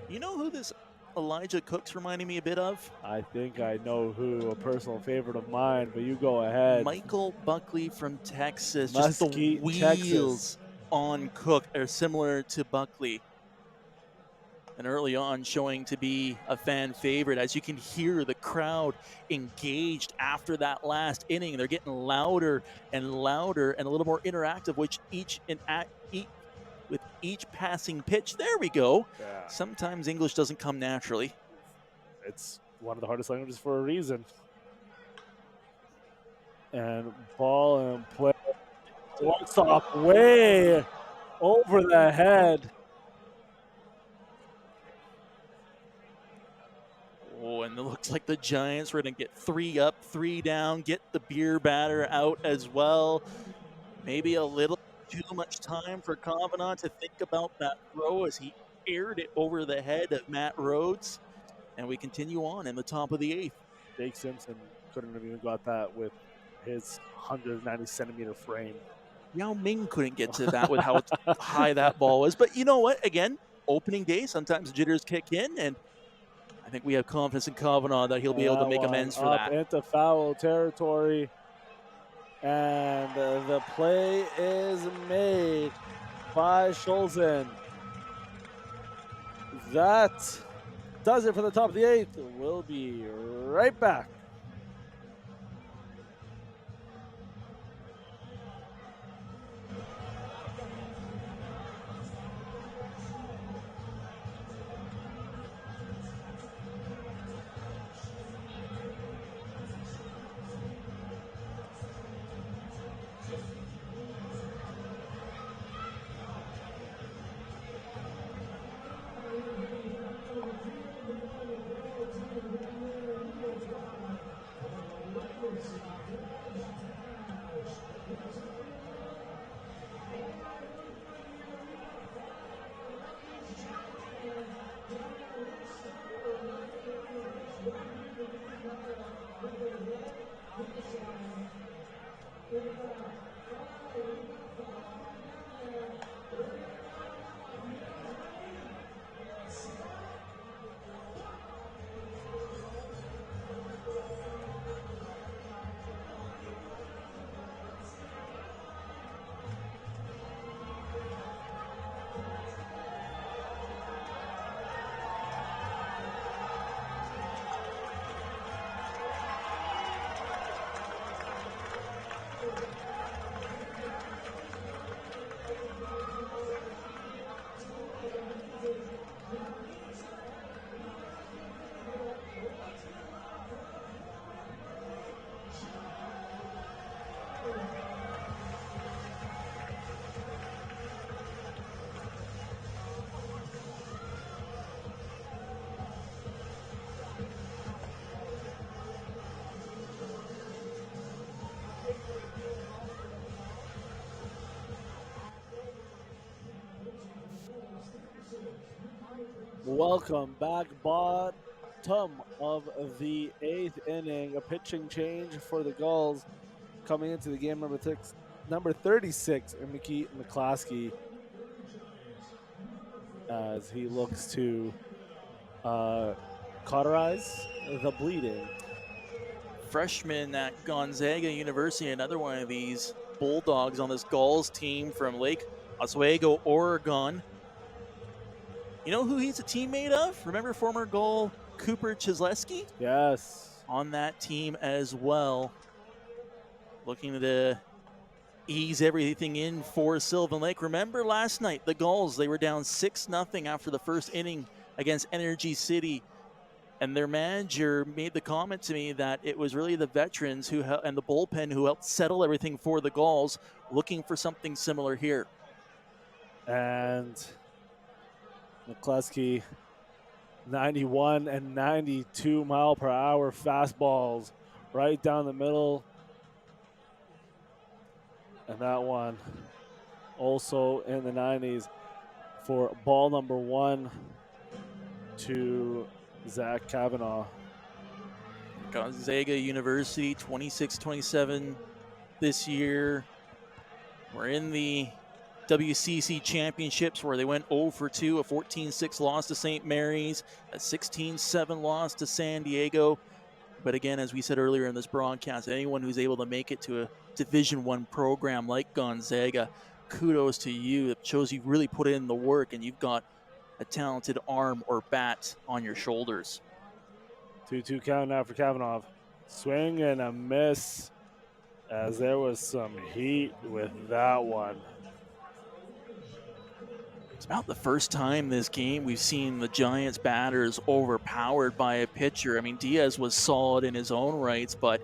You know who this Elijah Cook's reminding me a bit of? I think I know who, a personal favorite of mine, but you go ahead. Michael Buckley from Texas. Just the Mesquite, wheels Texas. on Cook are similar to Buckley. And early on showing to be a fan favorite. As you can hear the crowd engaged after that last inning. They're getting louder and louder and a little more interactive, which with each passing pitch. There we go. Yeah. Sometimes English doesn't come naturally. It's one of the hardest languages for a reason. And ball and play. Shortstop way over the head. Oh, and it looks like the Giants are going to get 3 up, 3 down, get the beer batter out as well. Maybe a little too much time for Kavanaugh to think about that throw as he aired it over the head of Matt Rhodes. And we continue on in the top of the 8th. Jake Simpson couldn't have even got that with his 190-centimeter frame. Yao Ming couldn't get to that with how high that ball was. But you know what? Again, opening day, sometimes jitters kick in, and I think we have confidence in Kavanaugh that he'll be able to make amends for up that. Into foul territory, and the play is made by Schulzen. That does it for the top of the 8th. We'll be right back. Welcome back, bottom of the 8th inning. A pitching change for the Gulls coming into the game. Number 36, Mickey McClaskey, as he looks to cauterize the bleeding. Freshman at Gonzaga University, another one of these Bulldogs on this Gulls team from Lake Oswego, Oregon. You know who he's a teammate of? Remember former Gull Cooper Chisleski? Yes. On that team as well. Looking to ease everything in for Sylvan Lake. Remember last night, the Gulls, they were down 6-0 after the first inning against Energy City. And their manager made the comment to me that it was really the veterans and the bullpen who helped settle everything for the Gulls, looking for something similar here. And McCluskey, 91 and 92 mile per hour fastballs right down the middle. And that one also in the 90s for ball number 1 to Zach Kavanaugh. Gonzaga University, 26-27 this year. We're in the WCC championships where they went 0 for 2, a 14-6 loss to St. Mary's, a 16-7 loss to San Diego. But again, as we said earlier in this broadcast, anyone who's able to make it to a Division I program like Gonzaga, kudos to you. It shows you've really put in the work and you've got a talented arm or bat on your shoulders. 2-2 count now for Kavanaugh. Swing and a miss, as there was some heat with that one. It's about the first time this game we've seen the Giants batters overpowered by a pitcher. I mean, Diaz was solid in his own rights, but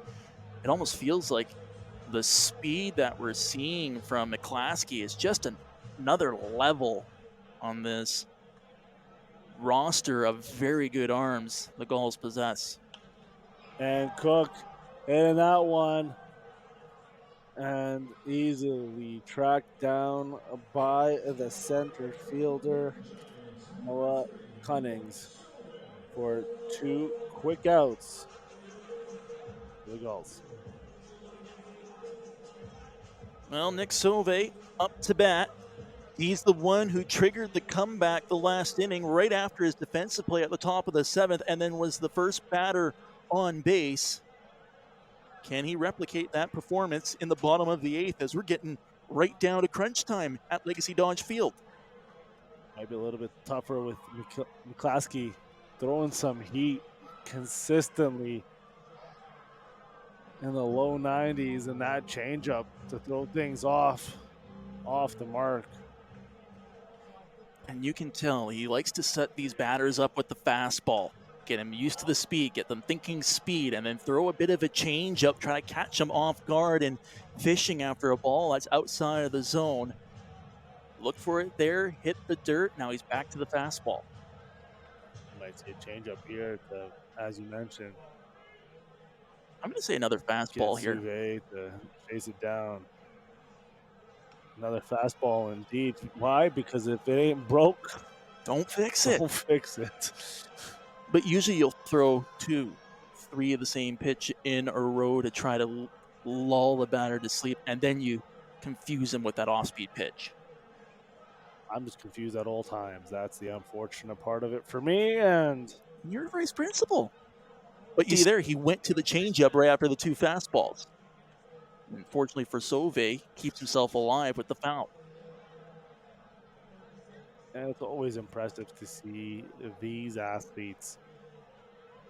it almost feels like the speed that we're seeing from McClaskey is just another level on this roster of very good arms the Gulls possess. And Cook hitting that one and easily tracked down by the center fielder, Noah Cunnings, for 2 quick outs for the Gulls. Well, Nick Sauvé up to bat. He's the one who triggered the comeback the last inning right after his defensive play at the top of the 7th and then was the first batter on base. Can he replicate that performance in the bottom of the 8th as we're getting right down to crunch time at Legacy Dodge Field? Might be a little bit tougher with McClaskey throwing some heat consistently in the low 90s, and that changeup to throw things off the mark. And you can tell he likes to set these batters up with the fastball, get them used to the speed, get them thinking speed, and then throw a bit of a changeup, try to catch them off guard and fishing after a ball that's outside of the zone. Look for it there, hit the dirt. Now he's back to the fastball. You might see a changeup here to, as you mentioned, I'm going to say another fastball here. Sylvan to chase it down. Another fastball indeed. Why? Because if it ain't broke, don't fix it. Don't fix it. But usually you'll throw 2, 3 of the same pitch in a row to try to lull the batter to sleep, and then you confuse him with that off-speed pitch. I'm just confused at all times. That's the unfortunate part of it for me. And you're vice principal. But you see there, he went to the changeup right after the 2 fastballs. Unfortunately for Sauvé, keeps himself alive with the foul. And it's always impressive to see these athletes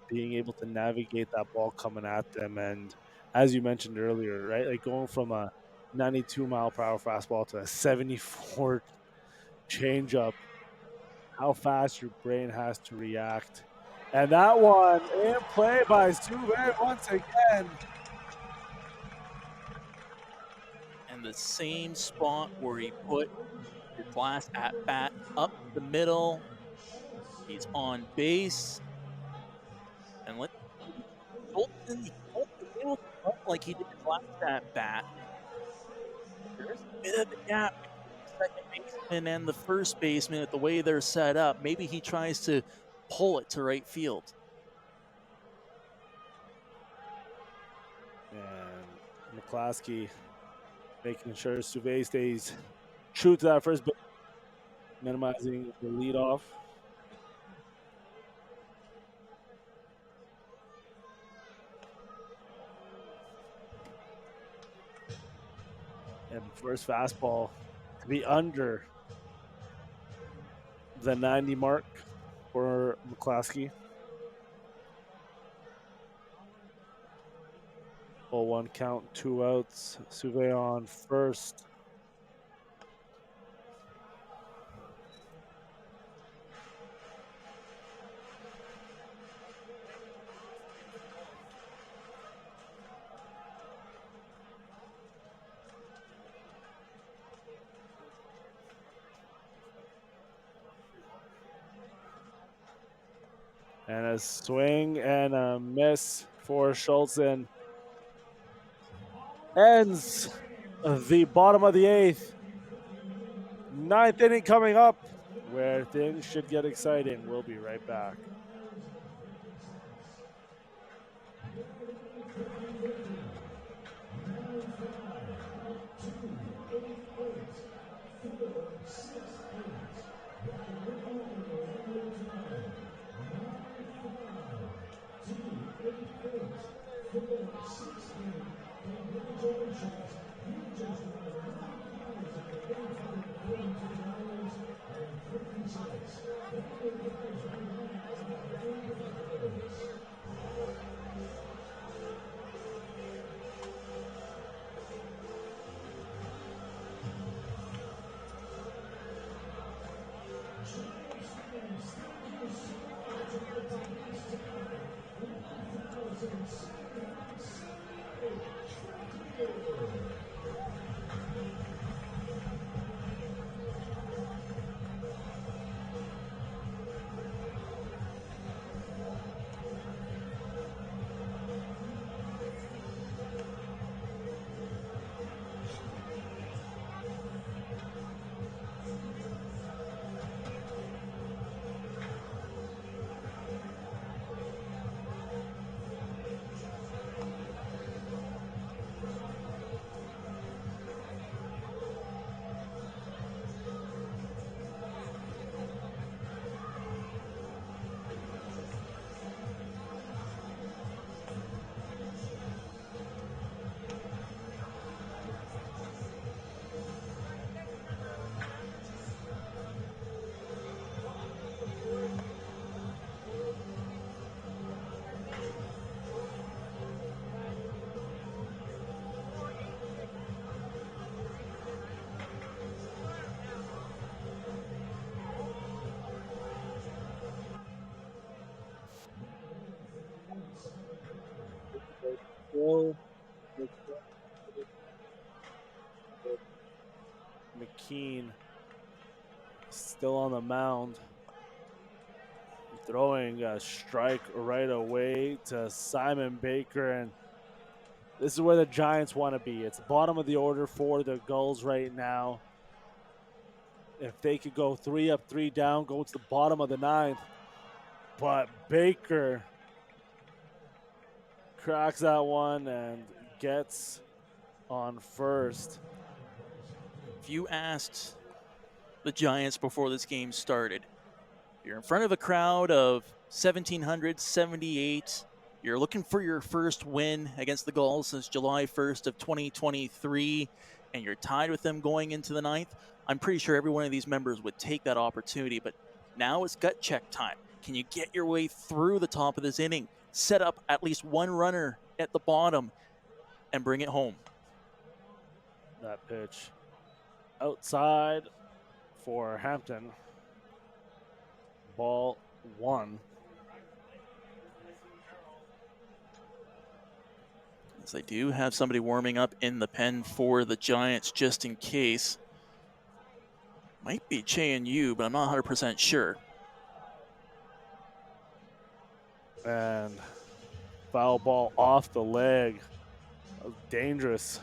being able to navigate that ball coming at them. And as you mentioned earlier, right, like going from a 92-mile-per-hour fastball to a 74 changeup, how fast your brain has to react. And that one in play by Sylvan once again. And the same spot where he put his last at-bat up the middle. He's on base. And let Colton like he did his last at-bat. There's a bit of a gap between the second baseman and the first baseman at the way they're set up. Maybe he tries to pull it to right field. And McClaskey making sure Sylvan stays true to that first base, minimizing the leadoff. And first fastball to be under the 90 mark for McClaskey. 0-1 count, 2 outs. Sylvan on first. And a swing and a miss for Schultz, and ends the bottom of the 8th. 9th inning coming up, where things should get exciting. We'll be right back. Still McKean still on the mound. Throwing a strike right away to Simon Baker, and this is where the Giants want to be. It's bottom of the order for the Gulls right now. If they could go 3 up, 3 down, go to the bottom of the 9th. But Baker cracks that one and gets on first. If you asked the Giants before this game started, you're in front of a crowd of 1,778. You're looking for your first win against the Gulls since July 1st of 2023, and you're tied with them going into the 9th. I'm pretty sure every one of these members would take that opportunity, but now it's gut check time. Can you get your way through the top of this inning, set up at least one runner at the bottom, and bring it home? That pitch outside for Hampton. Ball 1. As they do have somebody warming up in the pen for the Giants just in case. Might be Che Yu, but I'm not 100% sure. And foul ball off the leg. That was dangerous.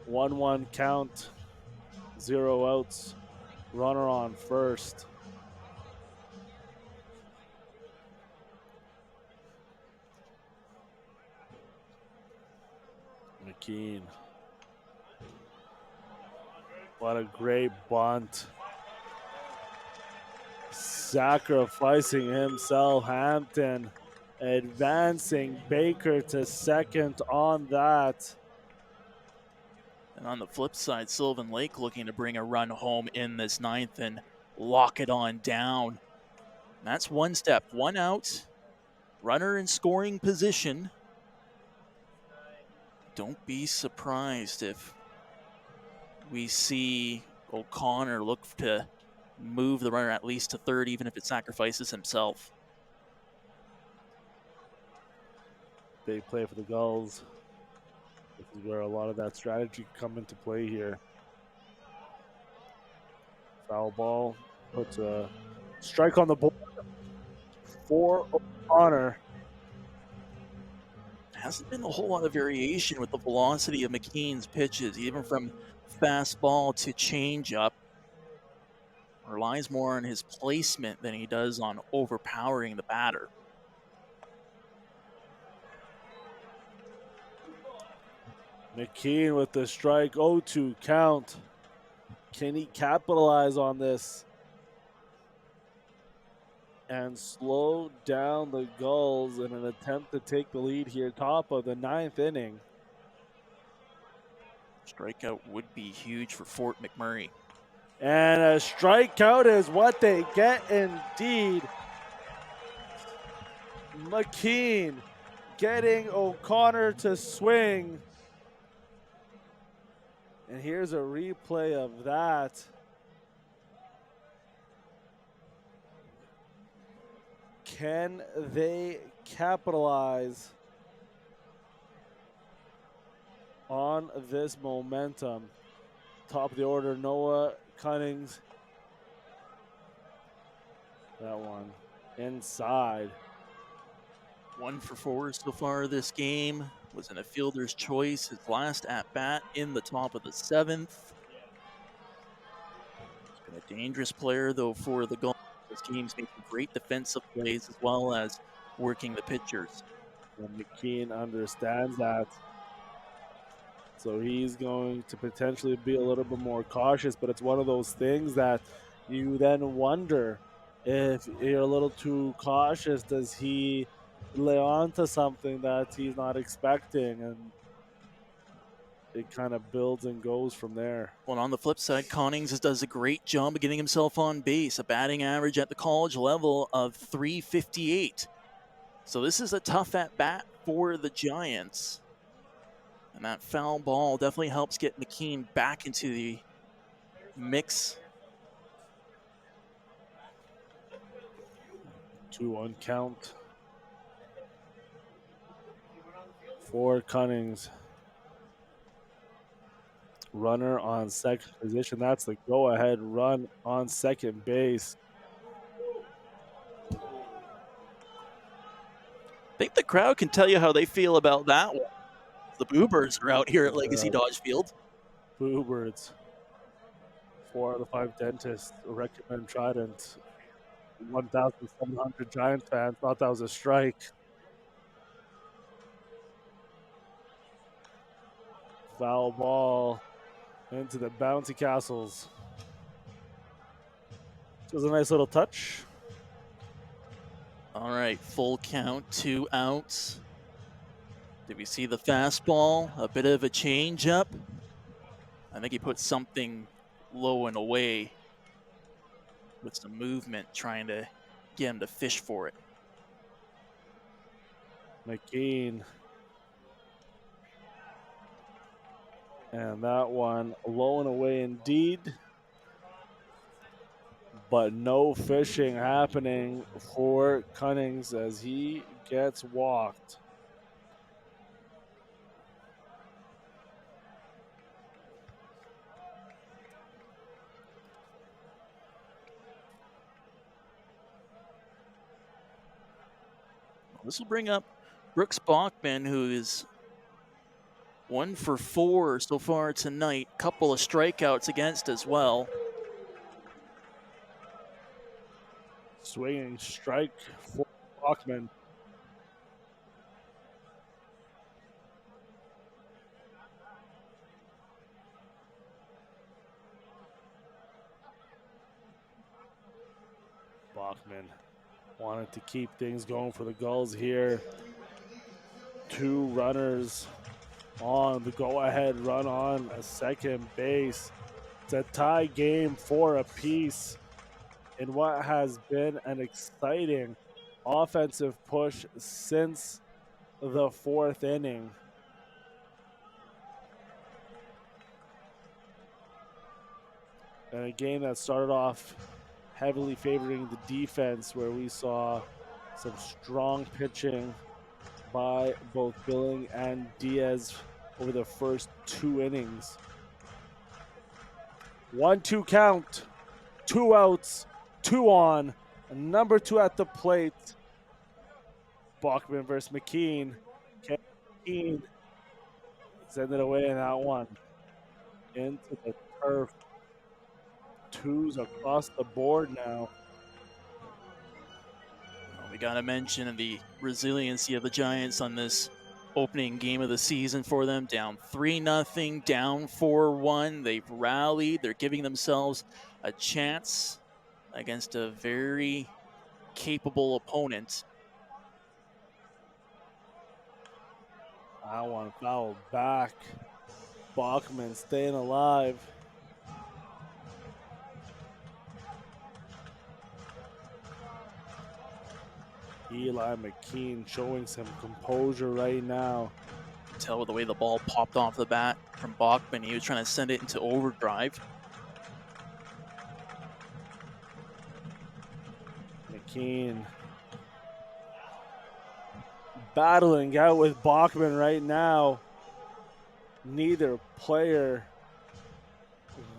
One count, 0 outs, runner on first. McKean. What a great bunt. Sacrificing himself, Hampton advancing Baker to second on that. And on the flip side, Sylvan Lake looking to bring a run home in this 9th and lock it on down. And that's one step, 1 out, runner in scoring position. Don't be surprised if we see O'Connor look to move the runner at least to third, even if it sacrifices himself. Big play for the Gulls. This is where a lot of that strategy come into play here. Foul ball puts a strike on the board for O'Connor. Hasn't been a whole lot of variation with the velocity of McKean's pitches, even from fastball to changeup. Relies more on his placement than he does on overpowering the batter. McKean with the strike, 0-2 count. Can he capitalize on this and slow down the Gulls in an attempt to take the lead here, top of the 9th inning? Strikeout would be huge for Fort McMurray. And a strikeout is what they get indeed. McKean getting O'Connor to swing. And here's a replay of that. Can they capitalize on this momentum? Top of the order, Noah Cunnings. That one inside. 1 for 4 so far this game. Was in a fielder's choice. His last at bat in the top of the 7th. He's been a dangerous player though for the Gulls. This game's making great defensive plays as well as working the pitchers. And McKean understands that. So he's going to potentially be a little bit more cautious, but it's one of those things that you then wonder if you're a little too cautious, does he lay on to something that he's not expecting? And it kind of builds and goes from there. Well, on the flip side, Connings does a great job of getting himself on base, a batting average at the college level of .358. So this is a tough at bat for the Giants. And that foul ball definitely helps get McKean back into the mix. 2-1 count for Cunnings. Runner on second position. That's the go-ahead run on second base. I think the crowd can tell you how they feel about that one. The Boo-Birds are out here at Legacy Dodge Field. Boo-Birds. 4 out of 5 dentists recommend Trident. 1,700 Giants fans thought that was a strike. Foul ball into the bouncy castles. It was a nice little touch. All right, full count, 2 outs. Did we see the fastball? A bit of a changeup. I think he put something low and away with some movement, trying to get him to fish for it. McKean. And that one low and away indeed. But no fishing happening for Cunnings as he gets walked. This will bring up Brooks Bachman, who is 1 for 4 so far tonight. Couple of strikeouts against as well. Swinging strike for Bachman. Bachman wanted to keep things going for the Gulls here. 2 runners on the go-ahead run on a second base. It's a tie game for apiece in what has been an exciting offensive push since the 4th inning. And a game that started off heavily favoring the defense, where we saw some strong pitching by both Billing and Diaz over the first 2 innings. 1-2 count, 2 outs, 2 on, number 2 at the plate. Bachman versus McKean. McKean send it away in that one. Into the turf. 2s across the board now. We got to mention the resiliency of the Giants on this opening game of the season for them, down 3-0, down 4-1. They've rallied. They're giving themselves a chance against a very capable opponent. I want to foul back. Bachman staying alive. Eli McKean showing some composure right now. Tell the way the ball popped off the bat from Bachman. He was trying to send it into overdrive. McKean battling out with Bachman right now. Neither player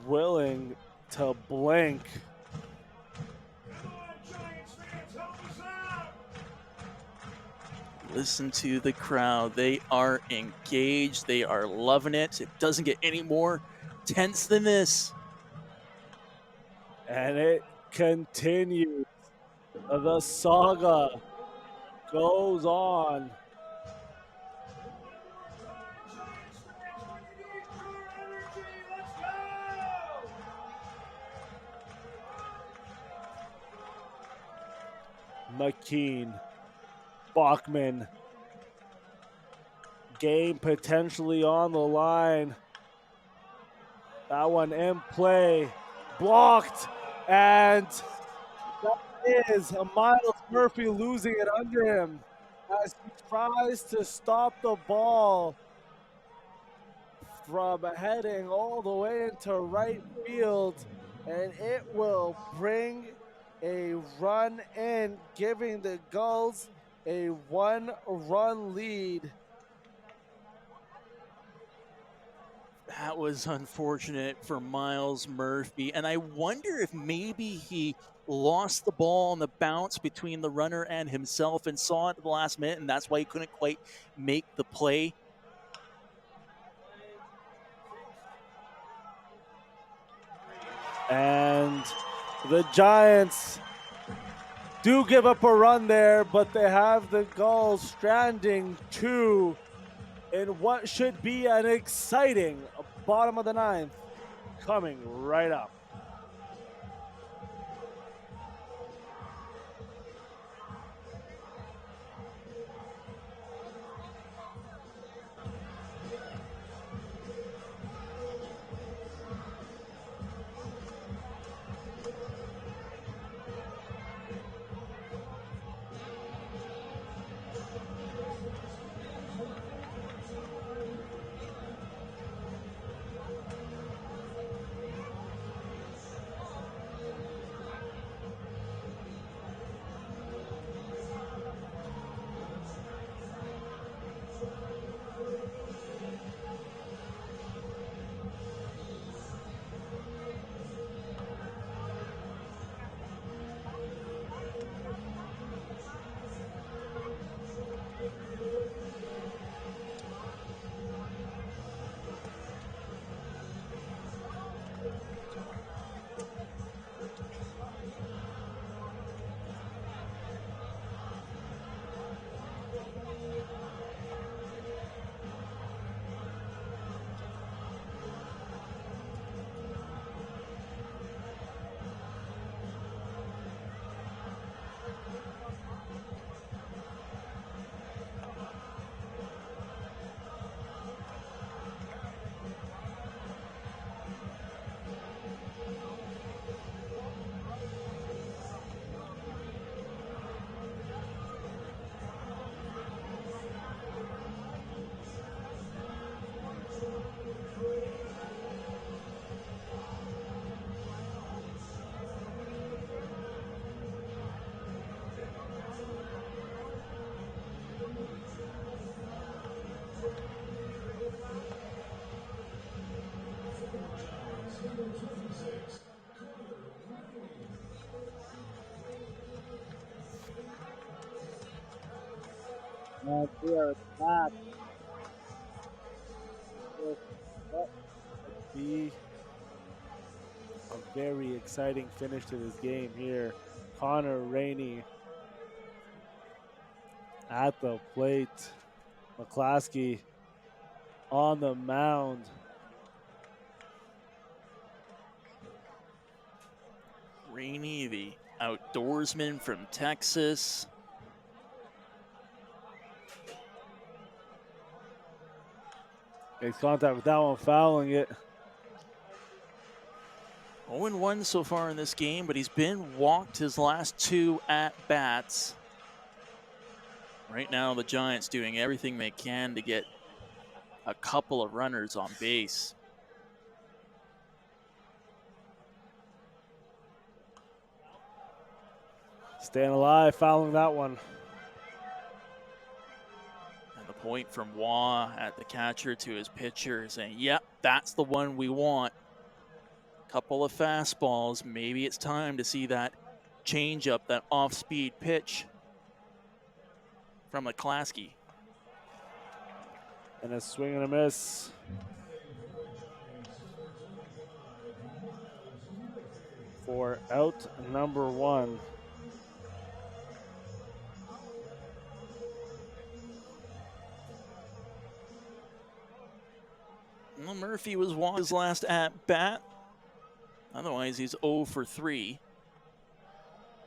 willing to blink. Listen to the crowd. They are engaged. They are loving it. It doesn't get any more tense than this. And it continues. The saga goes on. McKean, Bachman, game potentially on the line. That one in play, blocked, and that is Miles Murphy losing it under him as he tries to stop the ball from heading all the way into right field, and it will bring a run in, giving the Gulls a 1-run lead. That was unfortunate for Miles Murphy, and I wonder if maybe he lost the ball on the bounce between the runner and himself and saw it at the last minute, and that's why he couldn't quite make the play. And the Giants do give up a run there, but they have the Gulls stranding 2 in what should be an exciting bottom of the 9th coming right up. And we are back with what would be a very exciting finish to this game here. Connor Rainey at the plate. McClaskey on the mound. Rainey, the outdoorsman from Texas. Makes contact with that one, fouling it. 0-1 so far in this game, but he's been walked his last 2 at-bats. Right now, the Giants doing everything they can to get a couple of runners on base. Staying alive, fouling that one. And the point from Waugh at the catcher to his pitcher saying, yep, that's the one we want. Couple of fastballs. Maybe it's time to see that changeup, that off-speed pitch from McClaskey. And a swing and a miss. For out number 1. Well, Murphy was Waugh's last at-bat. Otherwise, he's 0 for 3.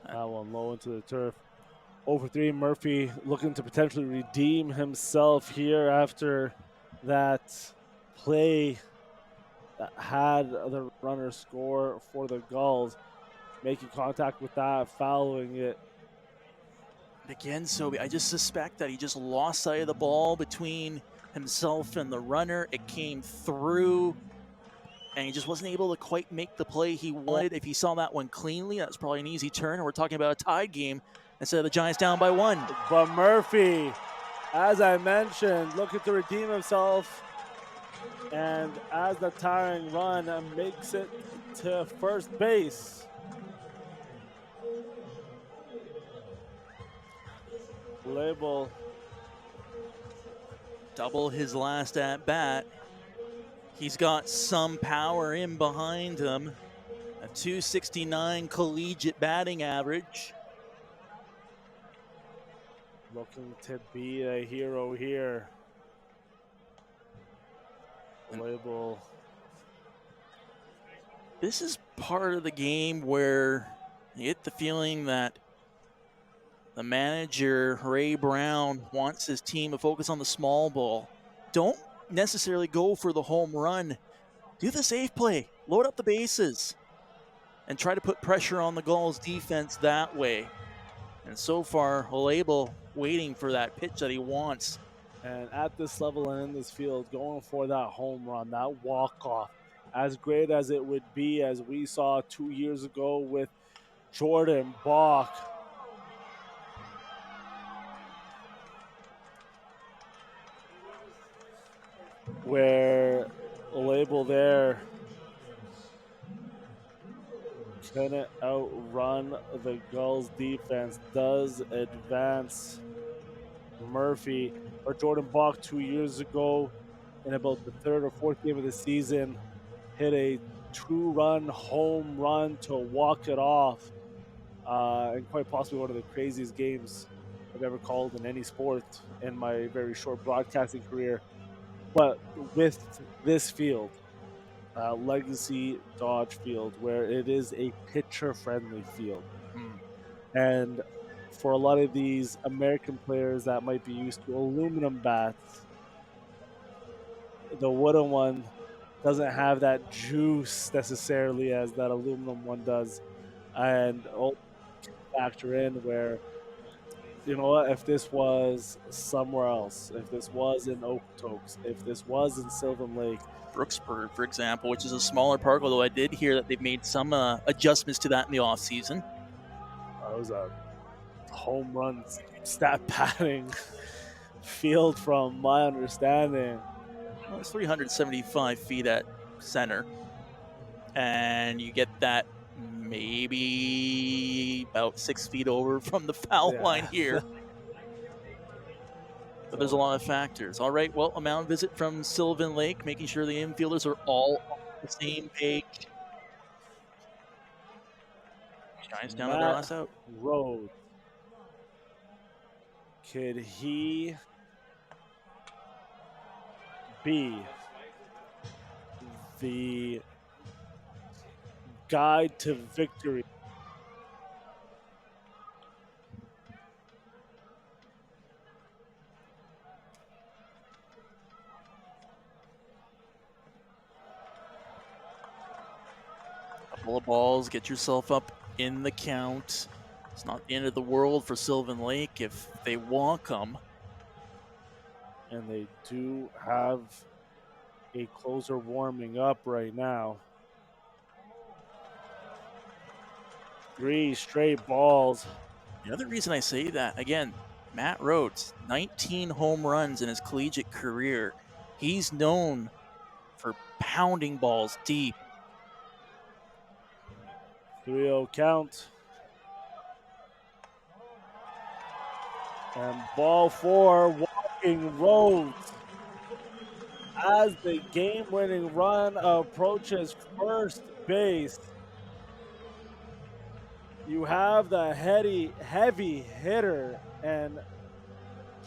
That one low into the turf. 0 for 3. Murphy looking to potentially redeem himself here after that play that had the runner score for the Gulls. Making contact with that, fouling it. Again, Sobe, I just suspect that he just lost sight of the ball between himself and the runner. It came through, and he just wasn't able to quite make the play he wanted. If he saw that one cleanly, that was probably an easy turn. And we're talking about a tied game instead of the Giants down by 1. But Murphy, as I mentioned, looking to redeem himself. And as the tying run makes it to first base. Label. Double his last at-bat. He's got some power in behind him. A .269 collegiate batting average. Looking to be a hero here. Label. This is part of the game where you get the feeling that the manager, Ray Brown, wants his team to focus on the small ball. Don't necessarily go for the home run. Do the safe play. Load up the bases. And try to put pressure on the Gulls defense that way. And so far, Label waiting for that pitch that he wants. And at this level and in this field, going for that home run, that walk-off, as great as it would be, as we saw 2 years ago with Jordan Bach. Where Label there couldn't outrun the Gulls defense, does advance Murphy. Or Jordan Bach 2 years ago in about the 3rd or 4th game of the season hit a 2-run home run to walk it off, and quite possibly one of the craziest games I've ever called in any sport in my very short broadcasting career. But with this field, Legacy Dodge Field, where it is a pitcher-friendly field, and for a lot of these American players that might be used to aluminum bats, the wooden one doesn't have that juice necessarily as that aluminum one does. And all factor in where, you know what, if this was somewhere else, if this was in Okotoks, if this was in Sylvan Lake, Brooksburg, for example, which is a smaller park, although I did hear that they've made some adjustments to that in the offseason. That was a home run stat padding field from my understanding. Well, it's 375 feet at center. And you get that maybe about 6 feet over from the foul line here. But there's a lot of factors. All right, well, a mound visit from Sylvan Lake, making sure the infielders are all on the same page. Giants down to their last out. Road. Could he be the guide to victory. Couple of balls, get yourself up in the count. It's not the end of the world for Sylvan Lake if they walk them. And they do have a closer warming up right now. 3 straight balls. The other reason I say that, again, Matt Rhodes, 19 home runs in his collegiate career. He's known for pounding balls deep. 3-0 count. And ball 4, walking Rhodes. As the game-winning run approaches first base, you have the heavy hitter and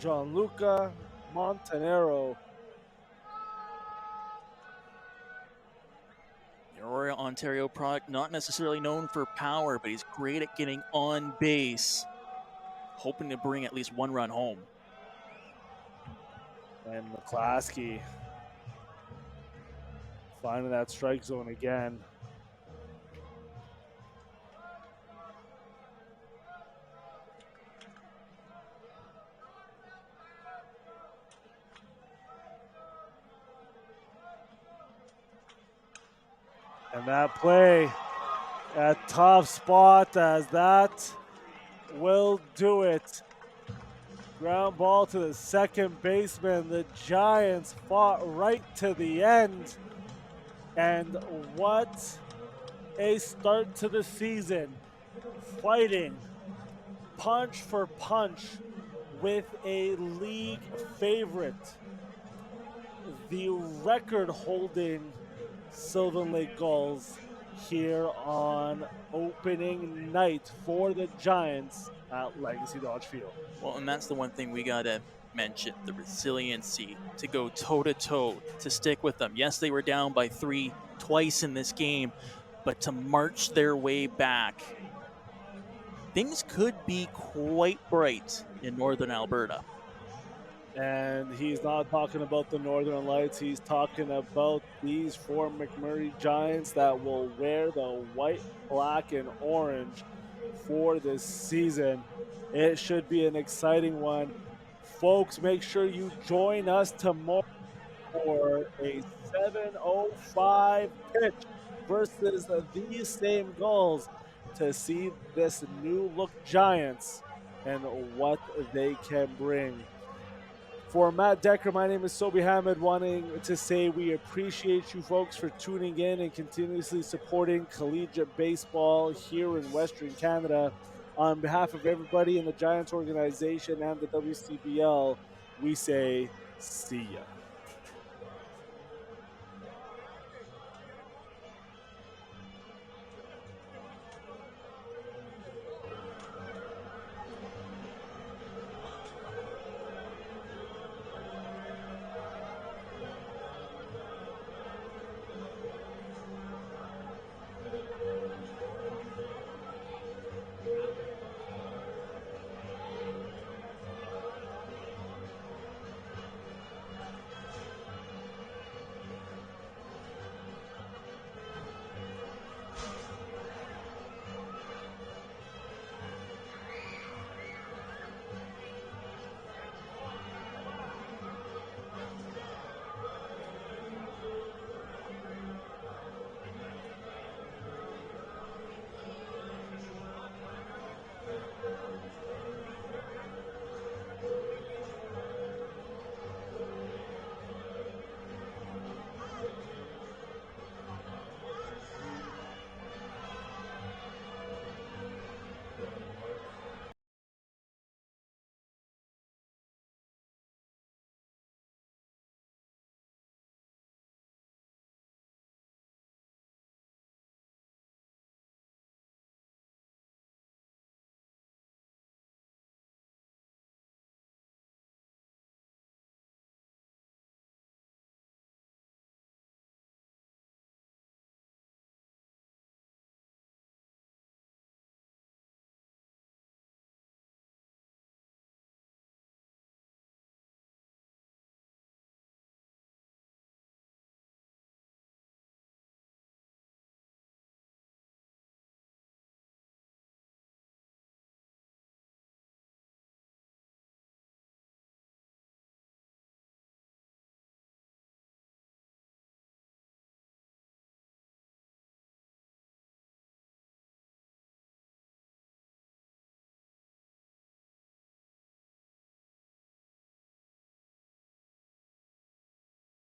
Gianluca Montanaro. The Aurora, Ontario product, not necessarily known for power, but he's great at getting on base, hoping to bring at least one run home. And McClaskey finding that strike zone again. And that play, a tough spot, as that will do it. Ground ball to the second baseman. The Giants fought right to the end. And what a start to the season. Fighting punch for punch with a league favorite. The record-holding Sylvan Lake Gulls here on opening night for the Giants at Legacy Dodge Field. Well, and that's the one thing we got to mention, the resiliency to go toe-to-toe, to stick with them. Yes, they were down by 3 twice in this game, but to march their way back. Things could be quite bright in northern Alberta. And he's not talking about the Northern Lights. He's talking about these 4 McMurray Giants that will wear the white, black, and orange for this season. It should be an exciting one. Folks, make sure you join us tomorrow for a 7:05 pitch versus these same Gulls to see this new look Giants and what they can bring. For Matt Decker, my name is Sobi Hamid, wanting to say we appreciate you folks for tuning in and continuously supporting collegiate baseball here in Western Canada. On behalf of everybody in the Giants organization and the WCBL, we say see ya.